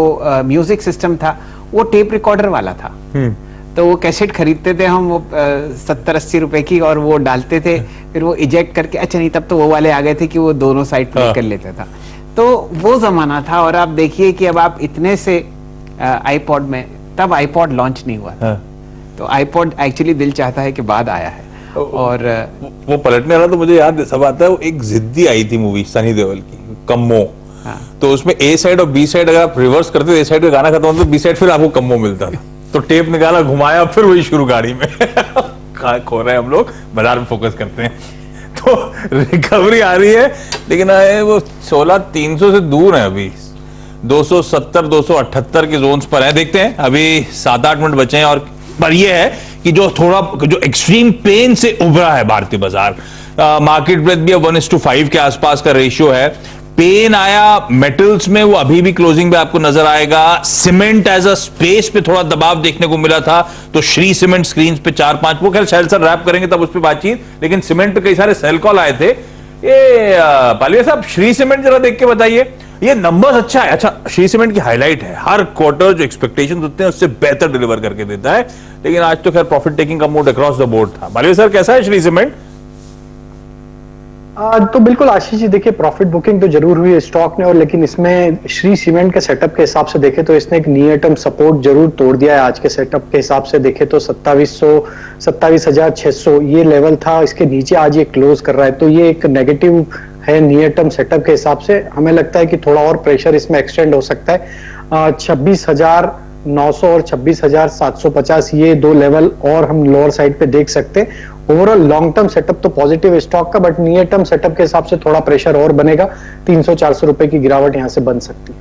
म्यूजिक सिस्टम था वो टेप रिकॉर्डर वाला था। तो वो कैसेट खरीदते थे हम, वो 70-80 रुपए की, और वो डालते थे, फिर वो इजेक्ट करके, अच्छा नहीं तब तो वो वाले आ गए थे कि वो दोनों साइड प्ले कर लेता था। तो वो जमाना था। और आप देखिए कि अब आप इतने से आईपॉड में, तब आईपॉड लॉन्च नहीं हुआ था। तो आईपॉड एक्चुअली दिल चाहता है कि बाद आया है। और वो पलटने वाला तो मुझे याद सब आता है, वो एक जिद्दी आई थी मूवी सनी देओल की, कम्मो। तो उसमें ए साइड और बी साइड अगर आप रिवर्स करते ए साइड का गाना खत्म होता तो बी साइड फिर आपको कम्मो मिलता था। तो टेप निकाला, घुमाया, फिर वही शुरू गाड़ी में खो रहे हैं हम लोग, बाजार में फोकस करते हैं। तो रिकवरी आ रही है, लेकिन वो 16,300 से दूर है अभी, 270 278 के जोन्स पर है। देखते हैं, अभी 7-8 मिनट बचे हैं। और पर ये है कि जो एक्सट्रीम पेन से उभरा है भारतीय बाजार, मार्केट ब्रेथ भी 1:5 के आसपास का रेशियो है। पेन आया मेटल्स में, वो अभी भी क्लोजिंग पे आपको नजर आएगा। सीमेंट एज अ स्पेस पे थोड़ा दबाव देखने को मिला था, तो श्री सीमेंट स्क्रीन पे 4-5, वो खैर शैल सर रैप करेंगे तब उस पर बातचीत, लेकिन सीमेंट पे कई सारे सेल कॉल आए थे। ये पालिया साहब, श्री सीमेंट जरा देख के बताइए, ये नंबर्स अच्छा है। अच्छा, श्री सीमेंट की हाईलाइट है, हर क्वार्टर जो एक्सपेक्टेशंस होते हैं उससे बेहतर डिलीवर करके देता है, लेकिन आज तो खैर प्रॉफिट टेकिंग का मूड अक्रॉस द बोर्ड था। पालिया सर, कैसा है श्री सीमेंट? तो बिल्कुल आशीष जी, देखिए प्रॉफिट बुकिंग तो जरूर हुई है स्टॉक ने, और लेकिन इसमें श्री सीमेंट के सेटअप के हिसाब से देखें तो इसने एक नियर टर्म सपोर्ट जरूर तोड़ दिया है। आज के सेटअप के हिसाब से देखें तो 2700 27,600 ये लेवल था, इसके नीचे आज ये क्लोज कर रहा है, तो ये एक नेगेटिव है नियर टर्म सेटअप के हिसाब से। हमें लगता है कि थोड़ा और प्रेशर इसमें एक्सटेंड हो सकता है। 26,900 और 26,750 ये दो लेवल और हम लोअर साइड पे देख सकते हैं। ओवरऑल लॉन्ग टर्म सेटअप तो पॉजिटिव स्टॉक का, बट नियर टर्म सेटअप के हिसाब से थोड़ा प्रेशर और बनेगा। 300-400 रुपए की गिरावट यहां से बन सकती है।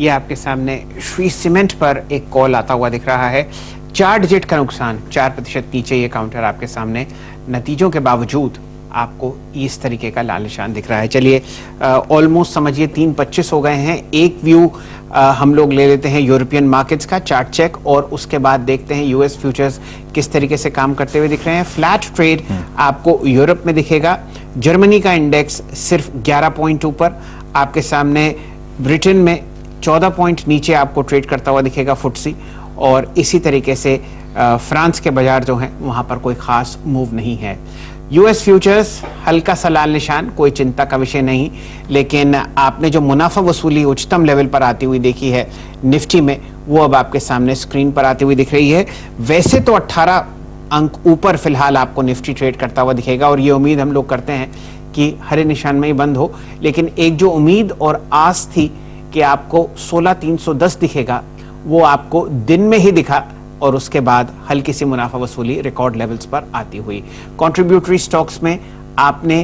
ये आपके सामने श्री सीमेंट पर एक कॉल आता हुआ दिख रहा है। 4 डिजिट का नुकसान, 4% नीचे ये काउंटर आपके सामने, नतीजों के बावजूद आपको इस तरीके का लाल निशान दिख रहा है। चलिए ऑलमोस्ट समझिए 3:25 हो गए हैं। एक व्यू हम लोग ले लेते हैं यूरोपियन मार्केट्स का चार्ट चेक, और उसके बाद देखते हैं यूएस फ्यूचर्स किस तरीके से काम करते हुए दिख रहे हैं। फ्लैट ट्रेड आपको यूरोप में दिखेगा। जर्मनी का इंडेक्स सिर्फ 11 पॉइंट ऊपर, आपके सामने ब्रिटेन में 14 पॉइंट नीचे आपको ट्रेड करता हुआ दिखेगा फुटसी, और इसी तरीके से फ्रांस के बाजार जो हैं वहां पर कोई खास मूव नहीं है। यूएस फ्यूचर्स हल्का सा लाल निशान, कोई चिंता का विषय नहीं, लेकिन आपने जो मुनाफा वसूली उच्चतम लेवल पर आती हुई देखी है निफ्टी में, वो अब आपके सामने स्क्रीन पर आती हुई दिख रही है। वैसे तो 18 अंक ऊपर फिलहाल आपको निफ्टी ट्रेड करता हुआ दिखेगा, और ये उम्मीद हम लोग करते हैं कि हरे निशान में ही बंद हो, लेकिन एक जो उम्मीद और आस थी कि आपको 16,310 दिखेगा, वो आपको दिन में ही दिखा, और उसके बाद हल्की सी मुनाफा वसूली रिकॉर्ड लेवल्स पर आती हुई। कंट्रीब्यूटरी स्टॉक्स में आपने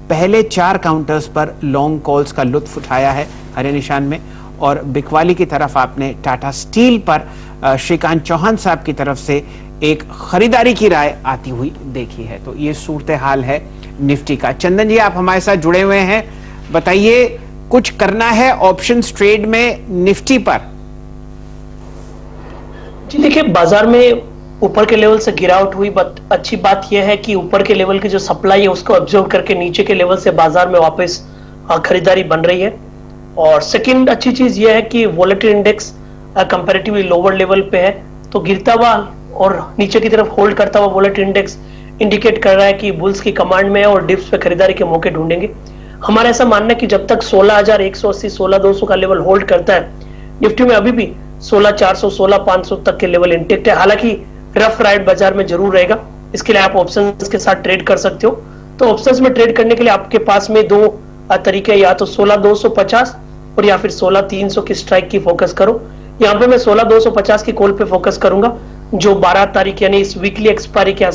पहले 4 काउंटर्स पर लॉन्ग कॉल्स का लुत्फ उठाया है हरे निशान में, और बिकवाली की तरफ आपने टाटा स्टील पर श्रीकांत चौहान साहब की तरफ से एक खरीदारी की राय आती हुई देखी है। तो ये सूरत हाल है निफ्टी का। चंदन जी, आप हमारे साथ जुड़े हुए हैं, बताइए कुछ करना है ऑप्शंस ट्रेड में निफ्टी पर? जी देखिए, बाजार में ऊपर के लेवल से गिरावट हुई, बट अच्छी बात यह है कि ऊपर के लेवल की जो सप्लाई है उसको ऑब्जर्व करके नीचे के लेवल से बाजार में वापस खरीदारी बन रही है। और सेकंड अच्छी चीज यह है कि volatility index comparatively lower level पे है, तो गिरता हुआ और नीचे की तरफ होल्ड करता हुआ वोलेटिलिटी इंडेक्स इंडिकेट कर रहा है कि बुल्स की कमांड में है और डिप्स पे खरीदारी के मौके ढूंढेंगे। हमारा ऐसा मानना है कि जब तक 16,180 16,200 का लेवल होल्ड करता है, निफ्टी में अभी भी 16,400 16,500 तक के लेवल इंटेक्ट है। हालांकि रफ राइड बाजार में जरूर रहेगा, इसके लिए आप ऑप्शंस के साथ ट्रेड कर सकते हो। तो ऑप्शंस में ट्रेड करने के लिए आपके पास में 2 तरीके, या तो 16,250 और या फिर 16,300 की स्ट्राइक की फोकस करो। यहाँ पे मैं 16,250 की कॉल पे फोकस करूंगा, जो 12 तारीख यानी इस वीकली एक्सपायरी के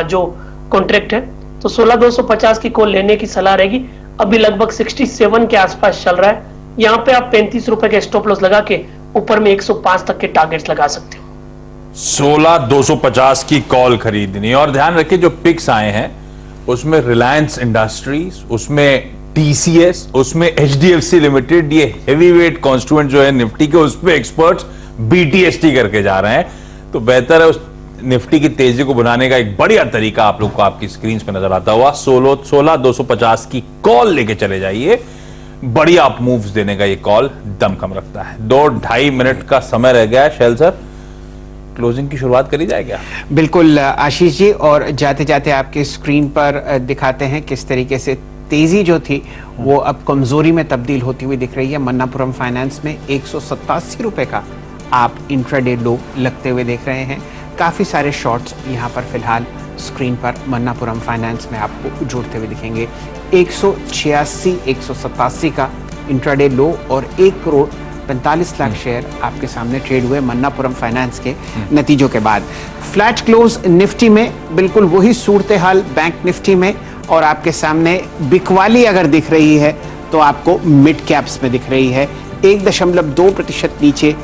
जो कॉन्ट्रैक्ट है, तो 16,250 की कॉल लेने की सलाह रहेगी। अभी लगभग 67 के आसपास चल रहा है, यहाँ पे आप 35 रुपए के स्टॉप लॉस लगा के ऊपर में 105 तक के टारगेट्स लगा सकते हो। 16,250 की कॉल खरीदनी, और ध्यान रखिए जो पिक्स आए हैं उसमें रिलायंस इंडस्ट्रीज, उसमें टीसीएस, उसमें एचडीएफसी लिमिटेड, ये हेवीवेट कॉन्स्टिट्यूएंट जो है निफ्टी के, उस पे एक्सपर्ट्स बीटीएसटी करके जा रहे हैं। तो बेहतर है उस निफ्टी की तेजी को बनाने का एक बढ़िया तरीका आप लोग को आपकी स्क्रीन पे नजर आता हुआ 16,250 की कॉल लेके चले जाइए। बढ़िया अप मूव्स देने का ये कॉल दमखम रखता है। 2-2.5 मिनट का समय रह गया है। शैल सर, क्लोजिंग की शुरुआत करी जाए क्या? बिल्कुल आशीष जी, और जाते जाते आपके स्क्रीन पर दिखाते हैं किस तरीके से तेजी जो थी वो अब कमजोरी में तब्दील होती हुई दिख रही है। मन्नापुरम फाइनेंस में 187 रुपए का आप इंट्राडे लो लगते हुए देख रहे हैं। काफ़ी सारे शॉर्ट्स यहाँ पर फिलहाल स्क्रीन पर मन्नापुरम फाइनेंस में आपको जुड़ते हुए दिखेंगे। 186 187 का इंट्राडे लो और 1 करोड़ 45 लाख शेयर आपके सामने ट्रेड हुए मन्नापुरम फाइनेंस के नतीजों के बाद। फ्लैट क्लोज निफ्टी में बिल्कुल वही सूरत हाल बैंक निफ्टी में, और आपके सामने बिकवाली अगर दिख रही है तो आपको मिड कैप्स में दिख रही है। 1.2% नीचे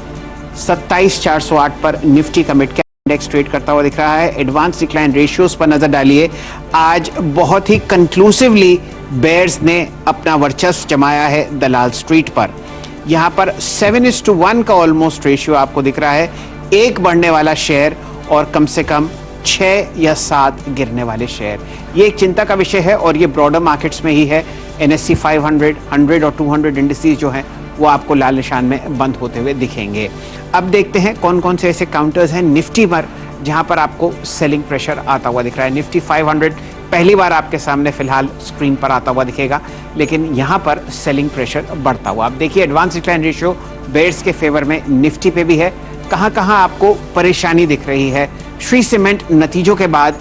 27,408 पर निफ्टी का मिड कैप इंडेक्स ट्रेड करता हुआ दिख रहा है। एडवांस डिक्लाइन रेशियोज पर नजर डालिए। आज बहुत ही कंक्लूसिवली बेयर्स ने अपना वर्चस्व जमाया है दलाल स्ट्रीट पर। यहाँ पर 7:1 का ऑलमोस्ट रेशियो आपको दिख रहा है। एक बढ़ने वाला शेयर और कम से कम 6 या 7 गिरने वाले शेयर, ये एक चिंता का विषय है और ये ब्रॉडर मार्केट्स में ही है। NSE 500, 100 और 200 इंडिसेस जो हैं वो आपको लाल निशान में बंद होते हुए दिखेंगे। अब देखते हैं कौन कौन से ऐसे काउंटर्स हैं निफ्टी पर जहां पर आपको सेलिंग प्रेशर आता हुआ दिख रहा है। निफ्टी 500 पहली बार आपके सामने फिलहाल स्क्रीन पर आता हुआ दिखेगा, लेकिन यहां पर सेलिंग प्रेशर बढ़ता हुआ। अब देखिए एडवांस डिक्लाइन रेशियो बेयर्स के फेवर में निफ्टी पे भी है। कहां कहां आपको परेशानी दिख रही है। श्री सीमेंट नतीजों के बाद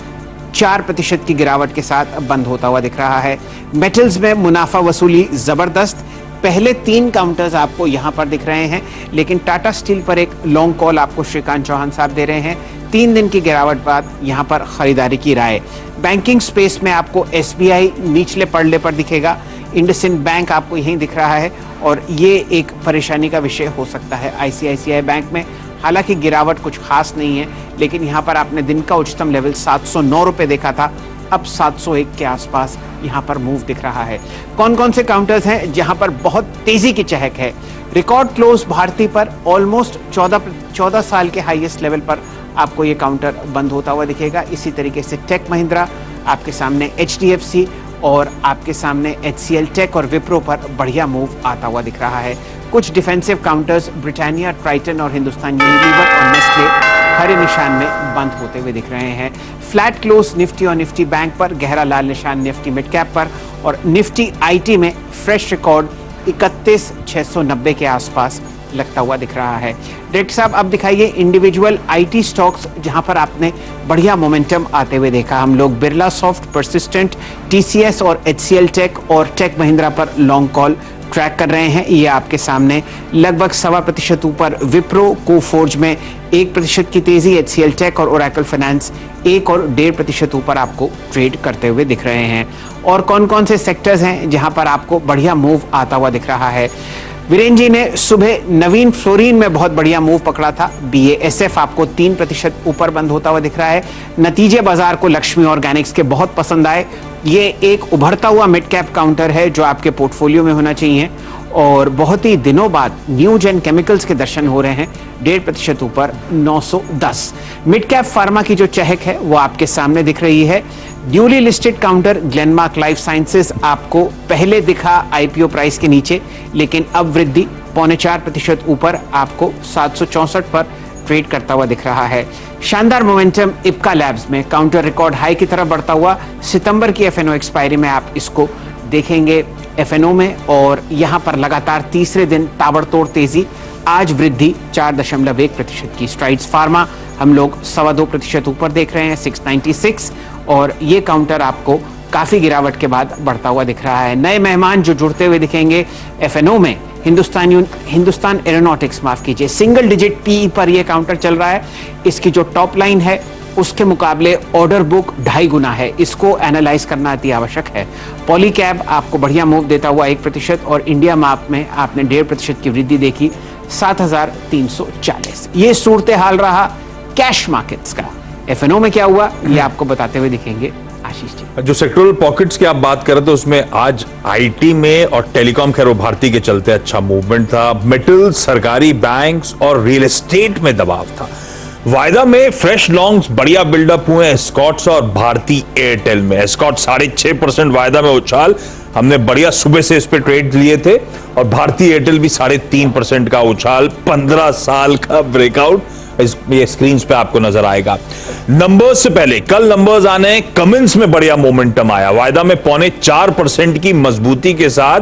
4% की गिरावट के साथ बंद होता हुआ दिख रहा है। मेटल्स में मुनाफा वसूली जबरदस्त, पहले 3 काउंटर्स आपको यहां पर दिख रहे हैं, लेकिन टाटा स्टील पर एक लॉन्ग कॉल आपको श्रीकांत चौहान साहब दे रहे हैं। 3 दिन की गिरावट बाद यहां पर खरीदारी की राय। बैंकिंग स्पेस में आपको SBI निचले पड़ले पर दिखेगा, इंडसइंड बैंक आपको यहीं दिख रहा है और ये एक परेशानी का विषय हो सकता है। ICICI बैंक में हालांकि गिरावट कुछ खास नहीं है, लेकिन यहाँ पर आपने दिन का उच्चतम लेवल 709 रुपए देखा था, अब 701 के आसपास यहाँ पर मूव दिख रहा है। कौन कौन से काउंटर्स हैं जहाँ पर बहुत तेजी की चहक है। रिकॉर्ड क्लोज भारती पर ऑलमोस्ट 14 साल के हाईएस्ट लेवल पर आपको ये काउंटर बंद होता हुआ दिखेगा। इसी तरीके से टेक महिंद्रा, आपके सामने HDFC और आपके सामने HCL टेक और विप्रो पर बढ़िया मूव आता हुआ दिख रहा है। कुछ डिफेंसिव काउंटर्स ब्रिटानिया, ट्राइटन और हिंदुस्तान यूनिलीवर और नेस्ले हरे निशान में बंद होते हुए दिख रहे हैं। फ्लैट क्लोज निफ्टी और निफ्टी बैंक पर, गहरा लाल निशान निफ्टी मिड कैप पर और निफ्टी IT में फ्रेश रिकॉर्ड 31,690 के आसपास लगता हुआ दिख रहा है। डायरेक्टर साहब अब दिखाइए इंडिविजुअल IT स्टॉक्स जहां पर आपने बढ़िया मोमेंटम आते हुए देखा। हम लोग बिरला सॉफ्ट, परसिस्टेंट, TCS और HCL टेक और टेक महिंद्रा पर लॉन्ग कॉल ट्रैक कर रहे हैं। ये आपके सामने लगभग 1.25% ऊपर विप्रो, कोफोर्ज में 1% की तेजी, HCL टेक और ओरेकल फाइनेंस 1 और 1.5% ऊपर आपको ट्रेड करते हुए दिख रहे हैं। और कौन कौन से सेक्टर्स हैं जहां पर आपको बढ़िया मूव आता हुआ दिख रहा है। वीरेन जी ने सुबह नवीन फ्लोरीन में बहुत बढ़िया मूव पकड़ा था। BASF आपको 3% ऊपर बंद होता हुआ दिख रहा है। नतीजे बाजार को लक्ष्मी ऑर्गेनिक्स के बहुत पसंद आए। ये एक उभरता हुआ मिड कैप काउंटर है जो आपके पोर्टफोलियो में होना चाहिए और बहुत ही दिनों बाद न्यू जेन केमिकल्स के दर्शन हो रहे हैं। 1.5% ऊपर 910। मिड कैप फार्मा की जो चहक है वो आपके सामने दिख रही है। Newly listed counter Glenmark life sciences आपको पहले दिखा IPO प्राइस के नीचे, लेकिन अब वृद्धि 0.25% ऊपर आपको 764 पर ट्रेड करता हुआ दिख रहा है। शानदार मोमेंटम इप्का लैब्स में काउंटर रिकॉर्ड हाई की तरफ बढ़ता हुआ। सितंबर की FNO एक्सपायरी में आप इसको देखेंगे FNO में, और यहां पर लगातार तीसरे दिन ताबड़तोड़ तेजी। आज वृद्धि 4.1% की। स्ट्राइड्स फार्मा हम लोग 2.25% ऊपर देख रहे हैं 696, और ये काउंटर आपको काफी गिरावट के बाद बढ़ता हुआ दिख रहा है। नए मेहमान जो जुड़ते हुए दिखेंगे FNO में, हिंदुस्तान एरोनॉटिक्स, माफ कीजिए, सिंगल डिजिट PE पर यह काउंटर चल रहा है। इसकी जो टॉप लाइन है उसके मुकाबले ऑर्डर बुक 2.5 गुना है। इसको एनालाइज करना अति आवश्यक है। पॉलीकैब आपको बढ़िया मूव देता हुआ 1% और इंडिया मार्क में आपने 1.5% की वृद्धि देखी 7,340। ये सूरत हाल रहा कैश मार्केट्स का। FNO में क्या हुआ ये आपको बताते हुए दिखेंगे आशीष जी। जो सेक्टोरल पॉकेट्स की आप बात कर रहे थे उसमें आज IT में और टेलीकॉम, खैर वो भारती के चलते अच्छा मूवमेंट था। मेटल, सरकारी बैंक्स और रियल एस्टेट में दबाव था। वायदा में फ्रेश लॉन्ग्स बढ़िया बिल्डअप हुए एस्कॉट्स और भारती एयरटेल में। एस्कॉट 6.5% वायदा में उछाल, हमने बढ़िया सुबह से इस पे ट्रेड लिए थे, और भारती एयरटेल भी 3.5% का उछाल, 15 साल का ब्रेकआउट ये स्क्रीन्स पे आपको नजर आएगा। नंबर्स से पहले कल नंबर्स आने, कमिंस में बढ़िया मोमेंटम आया। वायदा में 0.25% की मजबूती के साथ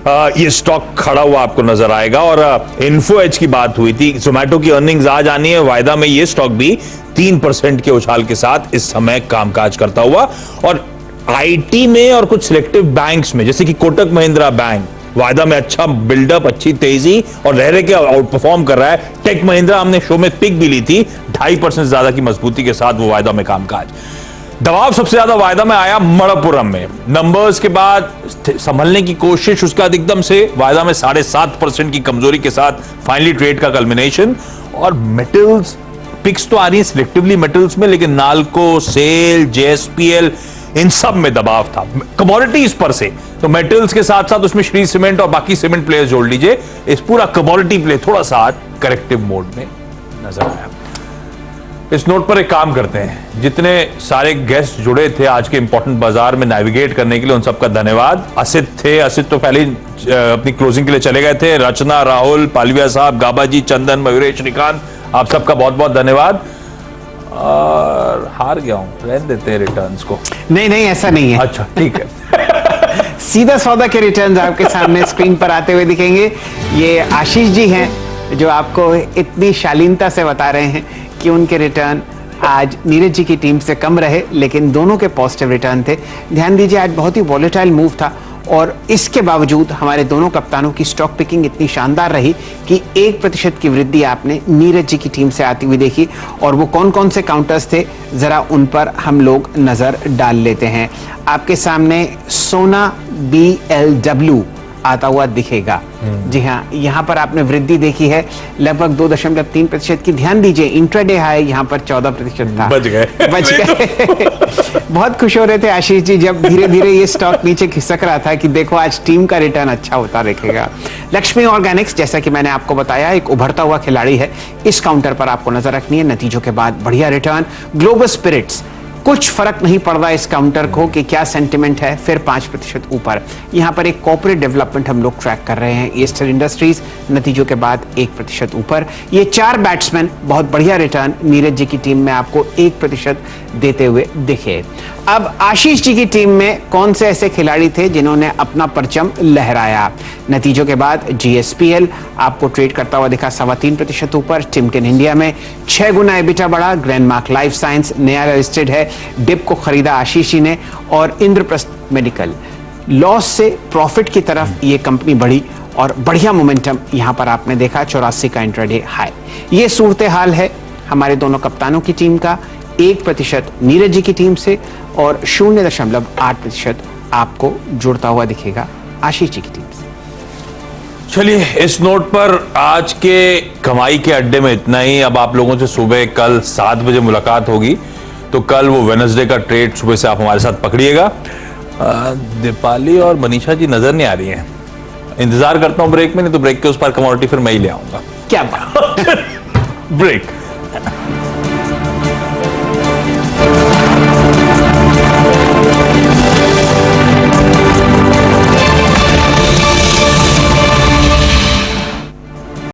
ये स्टॉक खड़ा हुआ आपको नजर आएगा। और इन्फो एज की बात हुई थी, जोमेटो की अर्निंग्स आज आनी है, वायदा में ये स्टॉक भी 3% के उछाल के साथ इस समय कामकाज करता हुआ। और आईटी में और कुछ सिलेक्टिव बैंक्स में जैसे कि कोटक महिंद्रा बैंक वायदा में अच्छा बिल्डअप, अच्छी तेजी और रह के आउट परफॉर्म कर रहा है। टेक महिंद्रा हमने शो में पिक भी ली थी, 2.5% ज्यादा की मजबूती के साथ वो वायदा में कामकाज। दबाव सबसे ज्यादा वायदा में आया मणप्पुरम में, नंबर्स के बाद संभलने की कोशिश, उसके बाद एकदम से वायदा में 7.5% की कमजोरी के साथ फाइनली ट्रेड का कल्मिनेशन। और मेटल्स पिक्स तो आ रही है सिलेक्टिवली मेटल्स में, लेकिन नाल्को, सेल, जेएसपीएल इन सब में दबाव था कमोडिटीज पर से। तो मेटल्स के साथ साथ उसमें श्री सीमेंट और बाकी सीमेंट प्लेयर्स जोड़ लीजिए, इस पूरा कमोडिटी प्ले थोड़ा सा करेक्टिव मोड में नजर आया। इस नोट पर एक काम करते हैं, जितने सारे गेस्ट जुड़े थे आज के इंपॉर्टेंट बाजार में नेविगेट करने के लिए, उन सबका धन्यवाद। असित थे, असित तो पहले अपनी क्लोजिंग के लिए चले गए थे। रचना, राहुल, पालविया साहब, गाबा जी, चंदन, मयूरेश, श्रीकांत, आप सबका बहुत बहुत धन्यवाद। और हार गया हूं, रहने देते हैं रिटर्न्स को। नहीं नहीं, ऐसा नहीं है। अच्छा ठीक है। सीधा सौदा के रिटर्न्स आपके सामने स्क्रीन पर आते हुए दिखेंगे। ये आशीष जी हैं जो आपको इतनी शालीनता से बता रहे हैं कि उनके रिटर्न आज नीरज जी की टीम से कम रहे, लेकिन दोनों के पॉजिटिव रिटर्न थे। ध्यान दीजिए, आज बहुत ही वॉलेटाइल मूव था और इसके बावजूद हमारे दोनों कप्तानों की स्टॉक पिकिंग इतनी शानदार रही कि 1% की वृद्धि आपने नीरज जी की टीम से आती हुई देखी। और वो कौन कौन से काउंटर्स थे, जरा उन पर हम लोग नजर डाल लेते हैं। आपके सामने सोना BLW आता हुआ दिखेगा। जी हाँ, यहाँ पर आपने वृद्धि देखी है लगभग 2.3% की। ध्यान दीजिए, इंट्राडे हाई यहाँ पर 14% था। बच गए। बहुत खुश हो रहे थे आशीष जी जब धीरे धीरे ये स्टॉक नीचे खिसक रहा था कि देखो आज टीम का रिटर्न अच्छा होता दिखेगा। लक्ष्मी ऑर्गेनिक्स, जैसा कि मैंने आपको बताया, एक उभरता हुआ खिलाड़ी है, इस काउंटर पर आपको नजर रखनी है। नतीजों के बाद बढ़िया रिटर्न। ग्लोबल स्पिरिट्स, कुछ फर्क नहीं पड़ रहा इस काउंटर को कि क्या सेंटिमेंट है, फिर 5% ऊपर। यहां पर एक कॉर्पोरेट डेवलपमेंट हम लोग ट्रैक कर रहे हैं। ईस्टर इंडस्ट्रीज नतीजों के बाद 1% ऊपर। ये 4 बैट्समैन बहुत बढ़िया रिटर्न नीरज जी की टीम में आपको 1% देते हुए दिखे। अब आशीष जी की टीम में कौन से ऐसे खिलाड़ी थे जिन्होंने अपना परचम लहराया? नतीजों के बाद GSPL आपको ट्रेड करता हुआ दिखा 3.25% ऊपर। टिमकेन इंडिया में 6 गुना एबिटा बढ़ा। ग्रैंडमार्क लाइफ साइंस नया लिस्टेड है, डिप को खरीदा आशीष जी ने। और इंद्रप्रस्थ मेडिकल लॉस से प्रॉफिट की तरफ ये कंपनी बढ़ी और बढ़िया मोमेंटम यहां पर आपने देखा, 84 का इंट्राडे हाई। ये सूरत हाल है हमारे दोनों कप्तानों की टीम का, 1% नीरज जी की टीम से और 0.8% आपको जुड़ता हुआ दिखेगा आशीष जी की टीम से। चलिए, इस नोट पर आज के कमाई के अड्डे में इतना ही। अब आप लोगों से सुबह कल 7 बजे मुलाकात होगी, तो कल वो वेडनेसडे का ट्रेड सुबह से आप हमारे साथ पकड़िएगा। दीपाली और मनीषा जी नजर नहीं आ रही हैं, इंतजार करता हूं ब्रेक में, नहीं तो ब्रेक के उस पर कमोडिटी फिर मैं ही ले आऊंगा। क्या बात। ब्रेक।